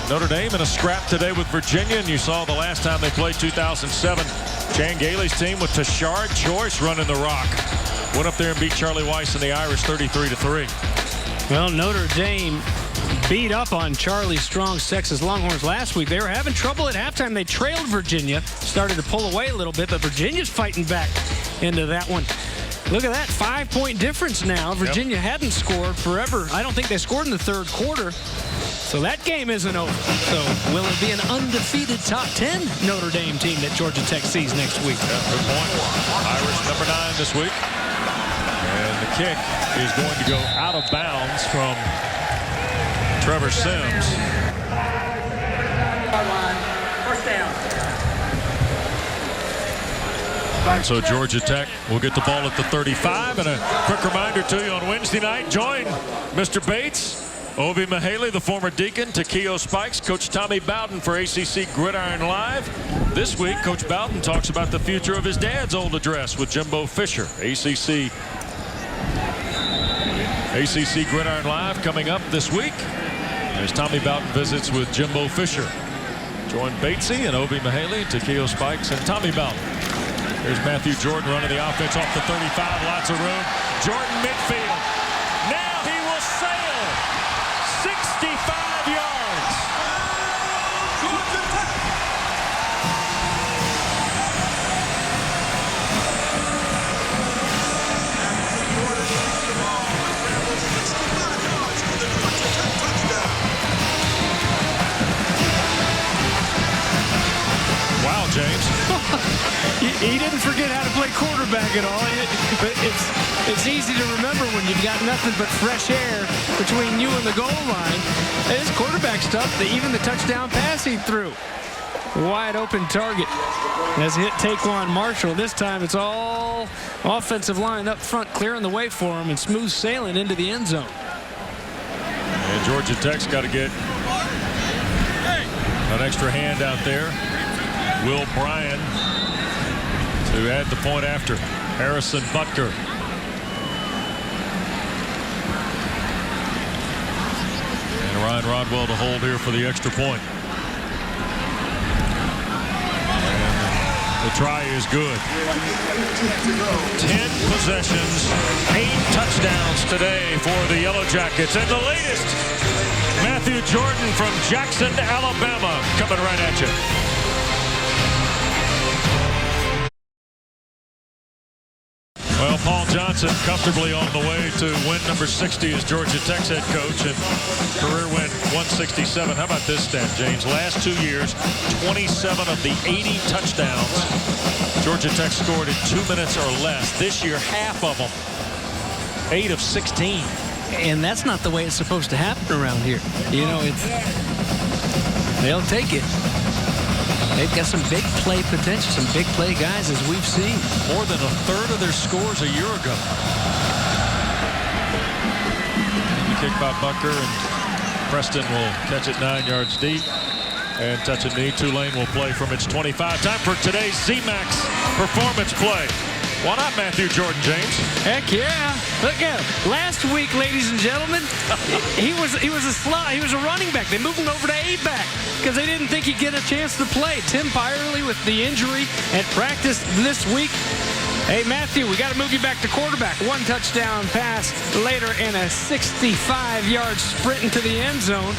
Notre Dame in a scrap today with Virginia. And you saw the last time they played, 2007. Chan Gailey's team with Tashard Choice running the rock. Went up there and beat Charlie Weiss and the Irish 33-3. Well, Notre Dame beat up on Charlie Strong's Texas Longhorns last week. They were having trouble at halftime. They trailed Virginia, started to pull away a little bit, but Virginia's fighting back into that one. Look at that, 5-point difference now. Virginia hadn't scored forever. I don't think they scored in the third quarter. So that game isn't over. So will it be an undefeated top 10 Notre Dame team that Georgia Tech sees next week? Yeah, good point. Irish number 9 this week. And the kick is going to go out of bounds from Trevor Sims. First down. And so Georgia Tech will get the ball at the 35. And a quick reminder to you, on Wednesday night, join Mr. Bates, Obi Mahaley, the former Deacon, Takeo Spikes, Coach Tommy Bowden for ACC Gridiron Live. This week, Coach Bowden talks about the future of his dad's old address with Jimbo Fisher. ACC Gridiron Live coming up this week as Tommy Bowden visits with Jimbo Fisher. Join Batesy and Obi Mahaley, Takeo Spikes, and Tommy Bowden. Here's Matthew Jordan running the offense off the 35. Lots of room. Jordan midfield. Now he will sail 65 yards. Wow, James. He didn't forget how to play quarterback at all. But it's easy to remember when you've got nothing but fresh air between you and the goal line. His quarterback stuff, even the touchdown pass he threw. Wide open target has hit Taquan Marshall. This time it's all offensive line up front, clearing the way for him and smooth sailing into the end zone. And Georgia Tech's got to get an extra hand out there. Will Bryan to add the point after. Harrison Butker. And Ryan Rodwell to hold here for the extra point. And the try is good. 10 possessions, 8 touchdowns today for the Yellow Jackets. And the latest, Matthew Jordan from Jackson, Alabama, coming right at you. Well, Paul Johnson comfortably on the way to win number 60 as Georgia Tech's head coach, and career win 167. How about this stat, James? Last 2 years, 27 of the 80 touchdowns Georgia Tech scored in 2 minutes or less. This year, half of them, 8 of 16. And that's not the way it's supposed to happen around here. You know, they'll take it. They've got some big play potential, some big play guys, as we've seen. More than a third of their scores a year ago. And the kick by Butker, and Preston will catch it 9 yards deep and touch a knee. Tulane will play from its 25. Time for today's Z-Max performance play. Why not Matthew Jordan, James? Heck yeah. Look at him. Last week, ladies and gentlemen, he was a running back. They moved him over to A-back because they didn't think he'd get a chance to play. Tim Byerly with the injury at practice this week. Hey, Matthew, we got to move you back to quarterback. 1 touchdown pass later and a 65-yard sprint into the end zone.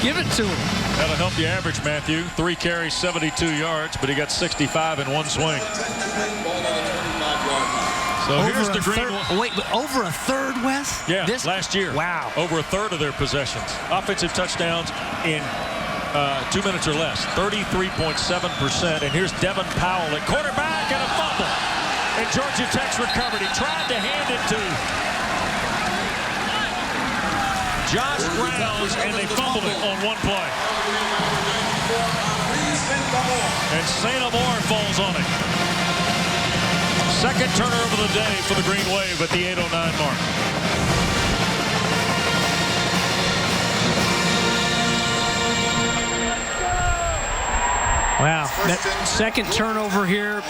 Give it to him. That'll help you average, Matthew. 3 carries, 72 yards, but he got 65 in 1 swing. So here's the green one. Wait, over a third, Wes? Yeah, last year. Wow. Over a third of their possessions. Offensive touchdowns in 2 minutes or less. 33.7%. And here's Devin Powell at quarterback and a fumble. And Georgia Tech's recovered. He tried to hand it to Josh grounds, and they fumbled it on one play. And St. Amour falls on it. Second turnover of the day for the Green Wave at the 8:09 mark. Wow, that second turnover here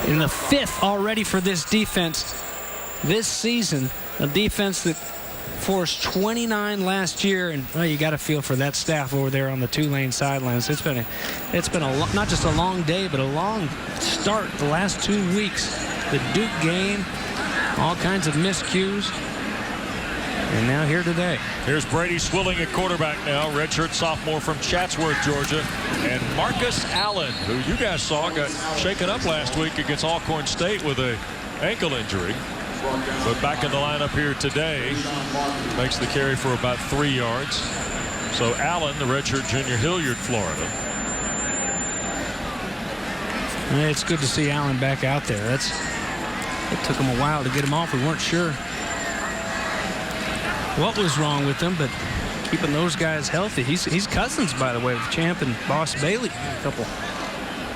in the 5th already for this defense this season. A defense that forced 29 last year, and well, you got to feel for that staff over there on the Tulane sidelines. It's been not just a long day, but a long start the last 2 weeks. The Duke game, all kinds of miscues. And now here today. Here's Brady Swilling at quarterback now. Redshirt sophomore from Chatsworth, Georgia. And Marcus Allen, who you guys saw got shaken up last week against Alcorn State with an ankle injury. But back in the lineup here today. Makes the carry for about 3 yards. So Allen, the redshirt junior, Hilliard, Florida. It's good to see Allen back out there. It took him a while to get him off. We weren't sure what was wrong with him, but keeping those guys healthy. He's cousins, by the way, with Champ and Boss Bailey, a couple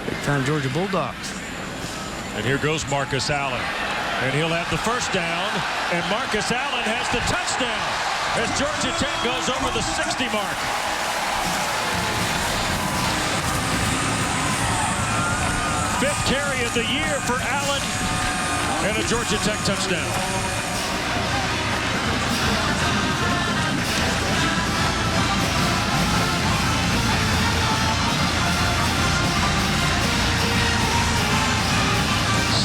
big-time Georgia Bulldogs. And here goes Marcus Allen, and he'll have the first down, and Marcus Allen has the touchdown as Georgia Tech goes over the 60 mark. Fifth carry of the year for Allen, and a Georgia Tech touchdown.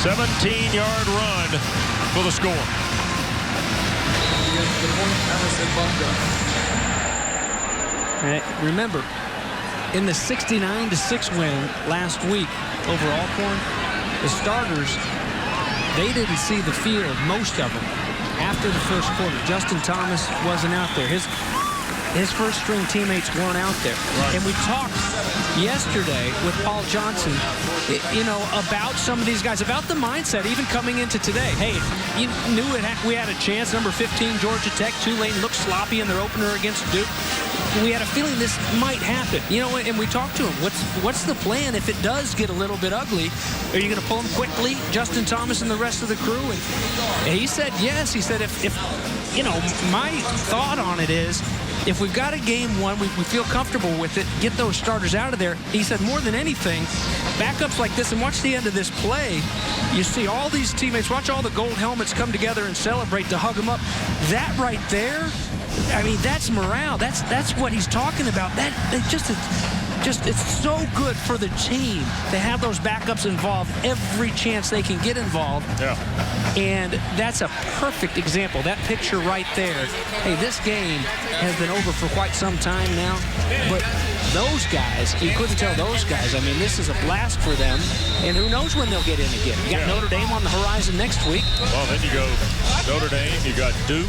A 17-yard run for the score. Remember, in the 69-6 win last week over Alcorn, the starters, they didn't see the field, most of them, after the first quarter. Justin Thomas wasn't out there. His first-string teammates weren't out there. Right. And we talked yesterday with Paul Johnson, about some of these guys, about the mindset, even coming into today. Hey, you knew we had a chance. Number 15, Georgia Tech. Tulane looked sloppy in their opener against Duke. We had a feeling this might happen. And we talked to him. What's the plan if it does get a little bit ugly? Are you going to pull him quickly, Justin Thomas and the rest of the crew? And he said yes. He said, if my thought on it is, if we've got a game one, we feel comfortable with it, get those starters out of there. He said more than anything, backups like this, and watch the end of this play, you see all these teammates, watch all the gold helmets come together and celebrate to hug them up. That right there, I mean, that's morale. That's what he's talking about. It's so good for the team to have those backups involved every chance they can get involved. Yeah. And that's a perfect example. That picture right there. Hey, this game has been over for quite some time now. But those guys, you couldn't tell those guys. I mean, this is a blast for them. And who knows when they'll get in again. You got Notre Dame on the horizon next week. Well, then you go Notre Dame. You got Duke.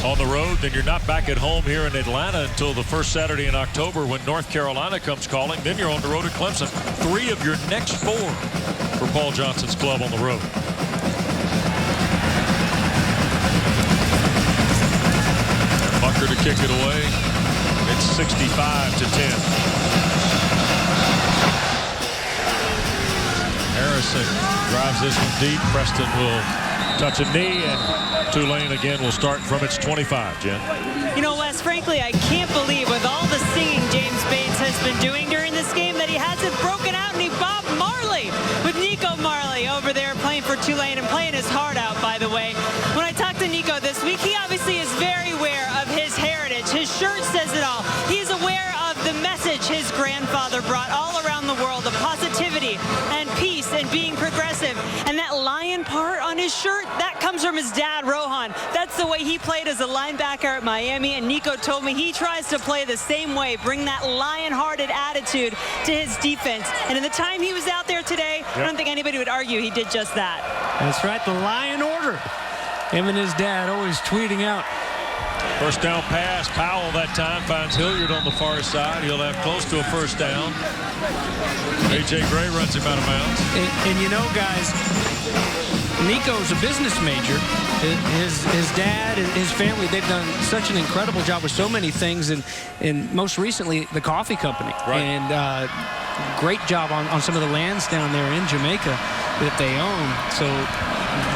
On the road, then you're not back at home here in Atlanta until the first Saturday in October when North Carolina comes calling. Then you're on the road at Clemson. 3 of your next 4 for Paul Johnson's club on the road. And Bucker to kick it away. It's 65-10. Harrison drives this one deep. Preston will touch a knee, and Tulane again will start from its 25, Jen. Wes, frankly, I can't believe with all the singing James Bates has been doing during this game that he hasn't broken out any Bob Marley with Nico Marley over there playing for Tulane and playing his heart out, by the way. When I talked to Nico this week, he obviously is very aware of his heritage. His shirt says it all. He's aware of the message his grandfather brought all around the world of positivity and peace and being progressive. And that lion part on his shirt, that comes from his dad, Rohan. That's the way he played as a linebacker at Miami, and Nico told me he tries to play the same way, bring that lion-hearted attitude to his defense. And in the time he was out there today, I don't think anybody would argue he did just that. That's right, the lion order. Him and his dad always tweeting out. First down pass. Powell that time finds Hilliard on the far side. He'll have close to a first down. A.J. Gray runs him out of bounds. And guys, Nico's a business major. His dad and his family, they've done such an incredible job with so many things, and most recently the coffee company. Right. And great job on some of the lands down there in Jamaica that they own. So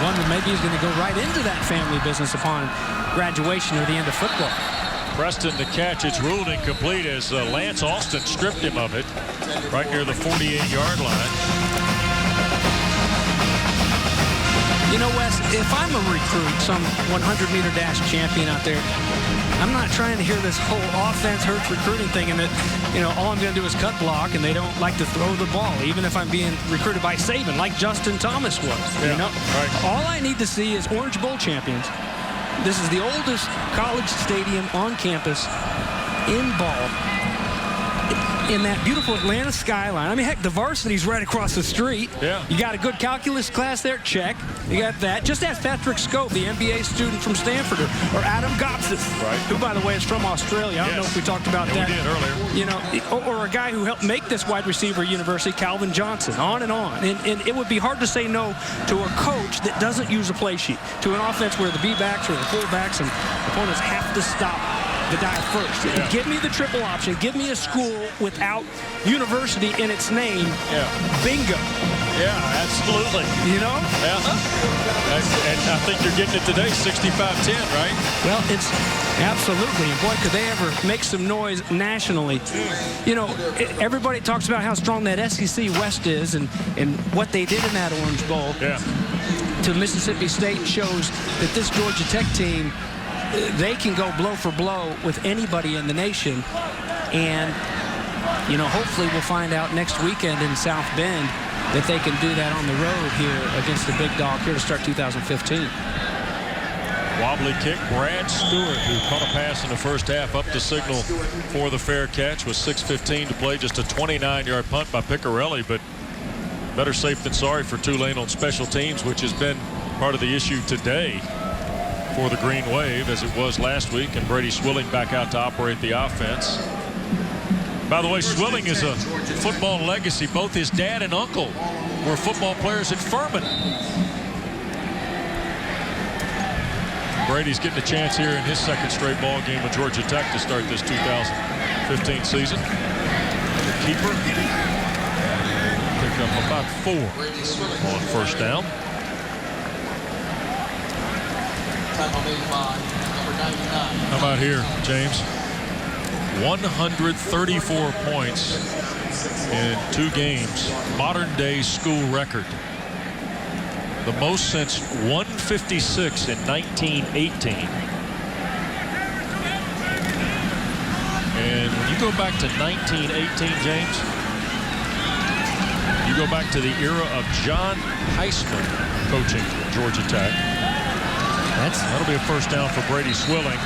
one that maybe is going to go right into that family business upon graduation or the end of football. Preston the catch. It's ruled incomplete as Lance Austin stripped him of it right near the 48-yard line. You know, Wes, if I'm a recruit, some 100-meter dash champion out there, I'm not trying to hear this whole offense hurts recruiting thing and that, you know, all I'm going to do is cut block and they don't like to throw the ball, even if I'm being recruited by Saban, like Justin Thomas was. Yeah, you know? right. All I need to see is Orange Bowl champions. This is the oldest college stadium on campus in ball. In that beautiful Atlanta skyline. I mean, heck, the varsity's right across the street. Yeah. You got a good calculus class there? Check. You got that. Just ask Patrick Scope, the MBA student from Stanford, or Adam Gopsis, right, who, by the way, is from Australia. I don't know if we talked about that. We did earlier. You know, or a guy who helped make this wide receiver university, Calvin Johnson, on and on. And it would be hard to say no to a coach that doesn't use a play sheet, to an offense where the B-backs or the full-backs and opponents have to stop the dive first. Yeah. Give me the triple option. Give me a school without university in its name. Yeah. Bingo. Yeah, absolutely. You know? Yeah. And I think you're getting it today, 65-10, right? Well, it's absolutely. And boy, could they ever make some noise nationally. You know, everybody talks about how strong that SEC West is and what they did in that Orange Bowl. Yeah. To Mississippi State shows that this Georgia Tech team, they can go blow for blow with anybody in the nation. And, you know, hopefully we'll find out next weekend in South Bend that they can do that on the road here against the big dog here to start 2015. Wobbly kick. Brad Stewart, who caught a pass in the first half, up the signal for the fair catch with 6:15 to play. Just a 29-yard punt by Picarelli, but better safe than sorry for Tulane on special teams, which has been part of the issue today for the Green Wave, as it was last week, and Brady Swilling back out to operate the offense. By the way, Swilling is a football legacy. Both his dad and uncle were football players at Furman. Brady's getting a chance here in his second straight ball game with Georgia Tech to start this 2015 season. The keeper pick up about 4 on first down. How about here, James? 134 points in 2 games. Modern day school record. The most since 156 in 1918. And when you go back to 1918, James, you go back to the era of John Heisman coaching Georgia Tech. That'll be a first down for Brady Swilling.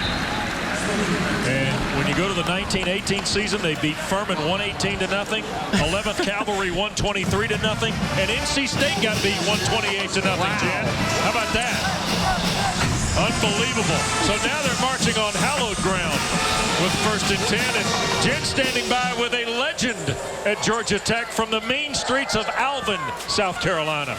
And when you go to the 1918 season, they beat Furman 118-0, 11th Cavalry 123-0, and NC State got beat 128-0. Wow. Jen, how about that? Unbelievable. So now they're marching on hallowed ground with 1st and 10, and Jen standing by with a legend at Georgia Tech from the mean streets of Alvin, South Carolina.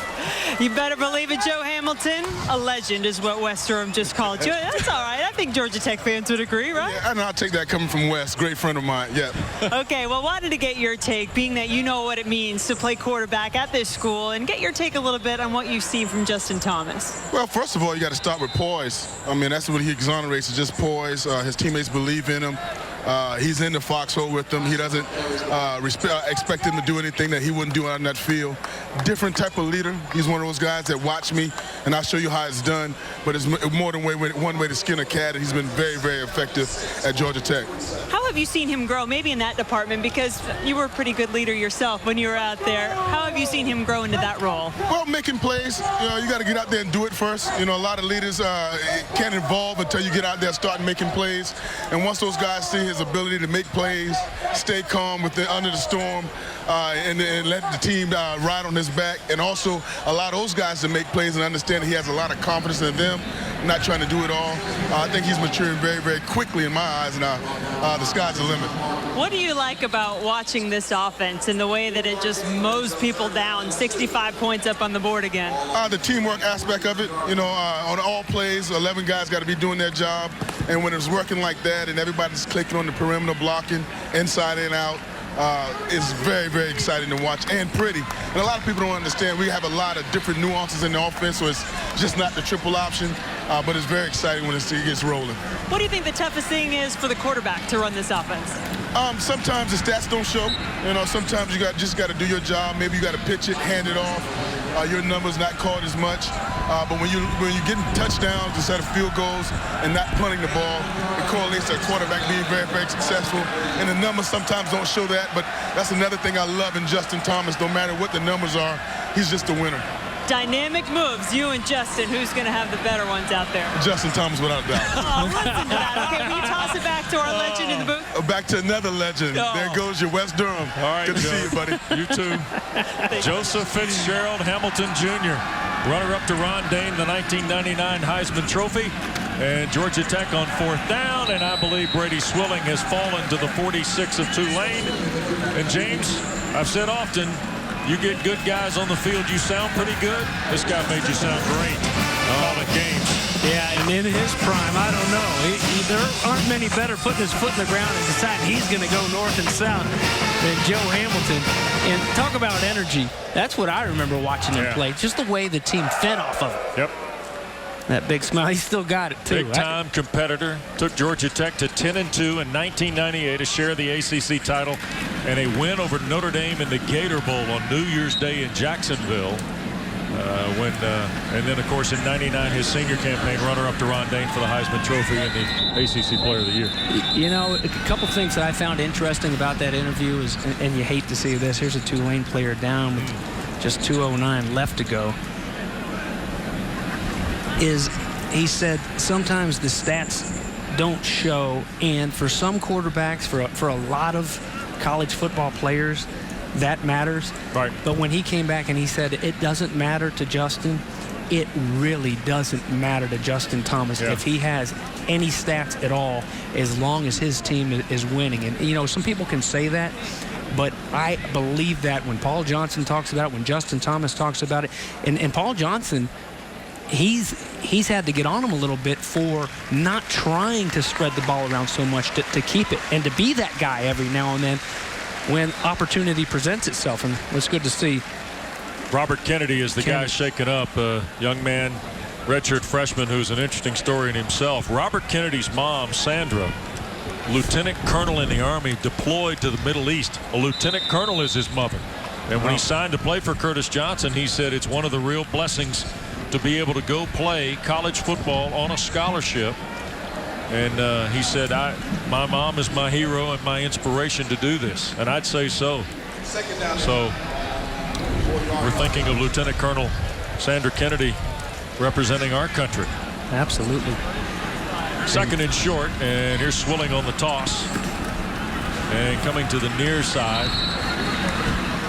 You better believe it, Joe Hamilton. A legend is what Wes Durham just called you. That's all right. I think Georgia Tech fans would agree, right? Yeah, I'll take that coming from Wes. Great friend of mine, yeah. Okay, well, wanted to get your take, being that you know what it means to play quarterback at this school, and get your take a little bit on what you've seen from Justin Thomas. Well, first of all, you got to start with poise. I mean, that's what he exonerates, is just poise. His teammates believe in him. He's in the foxhole with them. He doesn't expect him to do anything that he wouldn't do out in that field. Different type of leader. He's one of those guys that watch me, and I'll show you how it's done. But it's more than one way to skin a cat, and he's been very, very effective at Georgia Tech. How have you seen him grow, maybe in that department, because you were a pretty good leader yourself when you were out there. How have you seen him grow into that role? Well, making plays. You know, you got to get out there and do it first. You know, a lot of leaders can't evolve until you get out there and start making plays. And once those guys see his ability to make plays, stay calm under the storm, and let the team ride on his back, and also allow those guys to make plays and understand that he has a lot of confidence in them, not trying to do it all. I think he's maturing very, very quickly in my eyes, and the sky's the limit. What do you like about watching this offense and the way that it just mows people down, 65 points up on the board again? The teamwork aspect of it, you know, on all plays, 11 guys got to be doing their job. And when it's working like that and everybody's clicking on the perimeter blocking, inside and out, it's very, very exciting to watch and pretty. And a lot of people don't understand we have a lot of different nuances in the offense, so it's just not the triple option, but it's very exciting when it gets rolling. What do you think the toughest thing is for the quarterback to run this offense? Sometimes the stats don't show. You know, sometimes you just got to do your job. Maybe you got to pitch it, hand it off. Your numbers not caught as much. But when you're getting touchdowns instead of field goals and not punting the ball, it correlates to a quarterback being very, very successful. And the numbers sometimes don't show that. But that's another thing I love in Justin Thomas. No matter what the numbers are, he's just a winner. Dynamic moves, you and Justin. Who's going to have the better ones out there? Justin Thomas, without a doubt. Oh, listen to that. Okay, will you toss it back to our legend in the booth? Back to another legend. Oh. There goes your West Durham. All right, good to see you, buddy. You too. Joseph Fitzgerald Hamilton Jr., runner-up to Ron Dane, the 1999 Heisman Trophy. And Georgia Tech on 4th down, and I believe Brady Swilling has fallen to the 46 of Tulane. And James, I've said often, you get good guys on the field, you sound pretty good. This guy made you sound great. Calling games. Yeah, and in his prime, I don't know. There aren't many better putting his foot in the ground and deciding he's going to go north and south than Joe Hamilton. And talk about energy. That's what I remember watching him play. Just the way the team fed off of it. Yep. That big smile, he still got it too. Big-time competitor. Took Georgia Tech to 10-2 in 1998, a share of the ACC title, and a win over Notre Dame in the Gator Bowl on New Year's Day in Jacksonville. And then, of course, in '99, his senior campaign, runner-up to Ron Dane for the Heisman Trophy and the ACC Player of the Year. You know, a couple things that I found interesting about that interview is, and you hate to see this, here's a Tulane player down with just 2:09 left to go, is he said sometimes the stats don't show, and for some quarterbacks, for a lot of college football players, that matters. Right. But when he came back and he said it doesn't matter to Justin, it really doesn't matter to Justin Thomas if he has any stats at all, as long as his team is winning. And, you know, some people can say that, but I believe that when Paul Johnson talks about it, when Justin Thomas talks about it, and Paul Johnson, he's had to get on him a little bit for not trying to spread the ball around so much to keep it and to be that guy every now and then when opportunity presents itself, and it's good to see. Robert Kennedy is the guy shaking up, a young man, redshirt freshman, who's an interesting story in himself. Robert Kennedy's mom, Sandra, lieutenant colonel in the Army, deployed to the Middle East. A lieutenant colonel is his mother. And when he signed to play for Curtis Johnson, he said it's one of the real blessings to be able to go play college football on a scholarship. And he said, my mom is my hero and my inspiration to do this. And I'd say so. So we're thinking of Lieutenant Colonel Sandra Kennedy representing our country. Absolutely. Second and short, and here's Swilling on the toss. And coming to the near side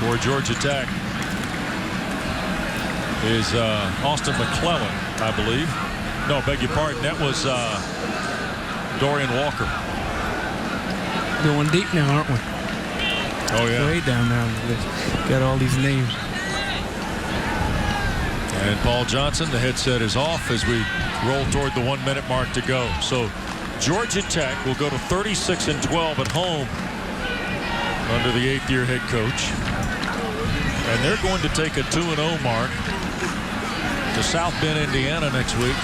for Georgia Tech is Austin McClellan, I believe. No, beg your pardon. That was Dorian Walker. Going deep now, aren't we? Oh, yeah. Way down now. Got all these names. And Paul Johnson, the headset is off as we roll toward the 1 minute mark to go. So Georgia Tech will go to 36-12 at home under the 8th year head coach. And they're going to take a 2-0 mark to South Bend, Indiana next week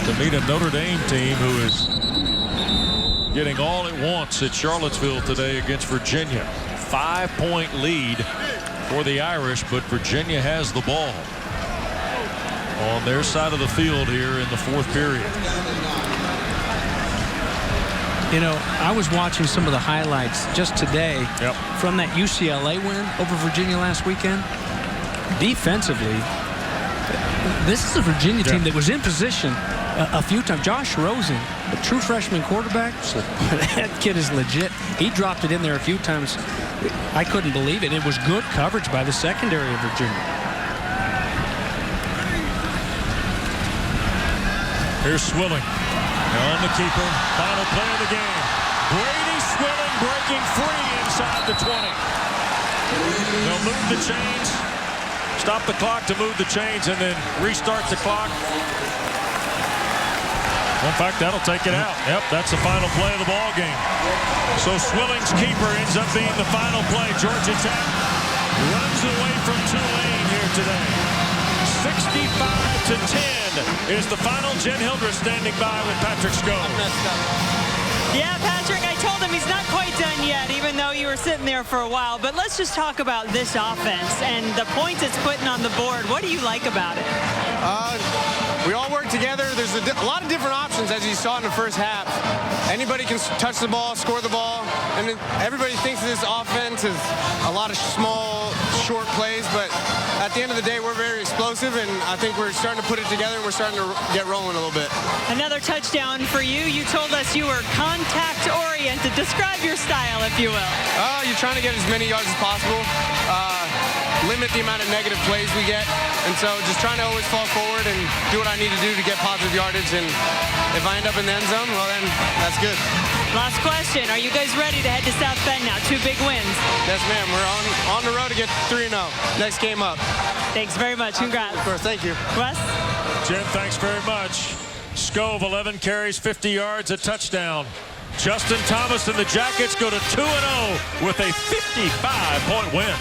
to meet a Notre Dame team who is getting all it wants at Charlottesville today against Virginia. 5-point lead for the Irish, but Virginia has the ball on their side of the field here in the 4th period. You know, I was watching some of the highlights just today from that UCLA win over Virginia last weekend. Defensively, this is a Virginia team that was in position a few times. Josh Rosen, a true freshman quarterback, that kid is legit. He dropped it in there a few times. I couldn't believe it. It was good coverage by the secondary of Virginia. Here's Swilling on the keeper. Final play of the game. Brady Swilling breaking free inside the 20. They'll move the chains, stop the clock to move the chains, and then restart the clock. In fact, that'll take it out. Yep, that's the final play of the ball game. So Swilling's keeper ends up being the final play. Georgia Tech runs away from Tulane here today. 65-10 is the final. Jen Hildreth standing by with Patrick Skov. Yeah, Patrick, I told him he's not quite done yet, even though you were sitting there for a while. But let's just talk about this offense and the points it's putting on the board. What do you like about it? We all work together. There's a lot of different options, as you saw in the first half. Anybody can touch the ball, score the ball, and everybody thinks this offense is a lot of small, short plays, but at the end of the day, we're very explosive, and I think we're starting to put it together, and we're starting to get rolling a little bit. Another touchdown for you. You told us you were contact-oriented. Describe your style, if you will. You're trying to get as many yards as possible, limit the amount of negative plays we get, and so just trying to always fall forward and do what I need to do to get positive yardage, and if I end up in the end zone, well then, that's good. Last question. Are you guys ready to head to South Bend now? 2 big wins. Yes, ma'am. We're on the road to get 3-0. Next game up. Thanks very much. Congrats. Of course. Thank you. Wes? Jen, thanks very much. Skov, 11 carries, 50 yards, a touchdown. Justin Thomas and the Jackets go to 2-0 with a 55-point win.